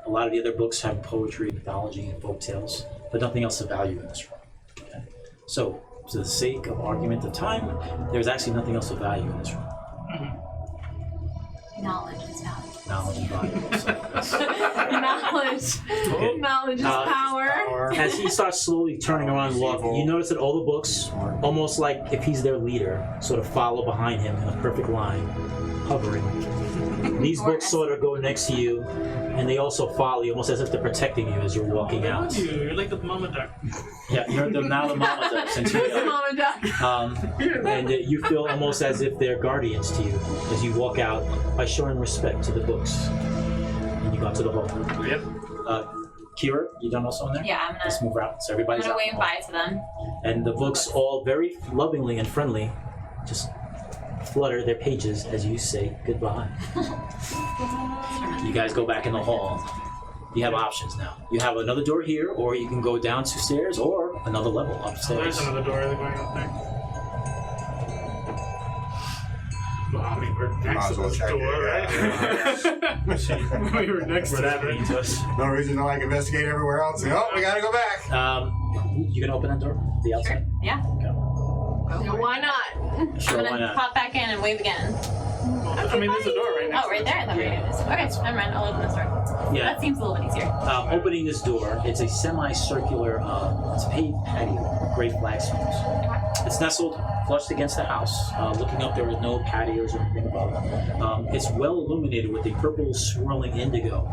A lot of the other books have poetry, mythology, and folk tales, but nothing else of value in this room. Okay? So, for the sake of argument of time, there's actually nothing else of value in this room. Knowledge is valuable. Knowledge and valuable. So that's- Knowledge. Okay. Knowledge is power. As he starts slowly turning around and walking, you notice that all the books, almost like if he's their leader, sort of follow behind him in a perfect line, hovering. These books sort of go next to you, and they also follow you, almost as if they're protecting you as you're walking I out. love you. You're like the mama duck. Yeah, you're now the mama duck, since you Mama duck. and you feel almost as if they're guardians to you as you walk out by showing respect to the books. And you go out to the hall. Yep. Kira, you done also in there? Yeah, I'm Let's gonna, move around. So I'm everybody's gonna out. wave bye to them. And the books, all very lovingly and friendly, just flutter their pages as you say goodbye. You guys go back in the hall. You have options now. You have another door here, or you can go down 2 stairs, or another level upstairs. There's another door going up there. Well, I mean, we're next Might to as well this check it, door, yeah. right? We were next Where to that it. leads us. No reason to like investigate everywhere else. Oh, we gotta go back. You gonna open that door? The Sure. outside? Yeah. Why not? Sure, I'm why gonna not? pop back in and wave again. I mean, there's a door right next Oh, right there. I thought we were doing this. Okay, never mind. I'll open this door. Yeah. That seems a little bit easier. Opening this door, it's a semicircular, it's a paved patio with great flagstones. It's nestled flushed against the house. Looking up, there are no patios or anything above. It's well illuminated with the purple swirling indigo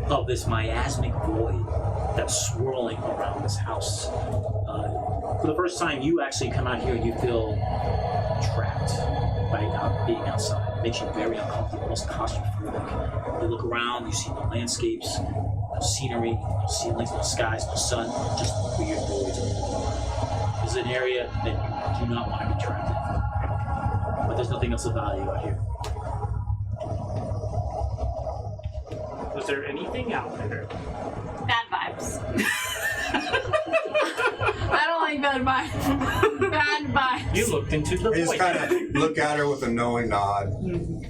of this miasmic void that's swirling around this house. For the first time, you actually come out here, you feel trapped by being outside. It makes you very uncomfortable, almost claustrophobic. You look around, you see no landscapes, no scenery, no ceilings, no skies, no sun, just weird voids. This is an area that you do not want to be trapped in. But there's nothing else of value out here. Was there anything out there? Bad vibes. I don't like bad vibes. Bad vibes. You looked into the I just void. kind of look at her with a knowing nod.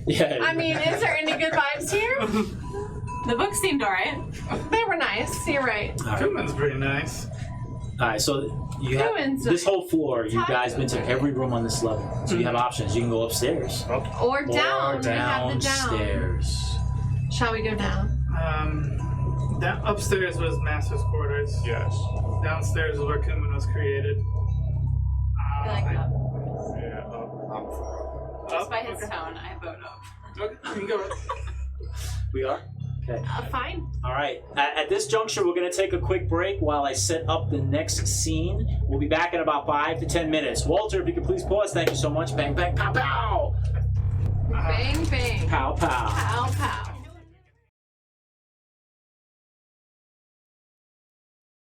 Yeah. I mean, is there any good vibes here? The book seemed alright. They were nice. You're right. Kuman's pretty nice. All right, so you have Ruins. this whole floor. You guys been to every room on this level, so you have options. You can go upstairs Or down. or We have the down. downstairs. Shall we go down? Down upstairs was Master's quarters. Yes. Downstairs is where Kuman was created. I feel like up. Yeah. Just by his tone, I vote up. Okay, you can go. We are. Okay. Fine. All right. At this juncture, we're going to take a quick break while I set up the next scene. We'll be back in about 5 to 10 minutes. Walter, if you could please pause. Thank you so much. Bang, bang, pow, pow. Bang, bang. Pow, pow. Pow,